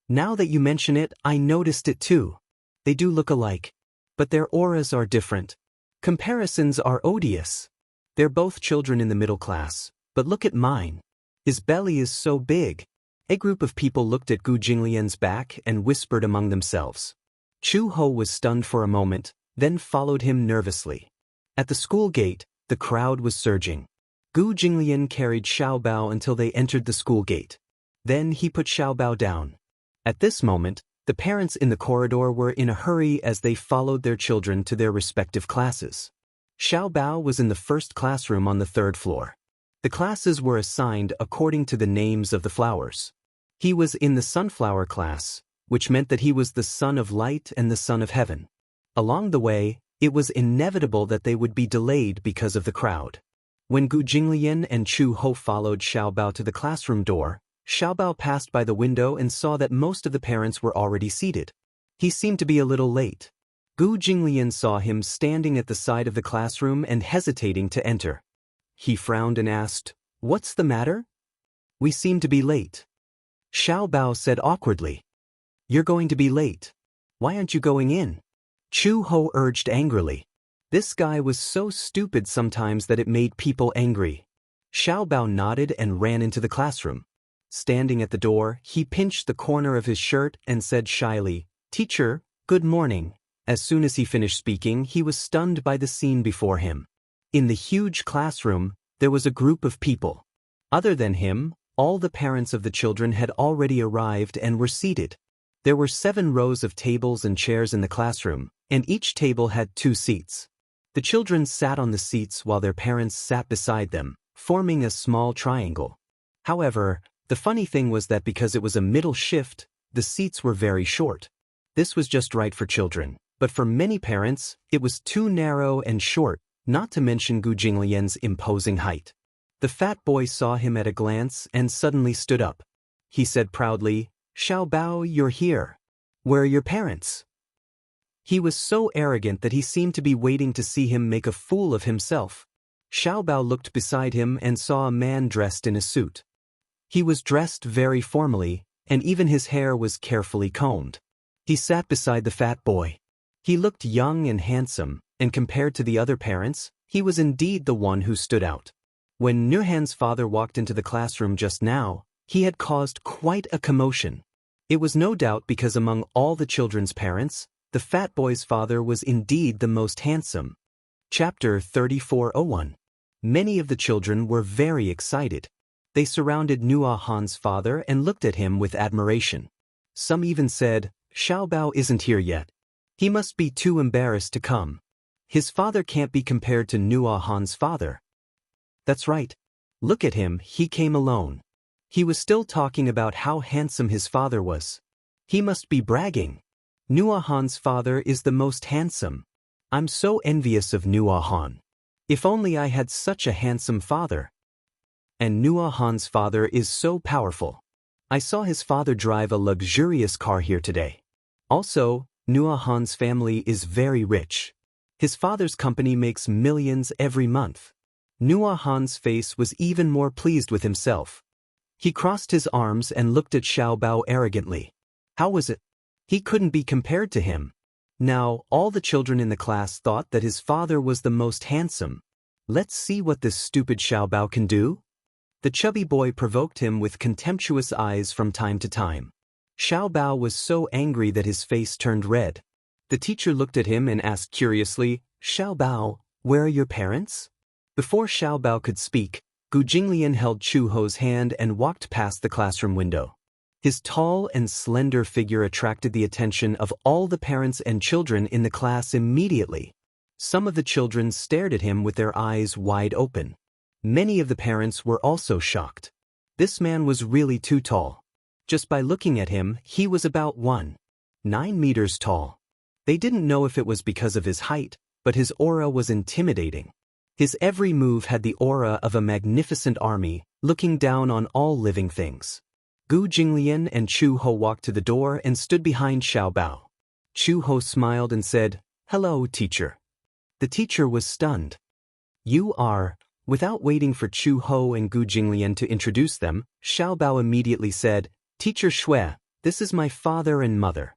Now that you mention it, I noticed it too. They do look alike. But their auras are different. Comparisons are odious. They're both children in the middle class, but look at mine. His belly is so big. A group of people looked at Gu Jinglian's back and whispered among themselves. Chu Ho was stunned for a moment, then followed him nervously. At the school gate, the crowd was surging. Gu Jinglian carried Xiao Bao until they entered the school gate. Then he put Xiao Bao down. At this moment, the parents in the corridor were in a hurry as they followed their children to their respective classes. Xiao Bao was in the first classroom on the 3rd floor. The classes were assigned according to the names of the flowers. He was in the sunflower class, which meant that he was the son of light and the son of heaven. Along the way, it was inevitable that they would be delayed because of the crowd. When Gu Jinglian and Chu Ho followed Xiao Bao to the classroom door, Xiao Bao passed by the window and saw that most of the parents were already seated. He seemed to be a little late. Gu Jinglian saw him standing at the side of the classroom and hesitating to enter. He frowned and asked, "What's the matter?" "We seem to be late." Xiao Bao said awkwardly. "You're going to be late. Why aren't you going in?" Chu Ho urged angrily. This guy was so stupid sometimes that it made people angry. Xiao Bao nodded and ran into the classroom. Standing at the door, he pinched the corner of his shirt and said shyly, "Teacher, good morning." As soon as he finished speaking, he was stunned by the scene before him. In the huge classroom, there was a group of people. Other than him, all the parents of the children had already arrived and were seated. There were 7 rows of tables and chairs in the classroom, and each table had 2 seats. The children sat on the seats while their parents sat beside them, forming a small triangle. However, the funny thing was that because it was a middle shift, the seats were very short. This was just right for children, but for many parents, it was too narrow and short, not to mention Gu Jinglian's imposing height. The fat boy saw him at a glance and suddenly stood up. He said proudly, "Xiao Bao, you're here. Where are your parents?" He was so arrogant that he seemed to be waiting to see him make a fool of himself. Xiao Bao looked beside him and saw a man dressed in a suit. He was dressed very formally, and even his hair was carefully combed. He sat beside the fat boy. He looked young and handsome, and compared to the other parents, he was indeed the one who stood out. When Nurhan's father walked into the classroom just now, he had caused quite a commotion. It was no doubt because among all the children's parents, the fat boy's father was indeed the most handsome. Chapter 3401. Many of the children were very excited. They surrounded Nua Han's father and looked at him with admiration. Some even said, "Xiao Bao isn't here yet. He must be too embarrassed to come. His father can't be compared to Nua Han's father." That's right. Look at him, he came alone. He was still talking about how handsome his father was. He must be bragging. Nua Han's father is the most handsome. I'm so envious of Nua Han. If only I had such a handsome father. And Nua Han's father is so powerful. I saw his father drive a luxurious car here today. Also, Nua Han's family is very rich. His father's company makes millions every month. Nua Han's face was even more pleased with himself. He crossed his arms and looked at Xiao Bao arrogantly. How was it? He couldn't be compared to him. Now, all the children in the class thought that his father was the most handsome. Let's see what this stupid Xiao Bao can do. The chubby boy provoked him with contemptuous eyes from time to time. Xiao Bao was so angry that his face turned red. The teacher looked at him and asked curiously, "Xiao Bao, where are your parents?" Before Xiao Bao could speak, Gu Jinglian held Chu Ho's hand and walked past the classroom window. His tall and slender figure attracted the attention of all the parents and children in the class immediately. Some of the children stared at him with their eyes wide open. Many of the parents were also shocked. This man was really too tall. Just by looking at him, he was about 1.9 meters tall. They didn't know if it was because of his height, but his aura was intimidating. His every move had the aura of a magnificent army, looking down on all living things. Gu Jinglian and Chu Ho walked to the door and stood behind Xiao Bao. Chu Ho smiled and said, "Hello, teacher." The teacher was stunned. "You are..." Without waiting for Chu Ho and Gu Jinglian to introduce them, Xiao Bao immediately said, "Teacher Shui, this is my father and mother."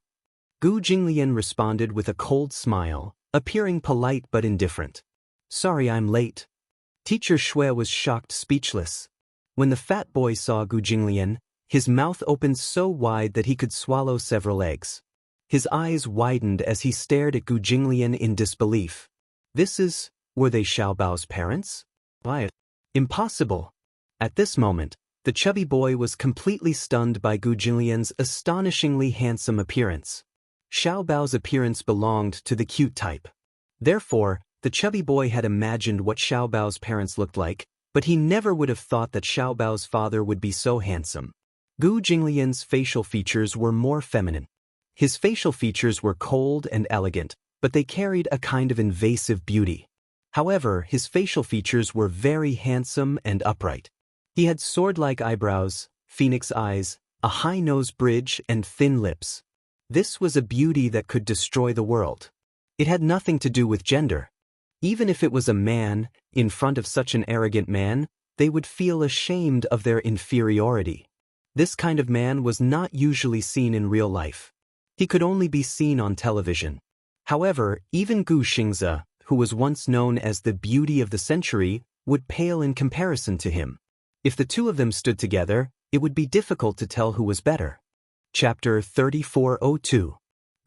Gu Jinglian responded with a cold smile, appearing polite but indifferent. "Sorry I'm late." Teacher Shui was shocked speechless. When the fat boy saw Gu Jinglian, his mouth opened so wide that he could swallow several eggs. His eyes widened as he stared at Gu Jinglian in disbelief. Were they Xiao Bao's parents? Why? Impossible. At this moment, the chubby boy was completely stunned by Gu Jinglian's astonishingly handsome appearance. Xiao Bao's appearance belonged to the cute type. Therefore, the chubby boy had imagined what Xiao Bao's parents looked like, but he never would have thought that Xiao Bao's father would be so handsome. Gu Jinglian's facial features were more feminine. His facial features were cold and elegant, but they carried a kind of invasive beauty. However, his facial features were very handsome and upright. He had sword-like eyebrows, phoenix eyes, a high nose bridge, and thin lips. This was a beauty that could destroy the world. It had nothing to do with gender. Even if it was a man, in front of such an arrogant man, they would feel ashamed of their inferiority. This kind of man was not usually seen in real life. He could only be seen on television. However, even Gu Xingxia, who was once known as the beauty of the century, would pale in comparison to him. If the two of them stood together, it would be difficult to tell who was better. Chapter 3402.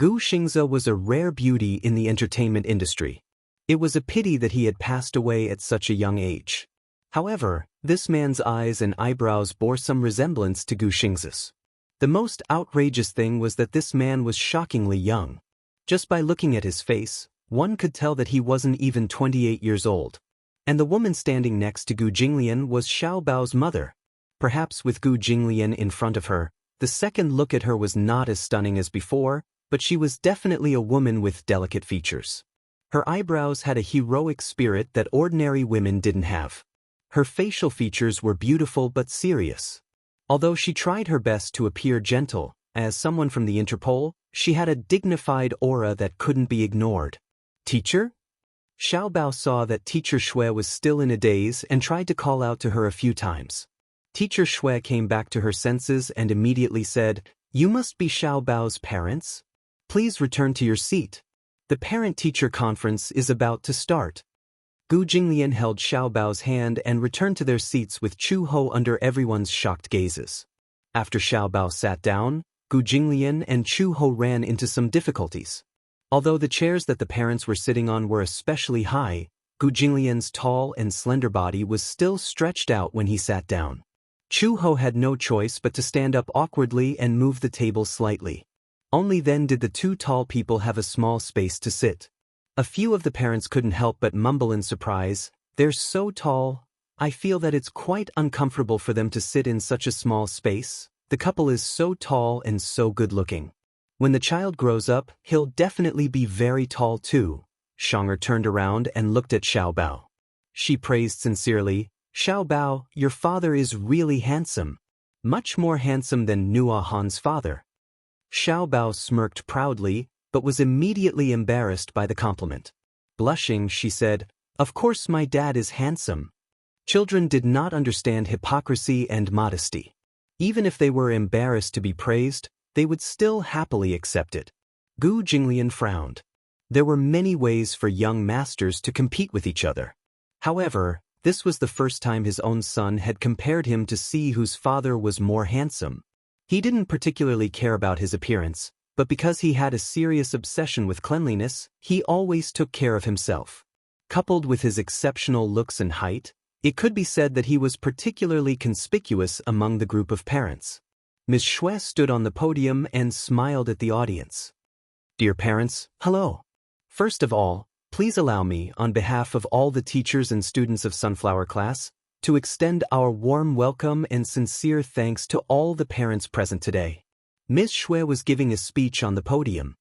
Gu Xingxia was a rare beauty in the entertainment industry. It was a pity that he had passed away at such a young age. However, this man's eyes and eyebrows bore some resemblance to Gu Xingxia's. The most outrageous thing was that this man was shockingly young. Just by looking at his face, one could tell that he wasn't even 28 years old. And the woman standing next to Gu Jinglian was Xiao Bao's mother. Perhaps with Gu Jinglian in front of her, the second look at her was not as stunning as before, but she was definitely a woman with delicate features. Her eyebrows had a heroic spirit that ordinary women didn't have. Her facial features were beautiful but serious. Although she tried her best to appear gentle, as someone from the Interpol, she had a dignified aura that couldn't be ignored. Teacher? Xiao Bao saw that Teacher Shui was still in a daze and tried to call out to her a few times. Teacher Shui came back to her senses and immediately said, "You must be Xiao Bao's parents? Please return to your seat. The parent-teacher conference is about to start." Gu Jinglian held Xiao Bao's hand and returned to their seats with Chu Ho under everyone's shocked gazes. After Xiao Bao sat down, Gu Jinglian and Chu Ho ran into some difficulties. Although the chairs that the parents were sitting on were especially high, Gu Jinglian's tall and slender body was still stretched out when he sat down. Chu Ho had no choice but to stand up awkwardly and move the table slightly. Only then did the two tall people have a small space to sit. A few of the parents couldn't help but mumble in surprise, "They're so tall, I feel that it's quite uncomfortable for them to sit in such a small space. The couple is so tall and so good-looking. When the child grows up, he'll definitely be very tall too." Xianxia turned around and looked at Xiao Bao. She praised sincerely, "Xiao Bao, your father is really handsome. Much more handsome than Nua Han's father." Xiao Bao smirked proudly, but was immediately embarrassed by the compliment. Blushing, she said, "Of course my dad is handsome." Children did not understand hypocrisy and modesty. Even if they were embarrassed to be praised, they would still happily accept it. Gu Jinglian frowned. There were many ways for young masters to compete with each other. However, this was the first time his own son had compared him to see whose father was more handsome. He didn't particularly care about his appearance, but because he had a serious obsession with cleanliness, he always took care of himself. Coupled with his exceptional looks and height, it could be said that he was particularly conspicuous among the group of parents. Ms. Shui stood on the podium and smiled at the audience. "Dear parents, hello. First of all, please allow me, on behalf of all the teachers and students of Sunflower Class, to extend our warm welcome and sincere thanks to all the parents present today." Ms. Shui was giving a speech on the podium.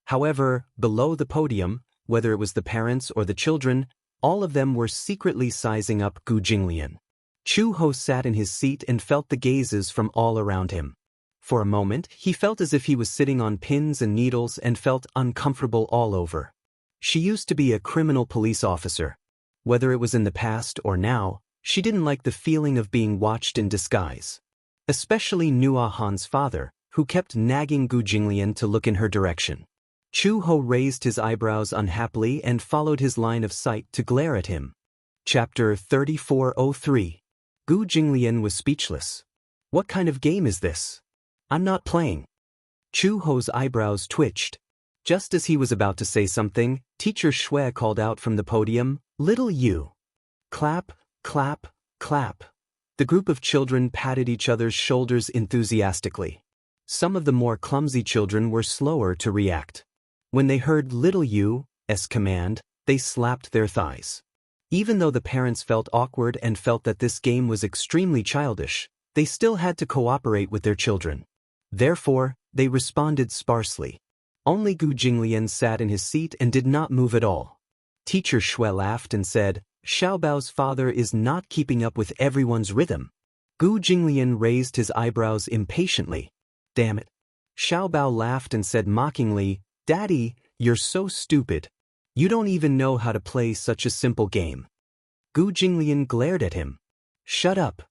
However, below the podium, whether it was the parents or the children, all of them were secretly sizing up Gu Jinglian. Chu Ho sat in his seat and felt the gazes from all around him. For a moment, he felt as if he was sitting on pins and needles and felt uncomfortable all over. She used to be a criminal police officer. Whether it was in the past or now, she didn't like the feeling of being watched in disguise. Especially Nua Han's father, who kept nagging Gu Jinglian to look in her direction. Chu Ho raised his eyebrows unhappily and followed his line of sight to glare at him. Chapter 3403. Gu Jinglian was speechless. "What kind of game is this? I'm not playing." Chu Ho's eyebrows twitched. Just as he was about to say something, Teacher Shui called out from the podium, "Little you." Clap, clap, clap. The group of children patted each other's shoulders enthusiastically. Some of the more clumsy children were slower to react. When they heard "Little you's" command, they slapped their thighs. Even though the parents felt awkward and felt that this game was extremely childish, they still had to cooperate with their children. Therefore, they responded sparsely. Only Gu Jinglian sat in his seat and did not move at all. Teacher Shui laughed and said, "Xiao Bao's father is not keeping up with everyone's rhythm." Gu Jinglian raised his eyebrows impatiently. "Damn it." Xiao Bao laughed and said mockingly, "Daddy, you're so stupid. You don't even know how to play such a simple game." Gu Jinglian glared at him. "Shut up."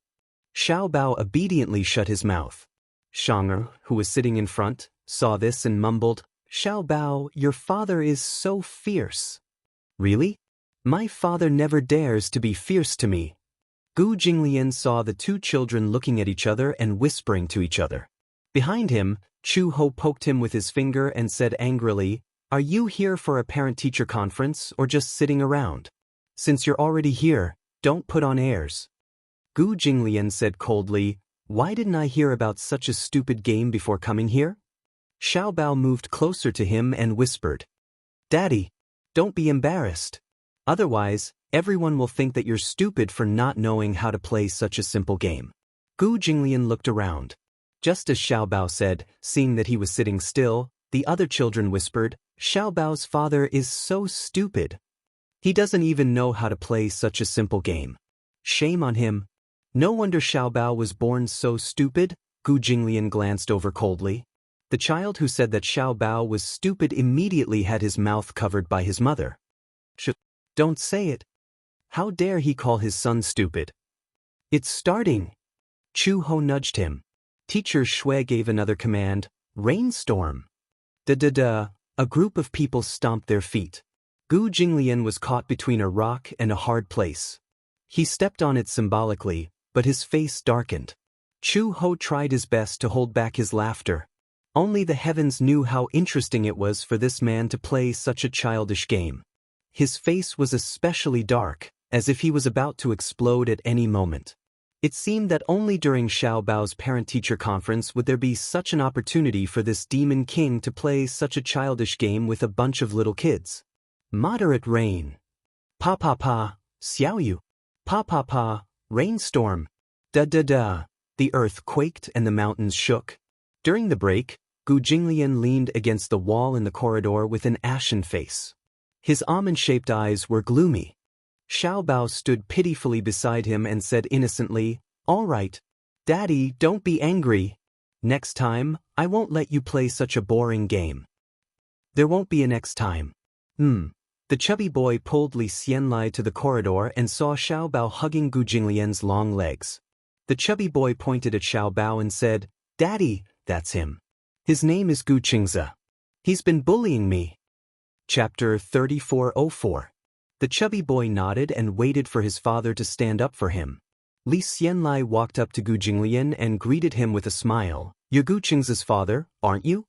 Xiao Bao obediently shut his mouth. Xianxia, who was sitting in front, saw this and mumbled, "Xiao Bao, your father is so fierce." "Really? My father never dares to be fierce to me." Gu Jinglian saw the two children looking at each other and whispering to each other. Behind him, Chu Ho poked him with his finger and said angrily, "Are you here for a parent-teacher conference or just sitting around? Since you're already here, don't put on airs." Gu Jinglian said coldly, Why didn't I hear about such a stupid game before coming here? Xiao Bao moved closer to him and whispered. Daddy, don't be embarrassed. Otherwise, everyone will think that you're stupid for not knowing how to play such a simple game. Gu Jinglian looked around. Just as Xiao Bao said, seeing that he was sitting still, the other children whispered, Xiao Bao's father is so stupid. He doesn't even know how to play such a simple game. Shame on him. No wonder Xiao Bao was born so stupid, Gu Jinglian glanced over coldly. The child who said that Xiao Bao was stupid immediately had his mouth covered by his mother. Don't say it. How dare he call his son stupid? It's starting. Chu Ho nudged him. Teacher Shui gave another command, rainstorm. Da-da-da, a group of people stomped their feet. Gu Jinglian was caught between a rock and a hard place. He stepped on it symbolically, but his face darkened. Chu Ho tried his best to hold back his laughter. Only the heavens knew how interesting it was for this man to play such a childish game. His face was especially dark, as if he was about to explode at any moment. It seemed that only during Xiao Bao's parent-teacher conference would there be such an opportunity for this demon king to play such a childish game with a bunch of little kids. Moderate rain. Pa pa pa, xiaoyu. Pa pa pa, rainstorm. Da da da. The earth quaked and the mountains shook. During the break, Gu Jinglian leaned against the wall in the corridor with an ashen face. His almond-shaped eyes were gloomy. Xiao Bao stood pitifully beside him and said innocently, All right. Daddy, don't be angry. Next time, I won't let you play such a boring game. There won't be a next time. The chubby boy pulled Li Xianlai to the corridor and saw Xiao Bao hugging Gu Jinglian's long legs. The chubby boy pointed at Xiao Bao and said, Daddy, that's him. His name is Gu Qingzi. He's been bullying me. Chapter 3404. The chubby boy nodded and waited for his father to stand up for him. Li Xianlai walked up to Gu Jinglian and greeted him with a smile. You're Gu Qingzi's father, aren't you?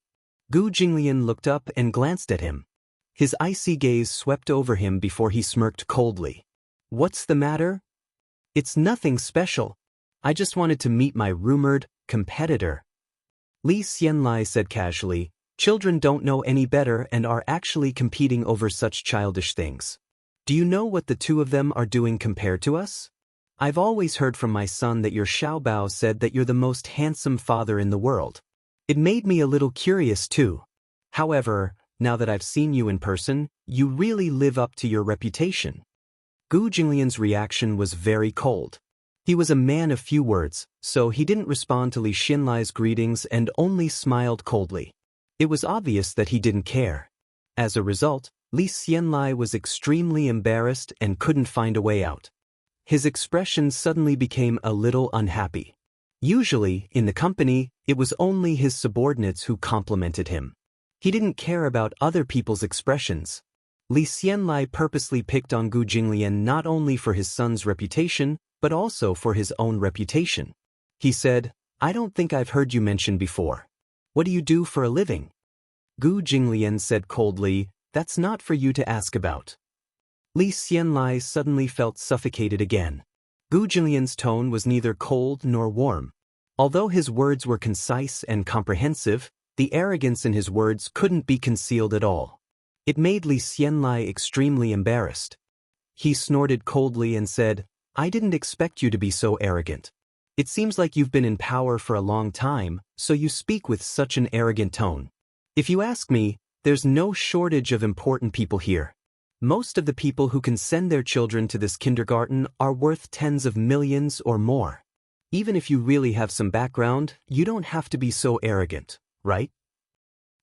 Gu Jinglian looked up and glanced at him. His icy gaze swept over him before he smirked coldly. What's the matter? It's nothing special. I just wanted to meet my rumored competitor. Li Xianlai said casually, Children don't know any better and are actually competing over such childish things. Do you know what the two of them are doing compared to us? I've always heard from my son that your Xiao Bao said that you're the most handsome father in the world. It made me a little curious too. However, now that I've seen you in person, you really live up to your reputation. Gu Jinglian's reaction was very cold. He was a man of few words, so he didn't respond to Li Xianlai's greetings and only smiled coldly. It was obvious that he didn't care. As a result, Li Xianlai was extremely embarrassed and couldn't find a way out. His expression suddenly became a little unhappy. Usually, in the company, it was only his subordinates who complimented him. He didn't care about other people's expressions. Li Xianlai purposely picked on Gu Jinglian not only for his son's reputation, but also for his own reputation. He said, I don't think I've heard you mention before. What do you do for a living? Gu Jinglian said coldly, That's not for you to ask about. Li Xianlai suddenly felt suffocated again. Gu Jinglian's tone was neither cold nor warm. Although his words were concise and comprehensive, the arrogance in his words couldn't be concealed at all. It made Li Xianlai extremely embarrassed. He snorted coldly and said, I didn't expect you to be so arrogant. It seems like you've been in power for a long time, so you speak with such an arrogant tone. If you ask me, there's no shortage of important people here. Most of the people who can send their children to this kindergarten are worth tens of millions or more. Even if you really have some background, you don't have to be so arrogant, right?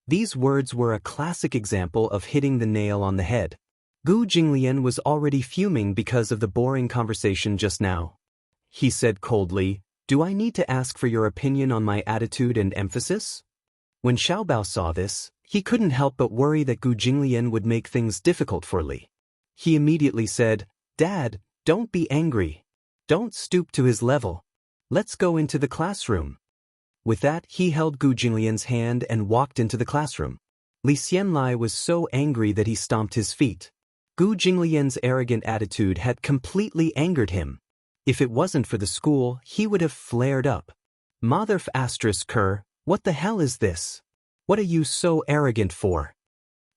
These words were a classic example of hitting the nail on the head. Gu Jinglian was already fuming because of the boring conversation just now. He said coldly, Do I need to ask for your opinion on my attitude and emphasis? When Xiao Bao saw this, he couldn't help but worry that Gu Jinglian would make things difficult for Li. He immediately said, Dad, don't be angry. Don't stoop to his level. Let's go into the classroom. With that, he held Gu Jinglian's hand and walked into the classroom. Li Xianlai was so angry that he stomped his feet. Gu Jinglian's arrogant attitude had completely angered him. If it wasn't for the school, he would have flared up. Mother f asterisk Kerr, what the hell is this? What are you so arrogant for?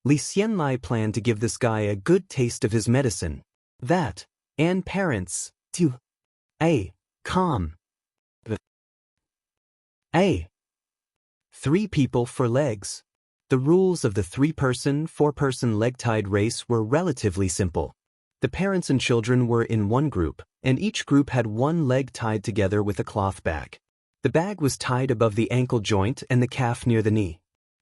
Li Xianlai planned to give this guy a good taste of his medicine. That, and parents, too. Calm. A. 3 people for legs. The rules of the 3-person, 4-person leg-tied race were relatively simple. The parents and children were in one group, and each group had one leg tied together with a cloth bag. The bag was tied above the ankle joint and the calf near the knee.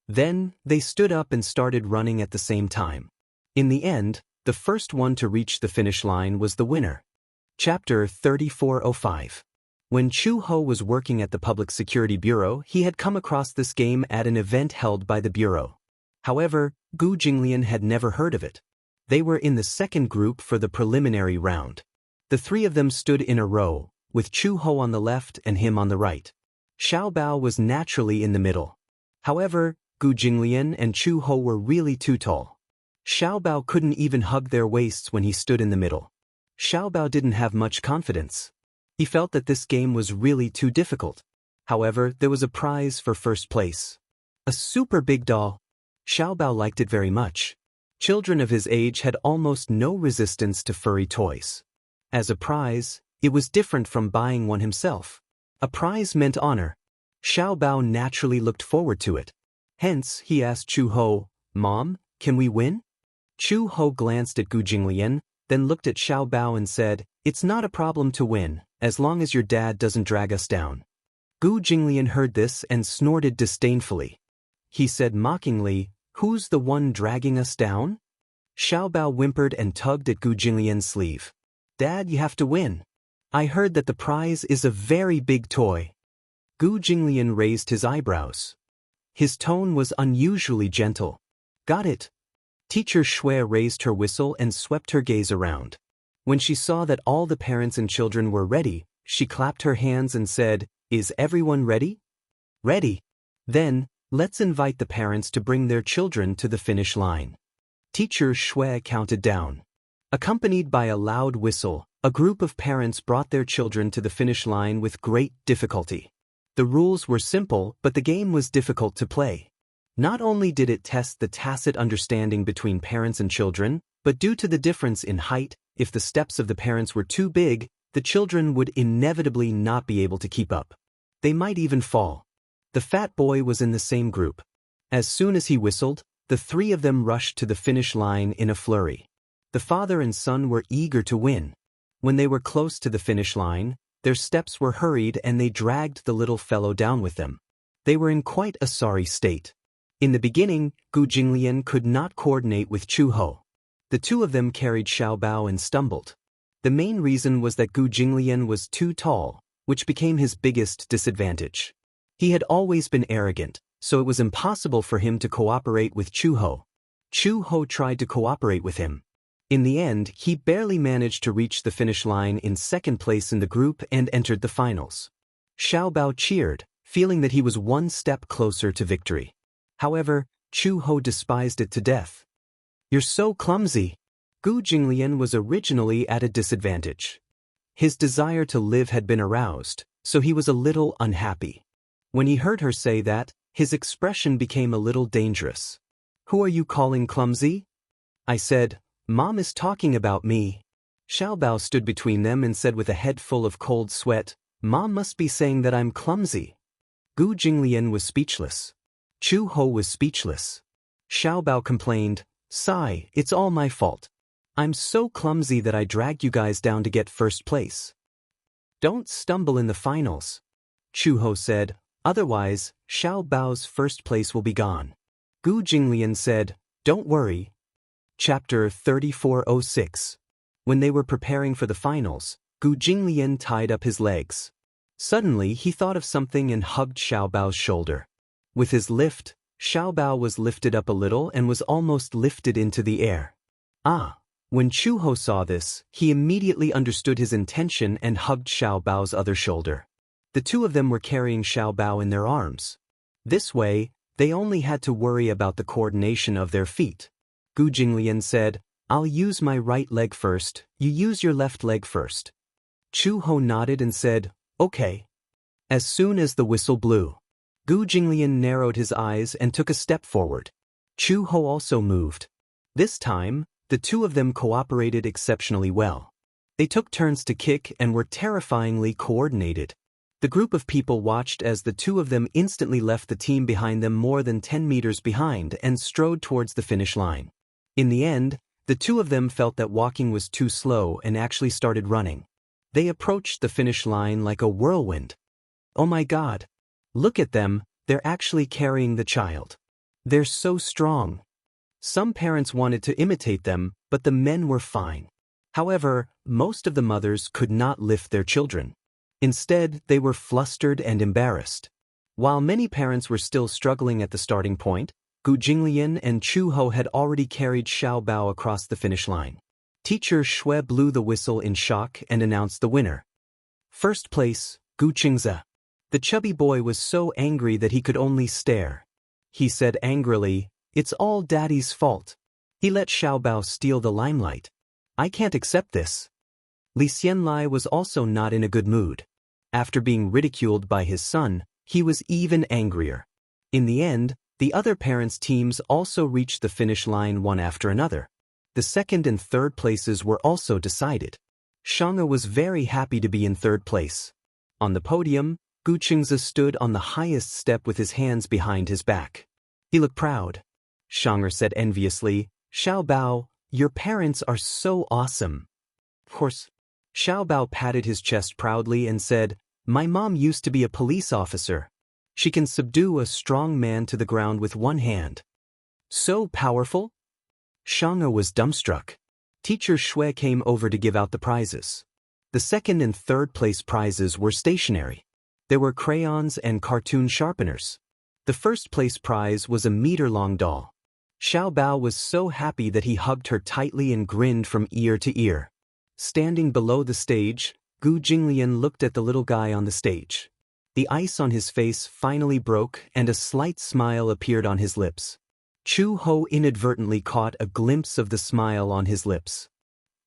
Then, they stood up and started running at the same time. In the end, the first one to reach the finish line was the winner. Chapter 3405. When Chu Ho was working at the Public Security Bureau, he had come across this game at an event held by the Bureau. However, Gu Jinglian had never heard of it. They were in the second group for the preliminary round. The 3 of them stood in a row, with Chu Ho on the left and him on the right. Xiao Bao was naturally in the middle. However, Gu Jinglian and Chu Ho were really too tall. Xiao Bao couldn't even hug their waists when he stood in the middle. Xiao Bao didn't have much confidence. He felt that this game was really too difficult. However, there was a prize for first place. A super big doll. Xiao Bao liked it very much. Children of his age had almost no resistance to furry toys. As a prize, it was different from buying one himself. A prize meant honor. Xiao Bao naturally looked forward to it. Hence, he asked Chu Ho, "Mom, can we win?" Chu Ho glanced at Gu Jinglian, then looked at Xiao Bao and said, "It's not a problem to win, as long as your dad doesn't drag us down." Gu Jinglian heard this and snorted disdainfully. He said mockingly, "Who's the one dragging us down?" Xiao Bao whimpered and tugged at Gu Jinglian's sleeve. "Dad, you have to win. I heard that the prize is a very big toy." Gu Jinglian raised his eyebrows. His tone was unusually gentle. "Got it." Teacher Shui raised her whistle and swept her gaze around. When she saw that all the parents and children were ready, she clapped her hands and said, "Is everyone ready?" "Ready." "Then, let's invite the parents to bring their children to the finish line." Teacher Shui counted down. Accompanied by a loud whistle, a group of parents brought their children to the finish line with great difficulty. The rules were simple, but the game was difficult to play. Not only did it test the tacit understanding between parents and children, but due to the difference in height, if the steps of the parents were too big, the children would inevitably not be able to keep up. They might even fall. The fat boy was in the same group. As soon as he whistled, the 3 of them rushed to the finish line in a flurry. The father and son were eager to win. When they were close to the finish line, their steps were hurried and they dragged the little fellow down with them. They were in quite a sorry state. In the beginning, Gu Jinglian could not coordinate with Chu Ho. The 2 of them carried Xiao Bao and stumbled. The main reason was that Gu Jinglian was too tall, which became his biggest disadvantage. He had always been arrogant, so it was impossible for him to cooperate with Chu Ho. Chu Ho tried to cooperate with him. In the end, he barely managed to reach the finish line in second place in the group and entered the finals. Xiao Bao cheered, feeling that he was one step closer to victory. However, Chu Ho despised it to death. "You're so clumsy." Gu Jinglian was originally at a disadvantage. His desire to live had been aroused, so he was a little unhappy. When he heard her say that, his expression became a little dangerous. "Who are you calling clumsy?" I said, "Mom is talking about me." Xiao Bao stood between them and said with a head full of cold sweat, "Mom must be saying that I'm clumsy." Gu Jinglian was speechless. Chu Ho was speechless. Xiao Bao complained, "Sigh, it's all my fault. I'm so clumsy that I dragged you guys down to get first place." "Don't stumble in the finals," Chu Ho said, "otherwise, Xiao Bao's first place will be gone." Gu Jinglian said, "Don't worry." Chapter 3406. When they were preparing for the finals, Gu Jinglian tied up his legs. Suddenly he thought of something and hugged Xiao Bao's shoulder. With his lift, Xiao Bao was lifted up a little and was almost lifted into the air. When Chu Ho saw this, he immediately understood his intention and hugged Xiao Bao's other shoulder. The 2 of them were carrying Xiao Bao in their arms. This way, they only had to worry about the coordination of their feet. Gu Jinglian said, "I'll use my right leg first, you use your left leg first." Chu Ho nodded and said, "Okay." As soon as the whistle blew, Gu Jinglian narrowed his eyes and took a step forward. Chu Ho also moved. This time, the two of them cooperated exceptionally well. They took turns to kick and were terrifyingly coordinated. The group of people watched as the two of them instantly left the team behind them more than 10 meters behind and strode towards the finish line. In the end, the two of them felt that walking was too slow and actually started running. They approached the finish line like a whirlwind. Oh my God! Look at them, they're actually carrying the child. They're so strong. Some parents wanted to imitate them, but the men were fine. However, most of the mothers could not lift their children. Instead, they were flustered and embarrassed. While many parents were still struggling at the starting point, Gu Jinglian and Chu Ho had already carried Xiao Bao across the finish line. Teacher Shui blew the whistle in shock and announced the winner. First place, Gu Qingze. The chubby boy was so angry that he could only stare. He said angrily, "It's all Daddy's fault. He let Xiao Bao steal the limelight. I can't accept this." Li Xianlai was also not in a good mood. After being ridiculed by his son, he was even angrier. In the end, the other parents' teams also reached the finish line one after another. The second and third places were also decided. Xianxia was very happy to be in third place. On the podium, Gu Qingze stood on the highest step with his hands behind his back. He looked proud. Xianxia said enviously, "Xiao Bao, your parents are so awesome." Of course, Xiao Bao patted his chest proudly and said, "My mom used to be a police officer. She can subdue a strong man to the ground with one hand." So powerful? Xianxia was dumbstruck. Teacher Shui came over to give out the prizes. The second and third place prizes were stationery. There were crayons and cartoon sharpeners. The first place prize was a meter-long doll. Xiao Bao was so happy that he hugged her tightly and grinned from ear to ear. Standing below the stage, Gu Jinglian looked at the little guy on the stage. The ice on his face finally broke and a slight smile appeared on his lips. Chu Ho inadvertently caught a glimpse of the smile on his lips.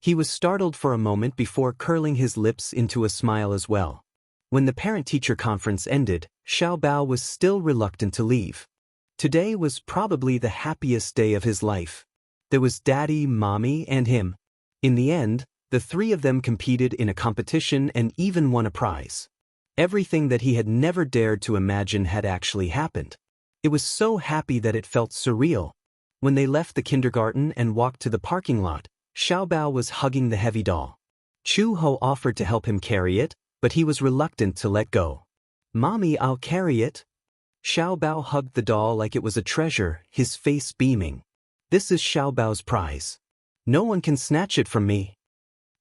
He was startled for a moment before curling his lips into a smile as well. When the parent-teacher conference ended, Xiao Bao was still reluctant to leave. Today was probably the happiest day of his life. There was Daddy, Mommy, and him. In the end, the three of them competed in a competition and even won a prize. Everything that he had never dared to imagine had actually happened. It was so happy that it felt surreal. When they left the kindergarten and walked to the parking lot, Xiao Bao was hugging the heavy doll. Chu Ho offered to help him carry it, but he was reluctant to let go. "Mommy, I'll carry it." Xiao Bao hugged the doll like it was a treasure, his face beaming. "This is Xiao Bao's prize. No one can snatch it from me."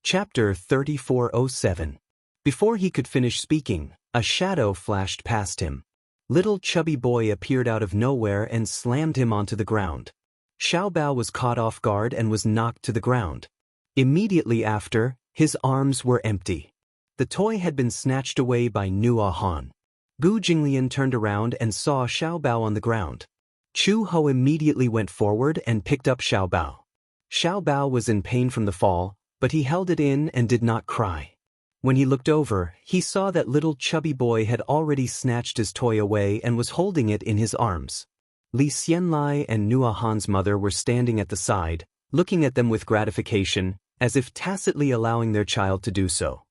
Chapter 3407. Before he could finish speaking, a shadow flashed past him. Little chubby boy appeared out of nowhere and slammed him onto the ground. Xiao Bao was caught off guard and was knocked to the ground. Immediately after, his arms were empty. The toy had been snatched away by Nua Han. Gu Jinglian turned around and saw Xiao Bao on the ground. Chu Ho immediately went forward and picked up Xiao Bao. Xiao Bao was in pain from the fall, but he held it in and did not cry. When he looked over, he saw that little chubby boy had already snatched his toy away and was holding it in his arms. Li Xianlai and Nua Han's mother were standing at the side, looking at them with gratification, as if tacitly allowing their child to do so.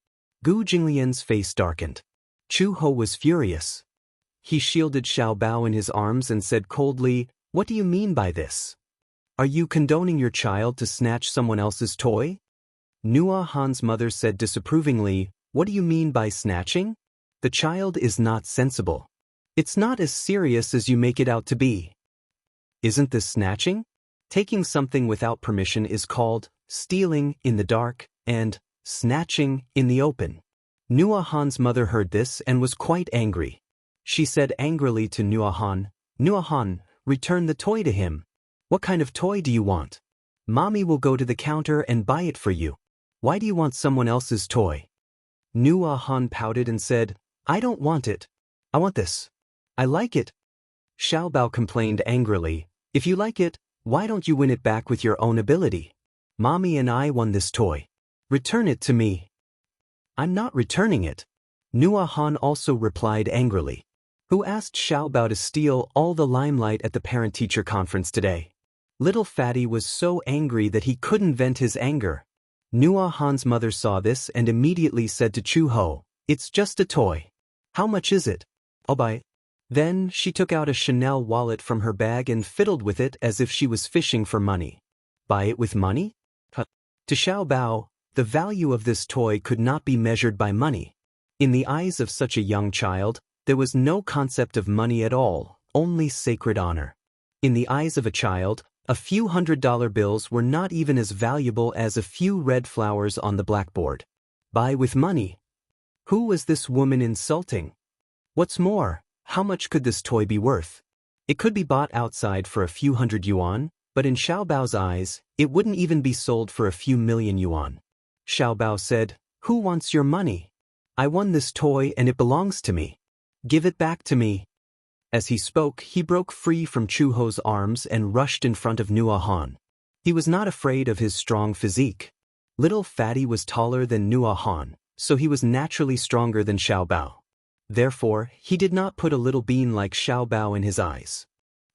Gu Jinglian's face darkened. Chu Ho was furious. He shielded Xiao Bao in his arms and said coldly, "What do you mean by this? Are you condoning your child to snatch someone else's toy?" Nua Han's mother said disapprovingly, "What do you mean by snatching? The child is not sensible. It's not as serious as you make it out to be. Isn't this snatching? Taking something without permission is called stealing in the dark and snatching in the open." Nua Han's mother heard this and was quite angry. She said angrily to Nua Han, "Nua Han, return the toy to him. What kind of toy do you want? Mommy will go to the counter and buy it for you. Why do you want someone else's toy?" Nua Han pouted and said, "I don't want it. I want this. I like it." Xiao Bao complained angrily, "If you like it, why don't you win it back with your own ability? Mommy and I won this toy. Return it to me." "I'm not returning it." Nua Han also replied angrily. Who asked Xiao Bao to steal all the limelight at the parent-teacher conference today? Little Fatty was so angry that he couldn't vent his anger. Nua Han's mother saw this and immediately said to Chu Ho, "It's just a toy. How much is it? I'll buy it." Then she took out a Chanel wallet from her bag and fiddled with it as if she was fishing for money. Buy it with money? To Xiao Bao, the value of this toy could not be measured by money. In the eyes of such a young child, there was no concept of money at all, only sacred honor. In the eyes of a child, a few $100 bills were not even as valuable as a few red flowers on the blackboard. Buy with money? Who was this woman insulting? What's more, how much could this toy be worth? It could be bought outside for a few hundred yuan, but in Xiao Bao's eyes, it wouldn't even be sold for a few million yuan. Xiao Bao said, "Who wants your money? I won this toy and it belongs to me. Give it back to me." As he spoke, he broke free from Chu Ho's arms and rushed in front of Nua Han. He was not afraid of his strong physique. Little Fatty was taller than Nua Han, so he was naturally stronger than Xiao Bao. Therefore, he did not put a little bean like Xiao Bao in his eyes.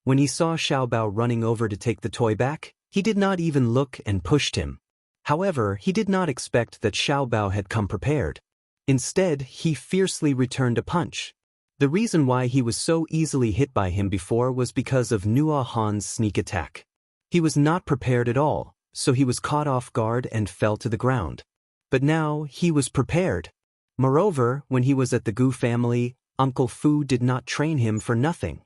When he saw Xiao Bao running over to take the toy back, he did not even look and pushed him. However, he did not expect that Xiao Bao had come prepared. Instead, he fiercely returned a punch. The reason why he was so easily hit by him before was because of Nua Han's sneak attack. He was not prepared at all, so he was caught off guard and fell to the ground. But now, he was prepared. Moreover, when he was at the Gu family, Uncle Fu did not train him for nothing.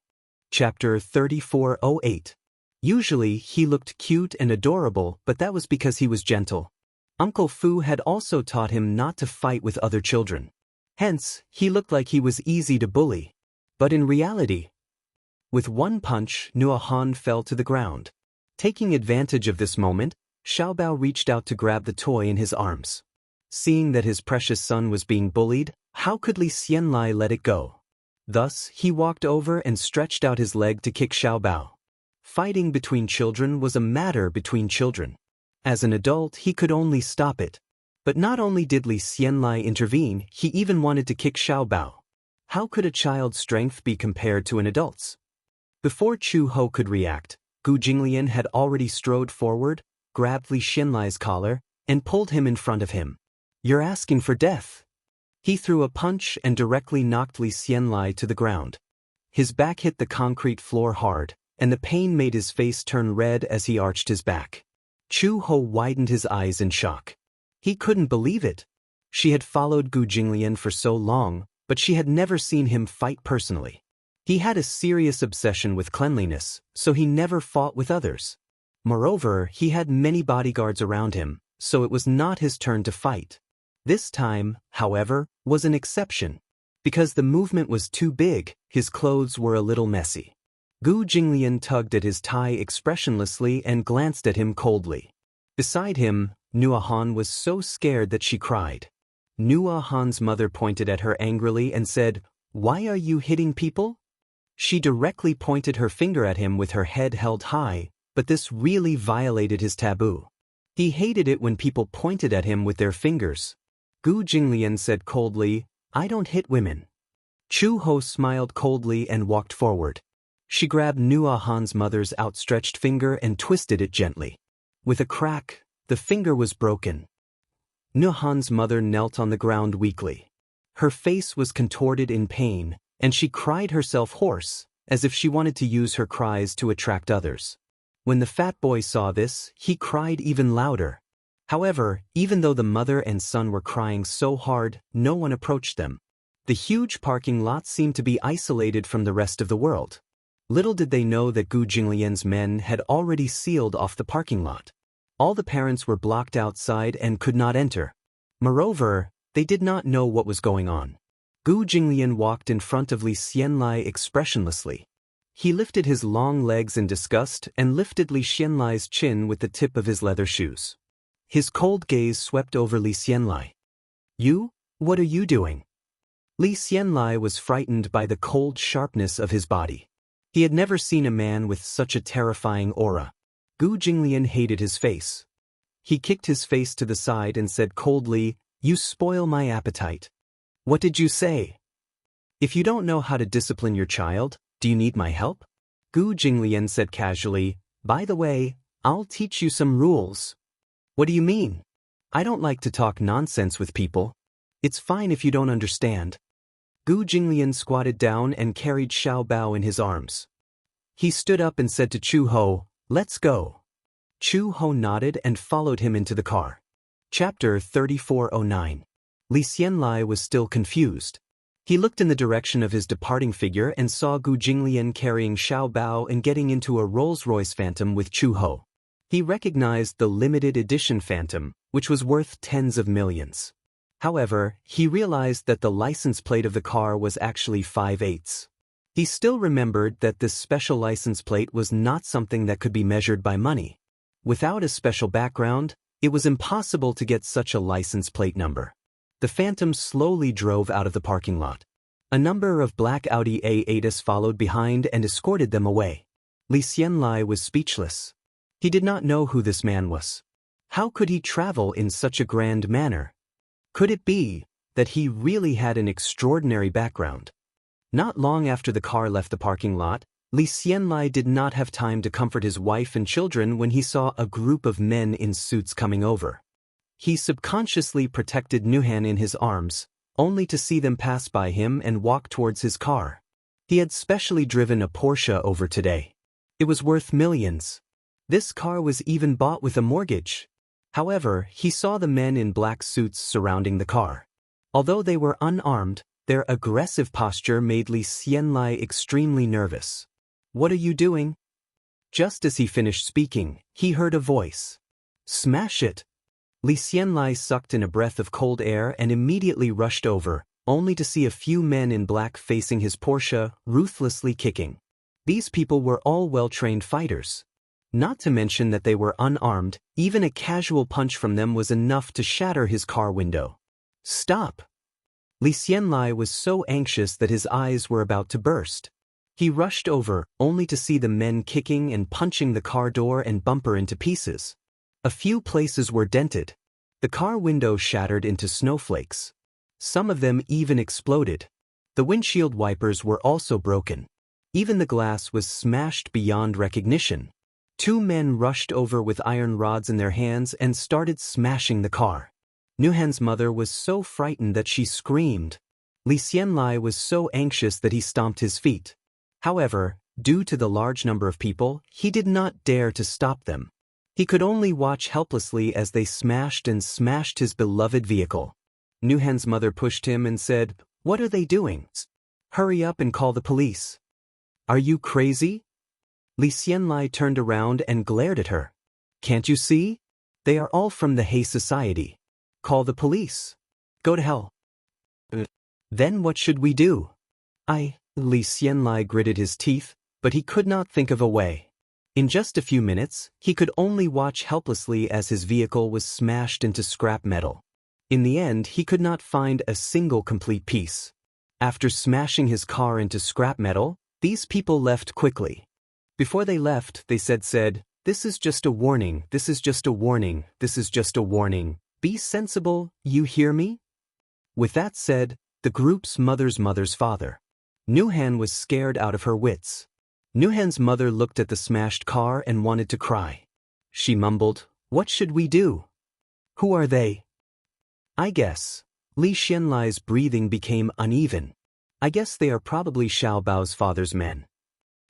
Chapter 3408. Usually, he looked cute and adorable, but that was because he was gentle. Uncle Fu had also taught him not to fight with other children. Hence, he looked like he was easy to bully. But in reality, with one punch, Nua Han fell to the ground. Taking advantage of this moment, Xiao Bao reached out to grab the toy in his arms. Seeing that his precious son was being bullied, how could Li Xianlai let it go? Thus, he walked over and stretched out his leg to kick Xiao Bao. Fighting between children was a matter between children. As an adult, he could only stop it. But not only did Li Xianlai intervene, he even wanted to kick Xiao Bao. How could a child's strength be compared to an adult's? Before Chu Ho could react, Gu Jinglian had already strode forward, grabbed Li Xianlai's collar, and pulled him in front of him. "You're asking for death." He threw a punch and directly knocked Li Xianlai to the ground. His back hit the concrete floor hard, and the pain made his face turn red as he arched his back. Chu Ho widened his eyes in shock. He couldn't believe it. She had followed Gu Jinglian for so long, but she had never seen him fight personally. He had a serious obsession with cleanliness, so he never fought with others. Moreover, he had many bodyguards around him, so it was not his turn to fight. This time, however, was an exception. Because the movement was too big, his clothes were a little messy. Gu Jinglian tugged at his tie expressionlessly and glanced at him coldly. Beside him, Nua Han was so scared that she cried. Nua Han's mother pointed at her angrily and said, "Why are you hitting people?" She directly pointed her finger at him with her head held high, but this really violated his taboo. He hated it when people pointed at him with their fingers. Gu Jinglian said coldly, "I don't hit women." Chu Ho smiled coldly and walked forward. She grabbed Nua Han's mother's outstretched finger and twisted it gently. With a crack, the finger was broken. Nua Han's mother knelt on the ground weakly. Her face was contorted in pain, and she cried herself hoarse, as if she wanted to use her cries to attract others. When the fat boy saw this, he cried even louder. However, even though the mother and son were crying so hard, no one approached them. The huge parking lot seemed to be isolated from the rest of the world. Little did they know that Gu Jinglian's men had already sealed off the parking lot. All the parents were blocked outside and could not enter. Moreover, they did not know what was going on. Gu Jinglian walked in front of Li Xianlai expressionlessly. He lifted his long legs in disgust and lifted Li Xianlai's chin with the tip of his leather shoes. His cold gaze swept over Li Xianlai. "You? What are you doing?" Li Xianlai was frightened by the cold sharpness of his body. He had never seen a man with such a terrifying aura. Gu Jinglian hated his face. He kicked his face to the side and said coldly, "You spoil my appetite." What did you say? If you don't know how to discipline your child, do you need my help? Gu Jinglian said casually, by the way, I'll teach you some rules. What do you mean? I don't like to talk nonsense with people. It's fine if you don't understand. Gu Jinglian squatted down and carried Xiao Bao in his arms. He stood up and said to Chu Ho, let's go. Chu Ho nodded and followed him into the car. Chapter 3409. Li Xianlai was still confused. He looked in the direction of his departing figure and saw Gu Jinglian carrying Xiao Bao and getting into a Rolls-Royce Phantom with Chu Ho. He recognized the limited edition Phantom, which was worth tens of millions. However, he realized that the license plate of the car was actually 5/8. He still remembered that this special license plate was not something that could be measured by money. Without a special background, it was impossible to get such a license plate number. The Phantom slowly drove out of the parking lot. A number of black Audi A8s followed behind and escorted them away. Li Xianlai was speechless. He did not know who this man was. How could he travel in such a grand manner? Could it be that he really had an extraordinary background? Not long after the car left the parking lot, Li Xianlai did not have time to comfort his wife and children when he saw a group of men in suits coming over. He subconsciously protected Nuhan in his arms, only to see them pass by him and walk towards his car. He had specially driven a Porsche over today. It was worth millions. This car was even bought with a mortgage. However, he saw the men in black suits surrounding the car. Although they were unarmed, their aggressive posture made Li Xianlai extremely nervous. What are you doing? Just as he finished speaking, he heard a voice. Smash it! Li Xianlai sucked in a breath of cold air and immediately rushed over, only to see a few men in black facing his Porsche, ruthlessly kicking. These people were all well-trained fighters. Not to mention that they were unarmed, even a casual punch from them was enough to shatter his car window. Stop! Li Xianlai was so anxious that his eyes were about to burst. He rushed over, only to see the men kicking and punching the car door and bumper into pieces. A few places were dented. The car window shattered into snowflakes. Some of them even exploded. The windshield wipers were also broken. Even the glass was smashed beyond recognition. Two men rushed over with iron rods in their hands and started smashing the car. Nuhan's mother was so frightened that she screamed. Li Xianlai was so anxious that he stomped his feet. However, due to the large number of people, he did not dare to stop them. He could only watch helplessly as they smashed and smashed his beloved vehicle. Nuhan's mother pushed him and said, "What are they doing? Hurry up and call the police." Are you crazy? Li Xianlai turned around and glared at her. Can't you see? They are all from the Hay Society. Call the police. Go to hell. Then what should we do? Li Xianlai gritted his teeth, but he could not think of a way. In just a few minutes, he could only watch helplessly as his vehicle was smashed into scrap metal. In the end, he could not find a single complete piece. After smashing his car into scrap metal, these people left quickly. Before they left, they said, "This is just a warning, this is just a warning, this is just a warning. Be sensible, you hear me?" With that said, the group's mother's father. Nuhan was scared out of her wits. Nuhan's mother looked at the smashed car and wanted to cry. She mumbled, "What should we do? Who are they?" I guess. Li Xianlai's breathing became uneven. I guess they are probably Xiao Bao's father's men.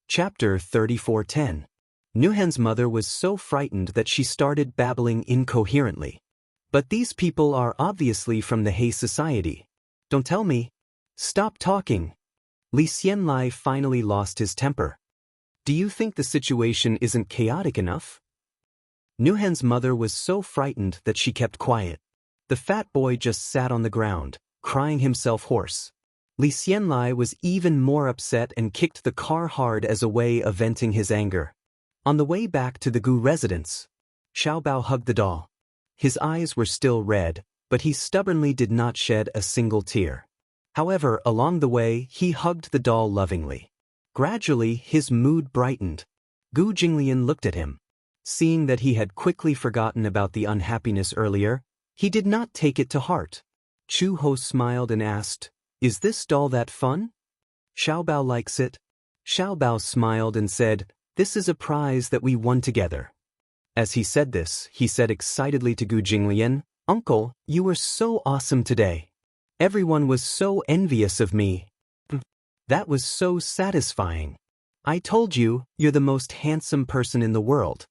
Chapter 3410. Nuhan's mother was so frightened that she started babbling incoherently. But these people are obviously from the Hay Society. Don't tell me. Stop talking. Li Xianlai finally lost his temper. Do you think the situation isn't chaotic enough? Nuhan's mother was so frightened that she kept quiet. The fat boy just sat on the ground, crying himself hoarse. Li Xianlai was even more upset and kicked the car hard as a way of venting his anger. On the way back to the Gu residence, Xiao Bao hugged the doll. His eyes were still red, but he stubbornly did not shed a single tear. However, along the way, he hugged the doll lovingly. Gradually, his mood brightened. Gu Jinglian looked at him. Seeing that he had quickly forgotten about the unhappiness earlier, he did not take it to heart. Chu Ho smiled and asked, "Is this doll that fun?" "Xiaobao likes it." Xiaobao smiled and said, "This is a prize that we won together." As he said this, he said excitedly to Gu Jinglian, "Uncle, you were so awesome today. Everyone was so envious of me. That was so satisfying. I told you, you're the most handsome person in the world."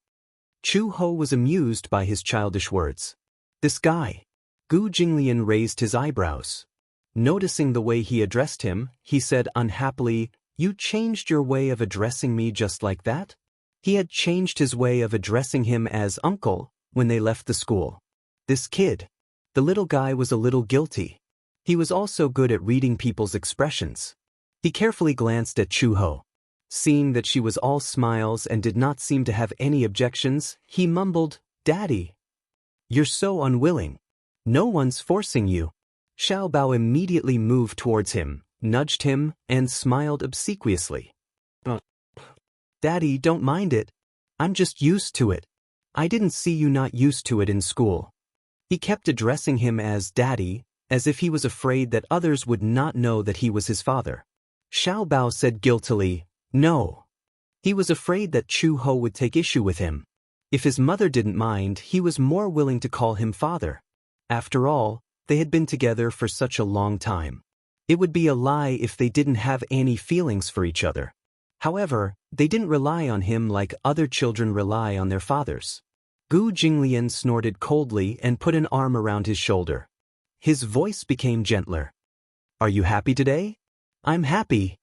Chu Ho was amused by his childish words. "This guy." Gu Jinglian raised his eyebrows. Noticing the way he addressed him, he said unhappily, "You changed your way of addressing me just like that?" He had changed his way of addressing him as uncle when they left the school. This kid. The little guy was a little guilty. He was also good at reading people's expressions. He carefully glanced at Chu Ho. Seeing that she was all smiles and did not seem to have any objections, he mumbled, "Daddy. You're so unwilling. No one's forcing you." Xiaobao immediately moved towards him, nudged him, and smiled obsequiously. "Daddy, don't mind it. I'm just used to it. I didn't see you not used to it in school." He kept addressing him as Daddy, as if he was afraid that others would not know that he was his father. Xiaobao said guiltily, "No." He was afraid that Chu Ho would take issue with him. If his mother didn't mind, he was more willing to call him father. After all, they had been together for such a long time. It would be a lie if they didn't have any feelings for each other. However, they didn't rely on him like other children rely on their fathers. Gu Jinglian snorted coldly and put an arm around his shoulder. His voice became gentler. "Are you happy today?" "I'm happy."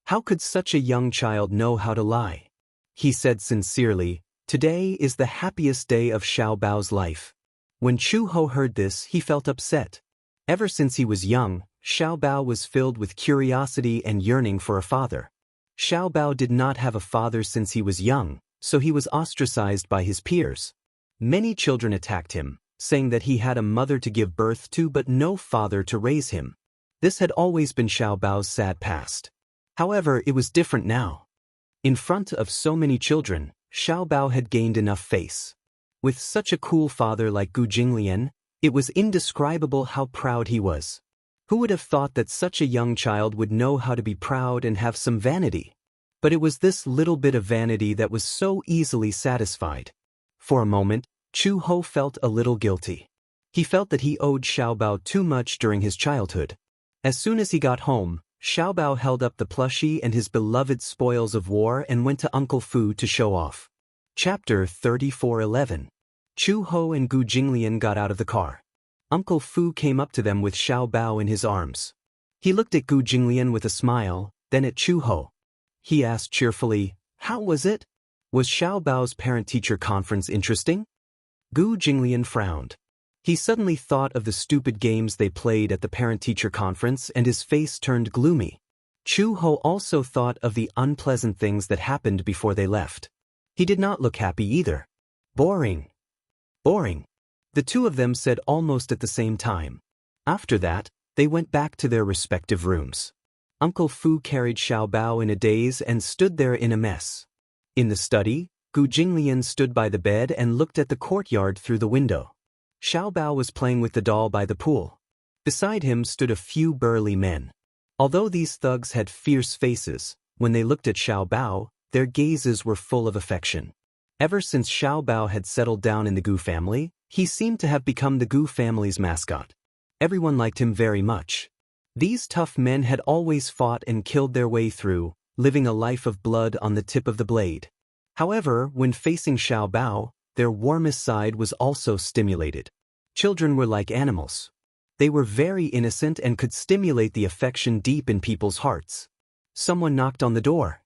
How could such a young child know how to lie? He said sincerely, "Today is the happiest day of Xiaobao's life." When Chu Ho heard this, he felt upset. Ever since he was young, Xiaobao was filled with curiosity and yearning for a father. Xiaobao did not have a father since he was young, so he was ostracized by his peers. Many children attacked him, saying that he had a mother to give birth to but no father to raise him. This had always been Xiaobao's sad past. However, it was different now. In front of so many children, Xiaobao had gained enough face. With such a cool father like Gu Jinglian, it was indescribable how proud he was. Who would have thought that such a young child would know how to be proud and have some vanity? But it was this little bit of vanity that was so easily satisfied. For a moment, Chu Ho felt a little guilty. He felt that he owed Xiaobao too much during his childhood. As soon as he got home, Xiaobao held up the plushie and his beloved spoils of war and went to Uncle Fu to show off. Chapter 34:11. Chu Ho and Gu Jinglian got out of the car. Uncle Fu came up to them with Xiaobao in his arms. He looked at Gu Jinglian with a smile, then at Chu Ho. He asked cheerfully, "How was it? Was Xiaobao's parent-teacher conference interesting?" Gu Jinglian frowned. He suddenly thought of the stupid games they played at the parent-teacher conference and his face turned gloomy. Chu Ho also thought of the unpleasant things that happened before they left. He did not look happy either. "Boring. Boring," the two of them said almost at the same time. After that, they went back to their respective rooms. Uncle Fu carried Xiaobao in a daze and stood there in a mess. In the study, Gu Jinglian stood by the bed and looked at the courtyard through the window. Xiaobao was playing with the doll by the pool. Beside him stood a few burly men. Although these thugs had fierce faces, when they looked at Xiaobao, their gazes were full of affection. Ever since Xiaobao had settled down in the Gu family, he seemed to have become the Gu family's mascot. Everyone liked him very much. These tough men had always fought and killed their way through, living a life of blood on the tip of the blade. However, when facing Xiaobao, their warmest side was also stimulated. Children were like animals. They were very innocent and could stimulate the affection deep in people's hearts. Someone knocked on the door.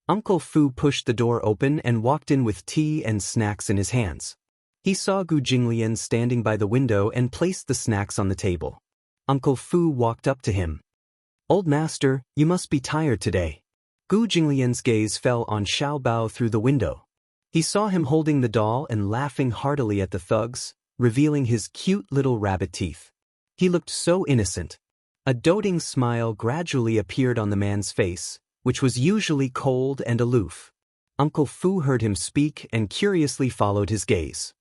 Uncle Fu pushed the door open and walked in with tea and snacks in his hands. He saw Gu Jinglian standing by the window and placed the snacks on the table. Uncle Fu walked up to him. "Old master, you must be tired today." Gu Jinglian's gaze fell on Xiaobao through the window. He saw him holding the doll and laughing heartily at the thugs, revealing his cute little rabbit teeth. He looked so innocent. A doting smile gradually appeared on the man's face, which was usually cold and aloof. Uncle Fu heard him speak and curiously followed his gaze.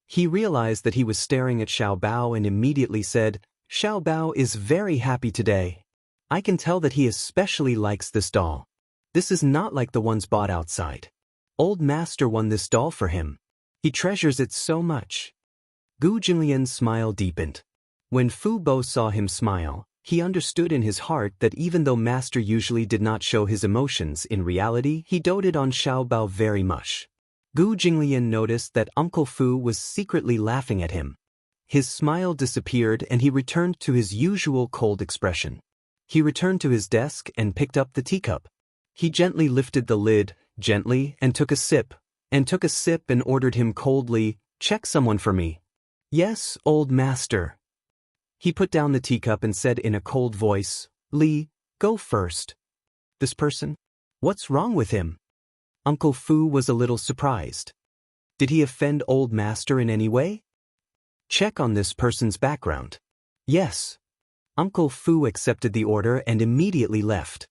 He realized that he was staring at Xiaobao and immediately said, Xiao Bao is very happy today. I can tell that he especially likes this doll. This is not like the ones bought outside. Old master won this doll for him. He treasures it so much. Gu Jinglian's smile deepened. When Fu Bo saw him smile, he understood in his heart that even though master usually did not show his emotions, in reality he doted on Xiao Bao very much. Gu Jinglian noticed that Uncle Fu was secretly laughing at him. His smile disappeared and he returned to his usual cold expression. He returned to his desk and picked up the teacup. He gently lifted the lid, and took a sip, and ordered him coldly, "Check someone for me." "Yes, old master." He put down the teacup and said in a cold voice, "Li, go first." "This person? What's wrong with him?" Uncle Fu was a little surprised. Did he offend old master in any way? "Check on this person's background." "Yes." Uncle Fu accepted the order and immediately left.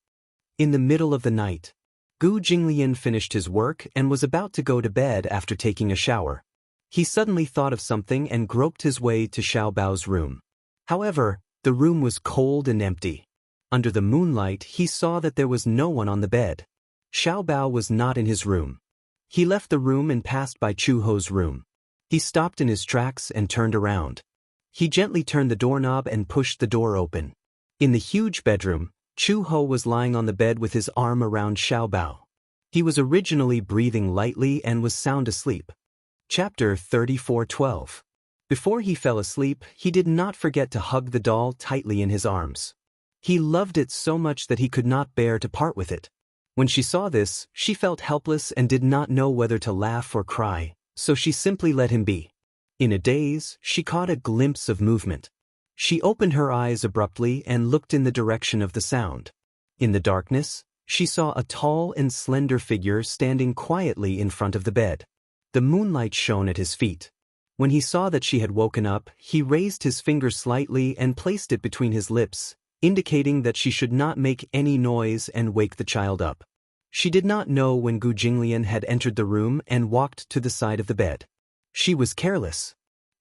In the middle of the night, Gu Jinglian finished his work and was about to go to bed after taking a shower. He suddenly thought of something and groped his way to Xiao Bao's room. However, the room was cold and empty. Under the moonlight, he saw that there was no one on the bed. Xiao Bao was not in his room. He left the room and passed by Chu Ho's room. He stopped in his tracks and turned around. He gently turned the doorknob and pushed the door open. In the huge bedroom, Chu Ho was lying on the bed with his arm around Xiao Bao. He was originally breathing lightly and was sound asleep. Chapter 34:12. Before he fell asleep, he did not forget to hug the doll tightly in his arms. He loved it so much that he could not bear to part with it. When she saw this, she felt helpless and did not know whether to laugh or cry, so she simply let him be. In a daze, she caught a glimpse of movement. She opened her eyes abruptly and looked in the direction of the sound. In the darkness, she saw a tall and slender figure standing quietly in front of the bed. The moonlight shone at his feet. When he saw that she had woken up, he raised his finger slightly and placed it between his lips, indicating that she should not make any noise and wake the child up. She did not know when Gu Jinglian had entered the room and walked to the side of the bed. She was careless.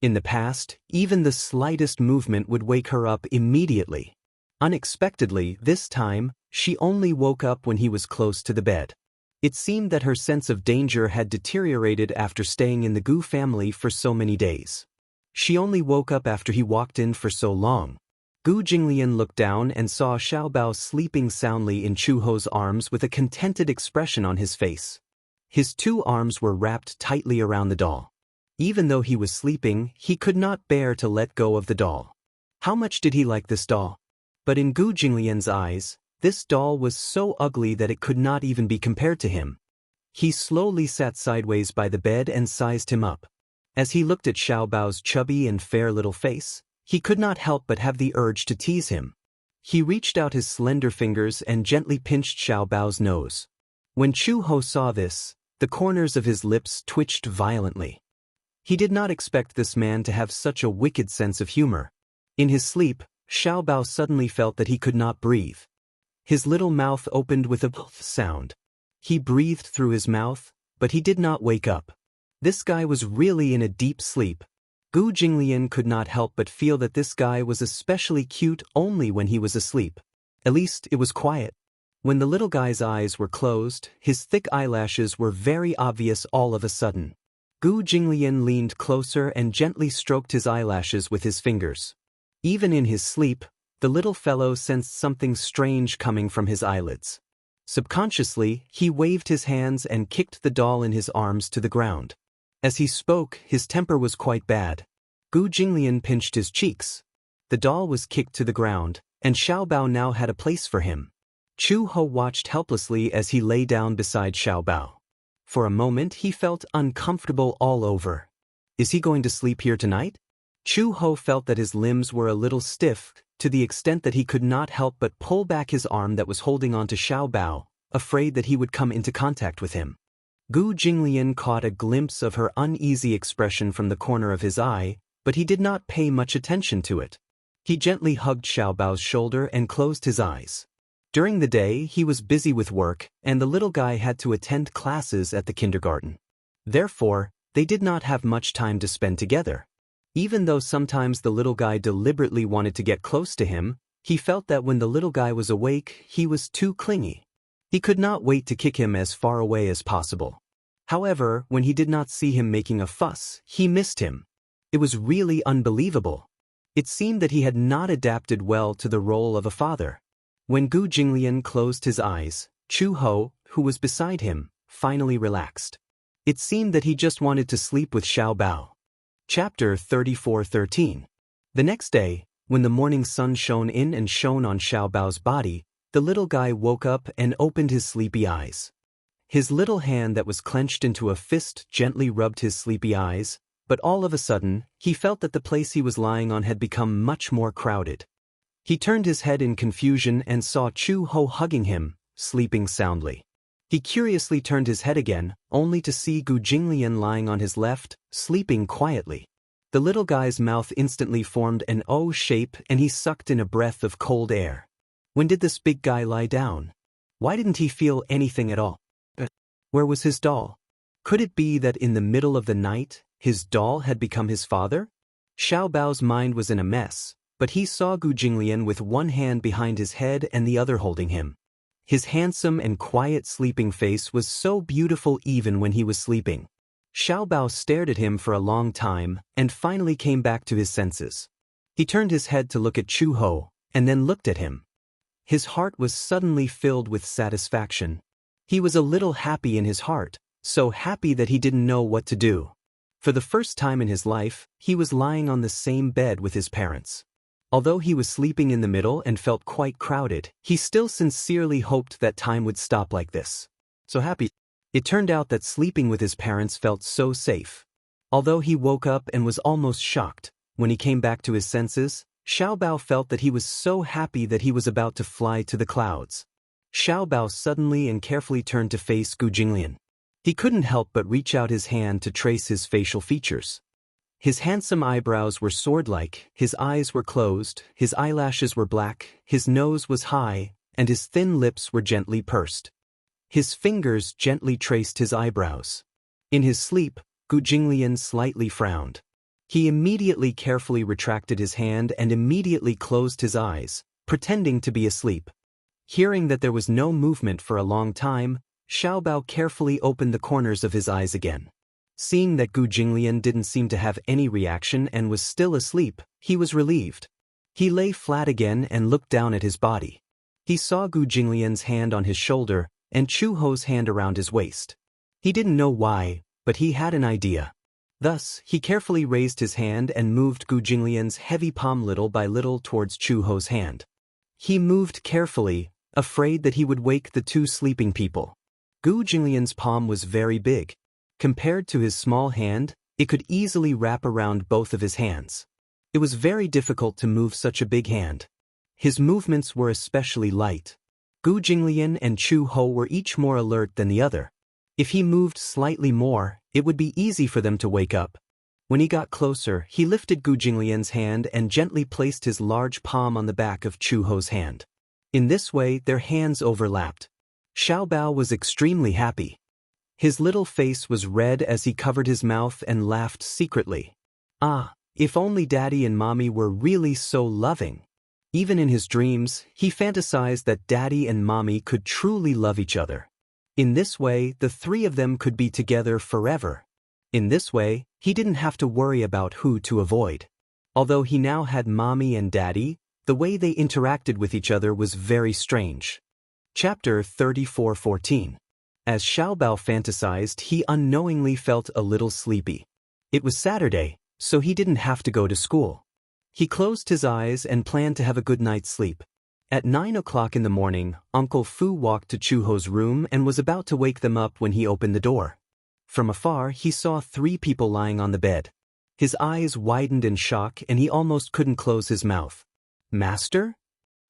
In the past, even the slightest movement would wake her up immediately. Unexpectedly, this time, she only woke up when he was close to the bed. It seemed that her sense of danger had deteriorated after staying in the Gu family for so many days. She only woke up after he walked in for so long. Gu Jinglian looked down and saw Xiao Bao sleeping soundly in Chu Ho's arms with a contented expression on his face. His two arms were wrapped tightly around the doll. Even though he was sleeping, he could not bear to let go of the doll. How much did he like this doll? But in Gu Jinglian's eyes, this doll was so ugly that it could not even be compared to him. He slowly sat sideways by the bed and sized him up. As he looked at Xiao Bao's chubby and fair little face, he could not help but have the urge to tease him. He reached out his slender fingers and gently pinched Xiao Bao's nose. When Chu Ho saw this, the corners of his lips twitched violently. He did not expect this man to have such a wicked sense of humor. In his sleep, Xiao Bao suddenly felt that he could not breathe. His little mouth opened with a sound. He breathed through his mouth, but he did not wake up. This guy was really in a deep sleep. Gu Jinglian could not help but feel that this guy was especially cute only when he was asleep. At least it was quiet. When the little guy's eyes were closed, his thick eyelashes were very obvious all of a sudden. Gu Jinglian leaned closer and gently stroked his eyelashes with his fingers. Even in his sleep, the little fellow sensed something strange coming from his eyelids. Subconsciously, he waved his hands and kicked the doll in his arms to the ground. As he spoke, his temper was quite bad. Gu Jinglian pinched his cheeks. The doll was kicked to the ground, and Xiao Bao now had a place for him. Chu Ho watched helplessly as he lay down beside Xiao Bao. For a moment he felt uncomfortable all over. Is he going to sleep here tonight? Chu Ho felt that his limbs were a little stiff, to the extent that he could not help but pull back his arm that was holding on to Xiao Bao, afraid that he would come into contact with him. Gu Jinglian caught a glimpse of her uneasy expression from the corner of his eye, but he did not pay much attention to it. He gently hugged Xiao Bao's shoulder and closed his eyes. During the day, he was busy with work, and the little guy had to attend classes at the kindergarten. Therefore, they did not have much time to spend together. Even though sometimes the little guy deliberately wanted to get close to him, he felt that when the little guy was awake, he was too clingy. He could not wait to kick him as far away as possible. However, when he did not see him making a fuss, he missed him. It was really unbelievable. It seemed that he had not adapted well to the role of a father. When Gu Jinglian closed his eyes, Chu Ho, who was beside him, finally relaxed. It seemed that he just wanted to sleep with Xiao Bao. Chapter 34:13. The next day, when the morning sun shone in and shone on Xiao Bao's body, the little guy woke up and opened his sleepy eyes. His little hand that was clenched into a fist gently rubbed his sleepy eyes, but all of a sudden, he felt that the place he was lying on had become much more crowded. He turned his head in confusion and saw Chu Ho hugging him, sleeping soundly. He curiously turned his head again, only to see Gu Jinglian lying on his left, sleeping quietly. The little guy's mouth instantly formed an O shape and he sucked in a breath of cold air. When did this big guy lie down? Why didn't he feel anything at all? Where was his doll? Could it be that in the middle of the night, his doll had become his father? Xiao Bao's mind was in a mess, but he saw Gu Jinglian with one hand behind his head and the other holding him. His handsome and quiet sleeping face was so beautiful even when he was sleeping. Xiao Bao stared at him for a long time and finally came back to his senses. He turned his head to look at Chu Ho, and then looked at him. His heart was suddenly filled with satisfaction. He was a little happy in his heart, so happy that he didn't know what to do. For the first time in his life, he was lying on the same bed with his parents. Although he was sleeping in the middle and felt quite crowded, he still sincerely hoped that time would stop like this. So happy. It turned out that sleeping with his parents felt so safe. Although he woke up and was almost shocked, when he came back to his senses, Xiao Bao felt that he was so happy that he was about to fly to the clouds. Xiao Bao suddenly and carefully turned to face Gu Jinglian. He couldn't help but reach out his hand to trace his facial features. His handsome eyebrows were sword-like, his eyes were closed, his eyelashes were black, his nose was high, and his thin lips were gently pursed. His fingers gently traced his eyebrows. In his sleep, Gu Jinglian slightly frowned. He immediately carefully retracted his hand and immediately closed his eyes, pretending to be asleep. Hearing that there was no movement for a long time, Xiao Bao carefully opened the corners of his eyes again. Seeing that Gu Jinglian didn't seem to have any reaction and was still asleep, he was relieved. He lay flat again and looked down at his body. He saw Gu Jinglian's hand on his shoulder and Chu Ho's hand around his waist. He didn't know why, but he had an idea. Thus, he carefully raised his hand and moved Gu Jinglian's heavy palm little by little towards Chu Ho's hand. He moved carefully, afraid that he would wake the two sleeping people. Gu Jinglian's palm was very big. Compared to his small hand, it could easily wrap around both of his hands. It was very difficult to move such a big hand. His movements were especially light. Gu Jinglian and Chu Ho were each more alert than the other. If he moved slightly more, it would be easy for them to wake up. When he got closer, he lifted Gu Jinglian's hand and gently placed his large palm on the back of Chu Ho's hand. In this way, their hands overlapped. Xiao Bao was extremely happy. His little face was red as he covered his mouth and laughed secretly. Ah, if only Daddy and Mommy were really so loving. Even in his dreams, he fantasized that Daddy and Mommy could truly love each other. In this way, the three of them could be together forever. In this way, he didn't have to worry about who to avoid. Although he now had Mommy and Daddy, the way they interacted with each other was very strange. Chapter 34:14. As Xiao Bao fantasized, he unknowingly felt a little sleepy. It was Saturday, so he didn't have to go to school. He closed his eyes and planned to have a good night's sleep. At 9 o'clock in the morning, Uncle Fu walked to Chu Ho's room and was about to wake them up when he opened the door. From afar, he saw 3 people lying on the bed. His eyes widened in shock and he almost couldn't close his mouth. Master?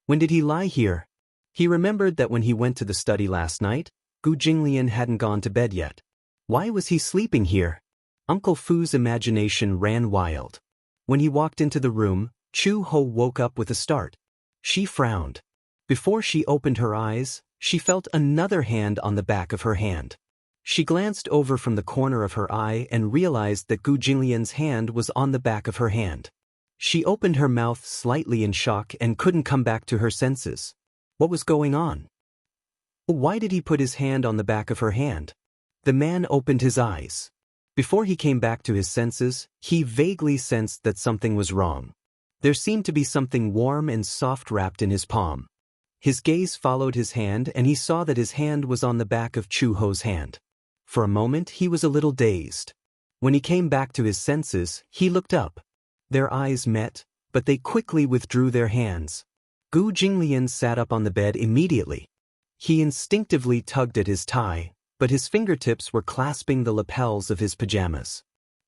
When did he lie here? He remembered that when he went to the study last night, Gu Jinglian hadn't gone to bed yet. Why was he sleeping here? Uncle Fu's imagination ran wild. When he walked into the room, Chu Ho woke up with a start. She frowned. Before she opened her eyes, she felt another hand on the back of her hand. She glanced over from the corner of her eye and realized that Gu Jinglian's hand was on the back of her hand. She opened her mouth slightly in shock and couldn't come back to her senses. What was going on? Why did he put his hand on the back of her hand? The man opened his eyes. Before he came back to his senses, he vaguely sensed that something was wrong. There seemed to be something warm and soft wrapped in his palm. His gaze followed his hand and he saw that his hand was on the back of Chu Ho's hand. For a moment he was a little dazed. When he came back to his senses, he looked up. Their eyes met, but they quickly withdrew their hands. Gu Jinglian sat up on the bed immediately. He instinctively tugged at his tie, but his fingertips were clasping the lapels of his pajamas.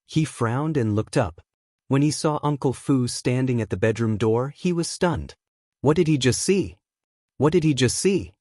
He frowned and looked up. When he saw Uncle Fu standing at the bedroom door, he was stunned. What did he just see? What did he just see?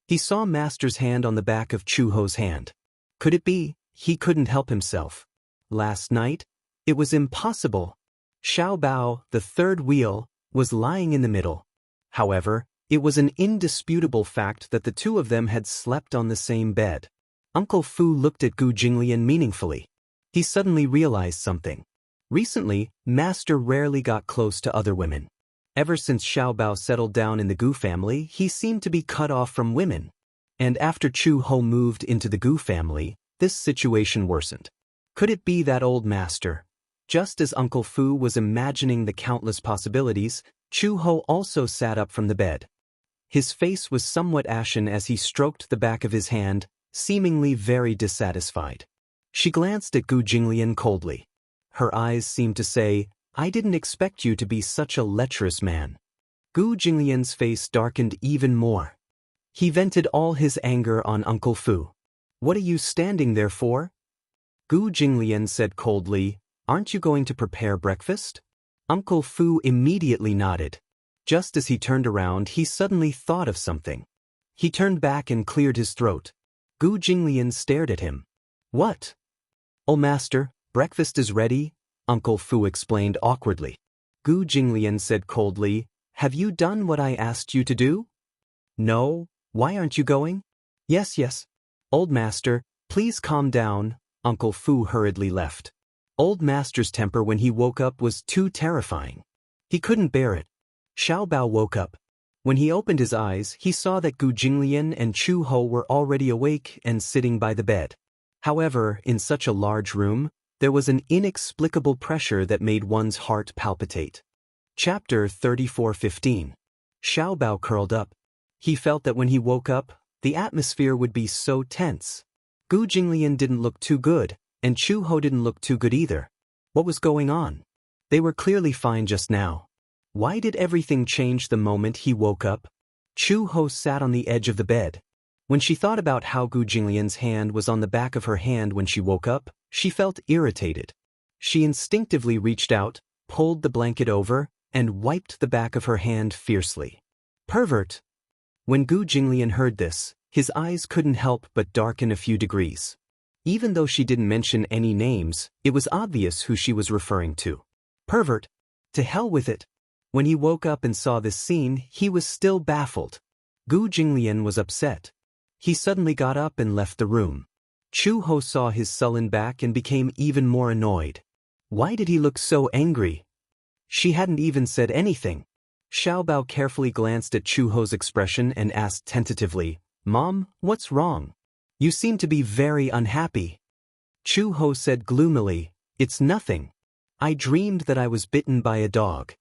He saw Master's hand on the back of Chu Ho's hand. Could it be? He couldn't help himself. Last night? It was impossible. Xiao Bao, the third wheel, was lying in the middle. However, it was an indisputable fact that the two of them had slept on the same bed. Uncle Fu looked at Gu Jinglian meaningfully. He suddenly realized something. Recently, Master rarely got close to other women. Ever since Xiao Bao settled down in the Gu family, he seemed to be cut off from women. And after Chu Ho moved into the Gu family, this situation worsened. Could it be that old master? Just as Uncle Fu was imagining the countless possibilities, Chu Ho also sat up from the bed. His face was somewhat ashen as he stroked the back of his hand, seemingly very dissatisfied. She glanced at Gu Jinglian coldly. Her eyes seemed to say, "I didn't expect you to be such a lecherous man." Gu Jinglian's face darkened even more. He vented all his anger on Uncle Fu. "What are you standing there for?" Gu Jinglian said coldly, "Aren't you going to prepare breakfast?" Uncle Fu immediately nodded. Just as he turned around, he suddenly thought of something. He turned back and cleared his throat. Gu Jinglian stared at him. "What?" "Oh, Master, breakfast is ready," Uncle Fu explained awkwardly. Gu Jinglian said coldly, "Have you done what I asked you to do?" "No, why aren't you going?" Yes. "Old Master, please calm down," Uncle Fu hurriedly left. Old Master's temper when he woke up was too terrifying. He couldn't bear it. Xiao Bao woke up. When he opened his eyes, he saw that Gu Jinglian and Chu Ho were already awake and sitting by the bed. However, in such a large room, there was an inexplicable pressure that made one's heart palpitate. Chapter 34:15. Xiao Bao curled up. He felt that when he woke up, the atmosphere would be so tense. Gu Jinglian didn't look too good, and Chu Ho didn't look too good either. What was going on? They were clearly fine just now. Why did everything change the moment he woke up? Chu Ho sat on the edge of the bed. When she thought about how Gu Jinglian's hand was on the back of her hand when she woke up, she felt irritated. She instinctively reached out, pulled the blanket over, and wiped the back of her hand fiercely. Pervert! When Gu Jinglian heard this, his eyes couldn't help but darken a few degrees. Even though she didn't mention any names, it was obvious who she was referring to. Pervert! To hell with it! When he woke up and saw this scene, he was still baffled. Gu Jinglian was upset. He suddenly got up and left the room. Chu Ho saw his sullen back and became even more annoyed. Why did he look so angry? She hadn't even said anything. Xiao Bao carefully glanced at Chu Ho's expression and asked tentatively, "Mom, what's wrong? You seem to be very unhappy." Chu Ho said gloomily, "It's nothing. I dreamed that I was bitten by a dog."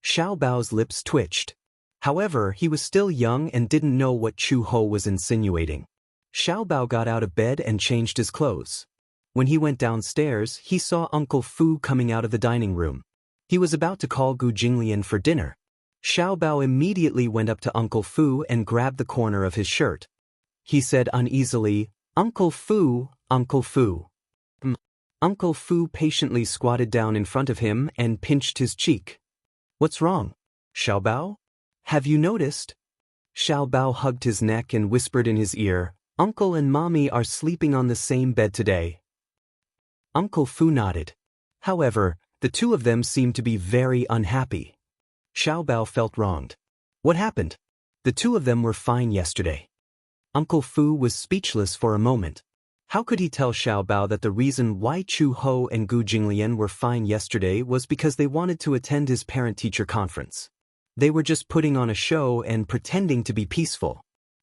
Xiao Bao's lips twitched. However, he was still young and didn't know what Chu Ho was insinuating. Xiao Bao got out of bed and changed his clothes. When he went downstairs, he saw Uncle Fu coming out of the dining room. He was about to call Gu Jinglian for dinner. Xiao Bao immediately went up to Uncle Fu and grabbed the corner of his shirt. He said uneasily, "Uncle Fu, Uncle Fu." Uncle Fu patiently squatted down in front of him and pinched his cheek. "What's wrong, Xiao Bao? Have you noticed?" Xiao Bao hugged his neck and whispered in his ear, "Uncle and Mommy are sleeping on the same bed today." Uncle Fu nodded. However, the two of them seemed to be very unhappy. Xiao Bao felt wronged. What happened? The two of them were fine yesterday. Uncle Fu was speechless for a moment. How could he tell Xiao Bao that the reason why Chu Ho and Gu Jinglian were fine yesterday was because they wanted to attend his parent-teacher conference? They were just putting on a show and pretending to be peaceful.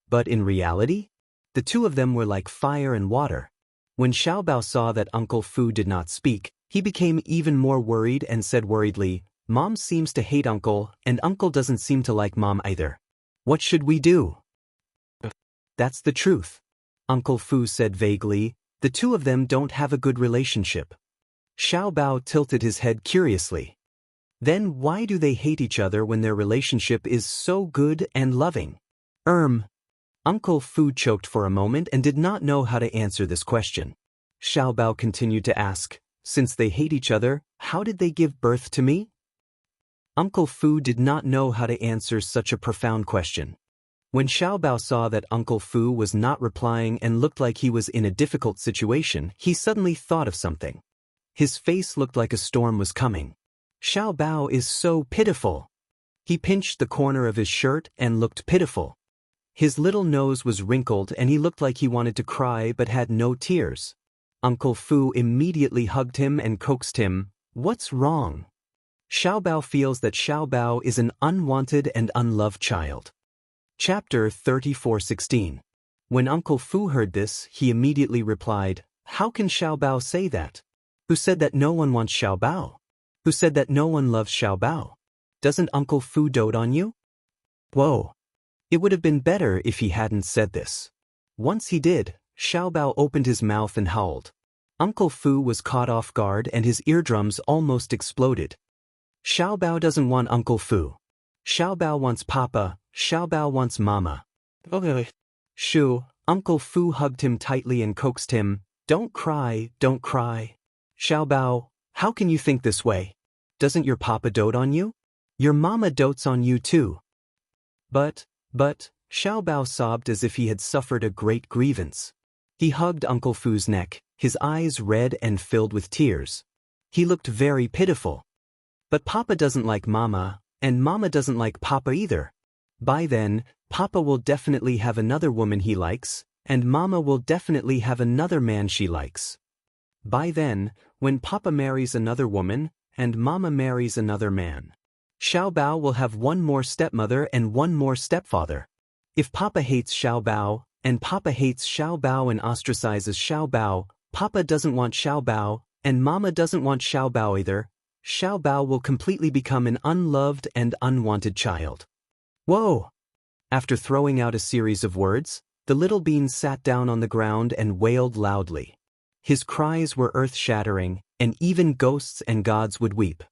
But in reality, the two of them were like fire and water. When Xiao Bao saw that Uncle Fu did not speak, he became even more worried and said worriedly, "Mom seems to hate Uncle, and Uncle doesn't seem to like Mom either. What should we do?" "That's the truth," Uncle Fu said vaguely. "The two of them don't have a good relationship." Xiao Bao tilted his head curiously. "Then why do they hate each other when their relationship is so good and loving?" Uncle Fu choked for a moment and did not know how to answer this question. Xiao Bao continued to ask, "Since they hate each other, how did they give birth to me?" Uncle Fu did not know how to answer such a profound question. When Xiao Bao saw that Uncle Fu was not replying and looked like he was in a difficult situation, he suddenly thought of something. His face looked like a storm was coming. Xiao Bao is so pitiful. He pinched the corner of his shirt and looked pitiful. His little nose was wrinkled and he looked like he wanted to cry but had no tears. Uncle Fu immediately hugged him and coaxed him. "What's wrong?" Xiao Bao feels that Xiao Bao is an unwanted and unloved child. Chapter 34:16. When Uncle Fu heard this, he immediately replied, "How can Xiao Bao say that? Who said that no one wants Xiao Bao? Who said that no one loves Xiao Bao? Doesn't Uncle Fu dote on you?" Whoa. It would have been better if he hadn't said this. Once he did, Xiao Bao opened his mouth and howled. Uncle Fu was caught off guard and his eardrums almost exploded. Xiao Bao doesn't want Uncle Fu. Xiao Bao wants Papa, Xiao Bao wants Mama. Okay. Shoo, Uncle Fu hugged him tightly and coaxed him. Don't cry, don't cry. Xiao Bao, how can you think this way? Doesn't your Papa dote on you? Your Mama dotes on you too. But, Xiao Bao sobbed as if he had suffered a great grievance. He hugged Uncle Fu's neck, his eyes red and filled with tears. He looked very pitiful. But Papa doesn't like Mama, and Mama doesn't like Papa either. By then, Papa will definitely have another woman he likes, and Mama will definitely have another man she likes. By then, when Papa marries another woman, and Mama marries another man, Xiao Bao will have one more stepmother and one more stepfather. If Papa hates Xiao Bao, and Papa hates Xiao Bao and ostracizes Xiao Bao, Papa doesn't want Xiao Bao, and Mama doesn't want Xiao Bao either, Xiao Bao will completely become an unloved and unwanted child. Whoa! After throwing out a series of words, the little bean sat down on the ground and wailed loudly. His cries were earth-shattering, and even ghosts and gods would weep.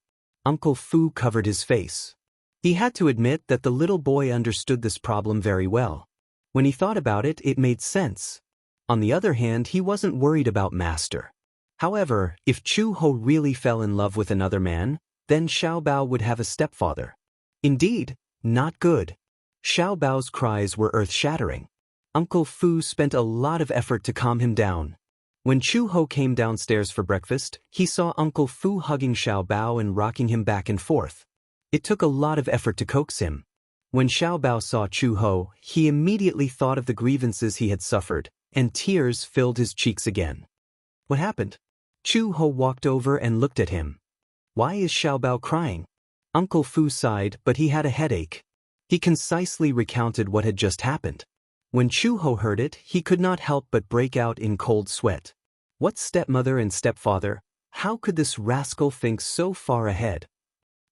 Uncle Fu covered his face. He had to admit that the little boy understood this problem very well. When he thought about it, it made sense. On the other hand, he wasn't worried about Master. However, if Chu Ho really fell in love with another man, then Xiao Bao would have a stepfather. Indeed, not good. Xiao Bao's cries were earth-shattering. Uncle Fu spent a lot of effort to calm him down. When Chu Ho came downstairs for breakfast, he saw Uncle Fu hugging Xiao Bao and rocking him back and forth. It took a lot of effort to coax him. When Xiao Bao saw Chu Ho, he immediately thought of the grievances he had suffered, and tears filled his cheeks again. What happened? Chu Ho walked over and looked at him. Why is Xiao Bao crying? Uncle Fu sighed, but he had a headache. He concisely recounted what had just happened. When Chu Ho heard it, he could not help but break out in cold sweat. What stepmother and stepfather? How could this rascal think so far ahead?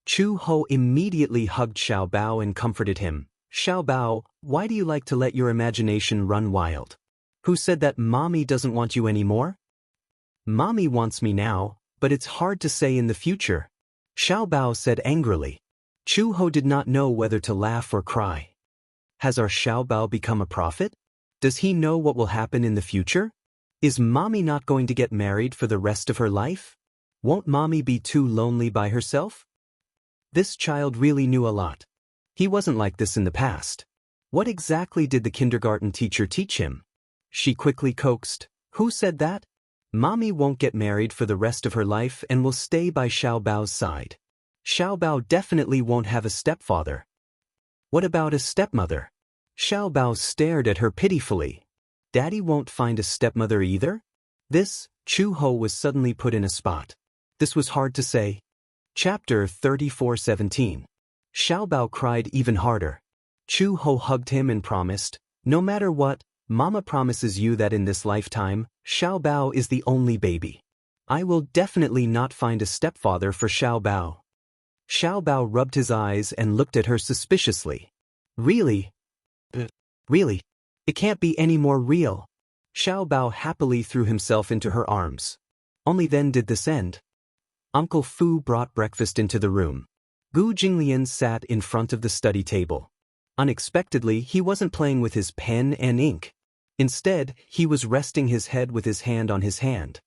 Chu Ho immediately hugged Xiao Bao and comforted him. Xiao Bao, why do you like to let your imagination run wild? Who said that Mommy doesn't want you anymore? Mommy wants me now, but it's hard to say in the future, Xiao Bao said angrily. Chu Ho did not know whether to laugh or cry. Has our Xiao Bao become a prophet? Does he know what will happen in the future? Is Mommy not going to get married for the rest of her life? Won't Mommy be too lonely by herself? This child really knew a lot. He wasn't like this in the past. What exactly did the kindergarten teacher teach him? She quickly coaxed. Who said that? Mommy won't get married for the rest of her life and will stay by Xiao Bao's side. Xiao Bao definitely won't have a stepfather. What about a stepmother? Xiao Bao stared at her pitifully. Daddy won't find a stepmother either? This, Chu Ho was suddenly put in a spot. This was hard to say. Chapter 34:17. Xiao Bao cried even harder. Chu Ho hugged him and promised, no matter what, Mama promises you that in this lifetime, Xiao Bao is the only baby. I will definitely not find a stepfather for Xiao Bao. Xiao Bao rubbed his eyes and looked at her suspiciously. Really? Really? It can't be any more real. Xiao Bao happily threw himself into her arms. Only then did this end. Uncle Fu brought breakfast into the room. Gu Jinglian sat in front of the study table. Unexpectedly, he wasn't playing with his pen and ink. Instead, he was resting his head with his hand on his hand.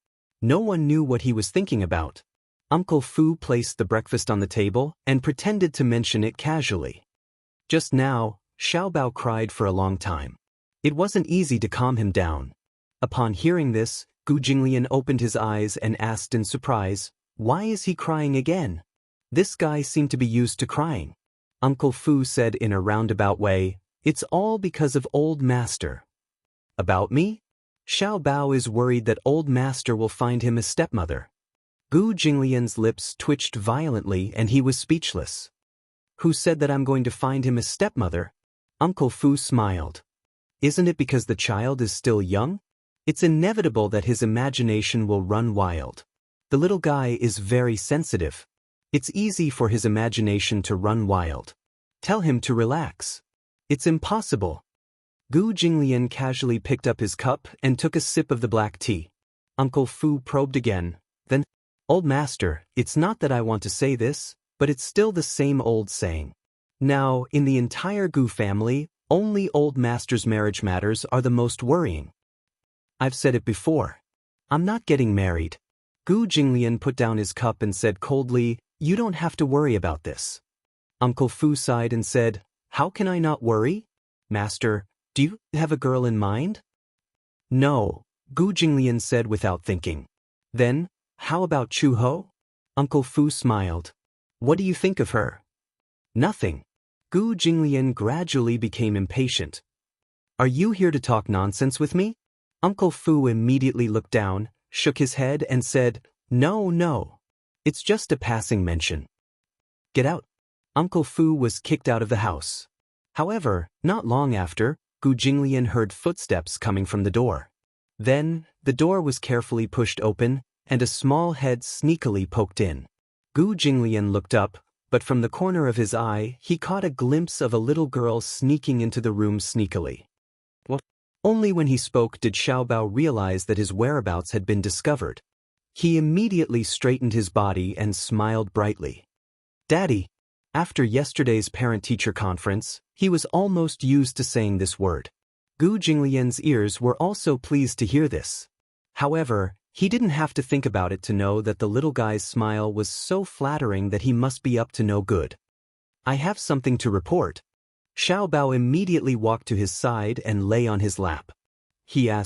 No one knew what he was thinking about. Uncle Fu placed the breakfast on the table and pretended to mention it casually. Just now, Xiao Bao cried for a long time. It wasn't easy to calm him down. Upon hearing this, Gu Jinglian opened his eyes and asked in surprise, "Why is he crying again? This guy seemed to be used to crying." Uncle Fu said in a roundabout way, "It's all because of Old Master." "About me?" Xiao Bao is worried that Old Master will find him a stepmother. Gu Jinglian's lips twitched violently and he was speechless. "Who said that I'm going to find him a stepmother?" Uncle Fu smiled. "Isn't it because the child is still young? It's inevitable that his imagination will run wild. The little guy is very sensitive. It's easy for his imagination to run wild. Tell him to relax." "It's impossible." Gu Jinglian casually picked up his cup and took a sip of the black tea. Uncle Fu probed again, then, "Old Master, it's not that I want to say this, but it's still the same old saying. Now, in the entire Gu family, only Old Master's marriage matters are the most worrying. I've said it before. I'm not getting married." Gu Jinglian put down his cup and said coldly, "You don't have to worry about this." Uncle Fu sighed and said, "How can I not worry? Master, do you have a girl in mind?" "No," Gu Jinglian said without thinking. "Then, how about Chu Ho?" Uncle Fu smiled. "What do you think of her?" "Nothing." Gu Jinglian gradually became impatient. "Are you here to talk nonsense with me?" Uncle Fu immediately looked down, shook his head and said, No. It's just a passing mention. Get out." Uncle Fu was kicked out of the house. However, not long after, Gu Jinglian heard footsteps coming from the door. Then, the door was carefully pushed open, and a small head sneakily poked in. Gu Jinglian looked up, but from the corner of his eye, he caught a glimpse of a little girl sneaking into the room sneakily. What? Only when he spoke did Xiao Bao realize that his whereabouts had been discovered. He immediately straightened his body and smiled brightly. "Daddy." After yesterday's parent-teacher conference, he was almost used to saying this word. Gu Jinglian's ears were also pleased to hear this. However, he didn't have to think about it to know that the little guy's smile was so flattering that he must be up to no good. "I have something to report." Xiao Bao immediately walked to his side and lay on his lap. He asked,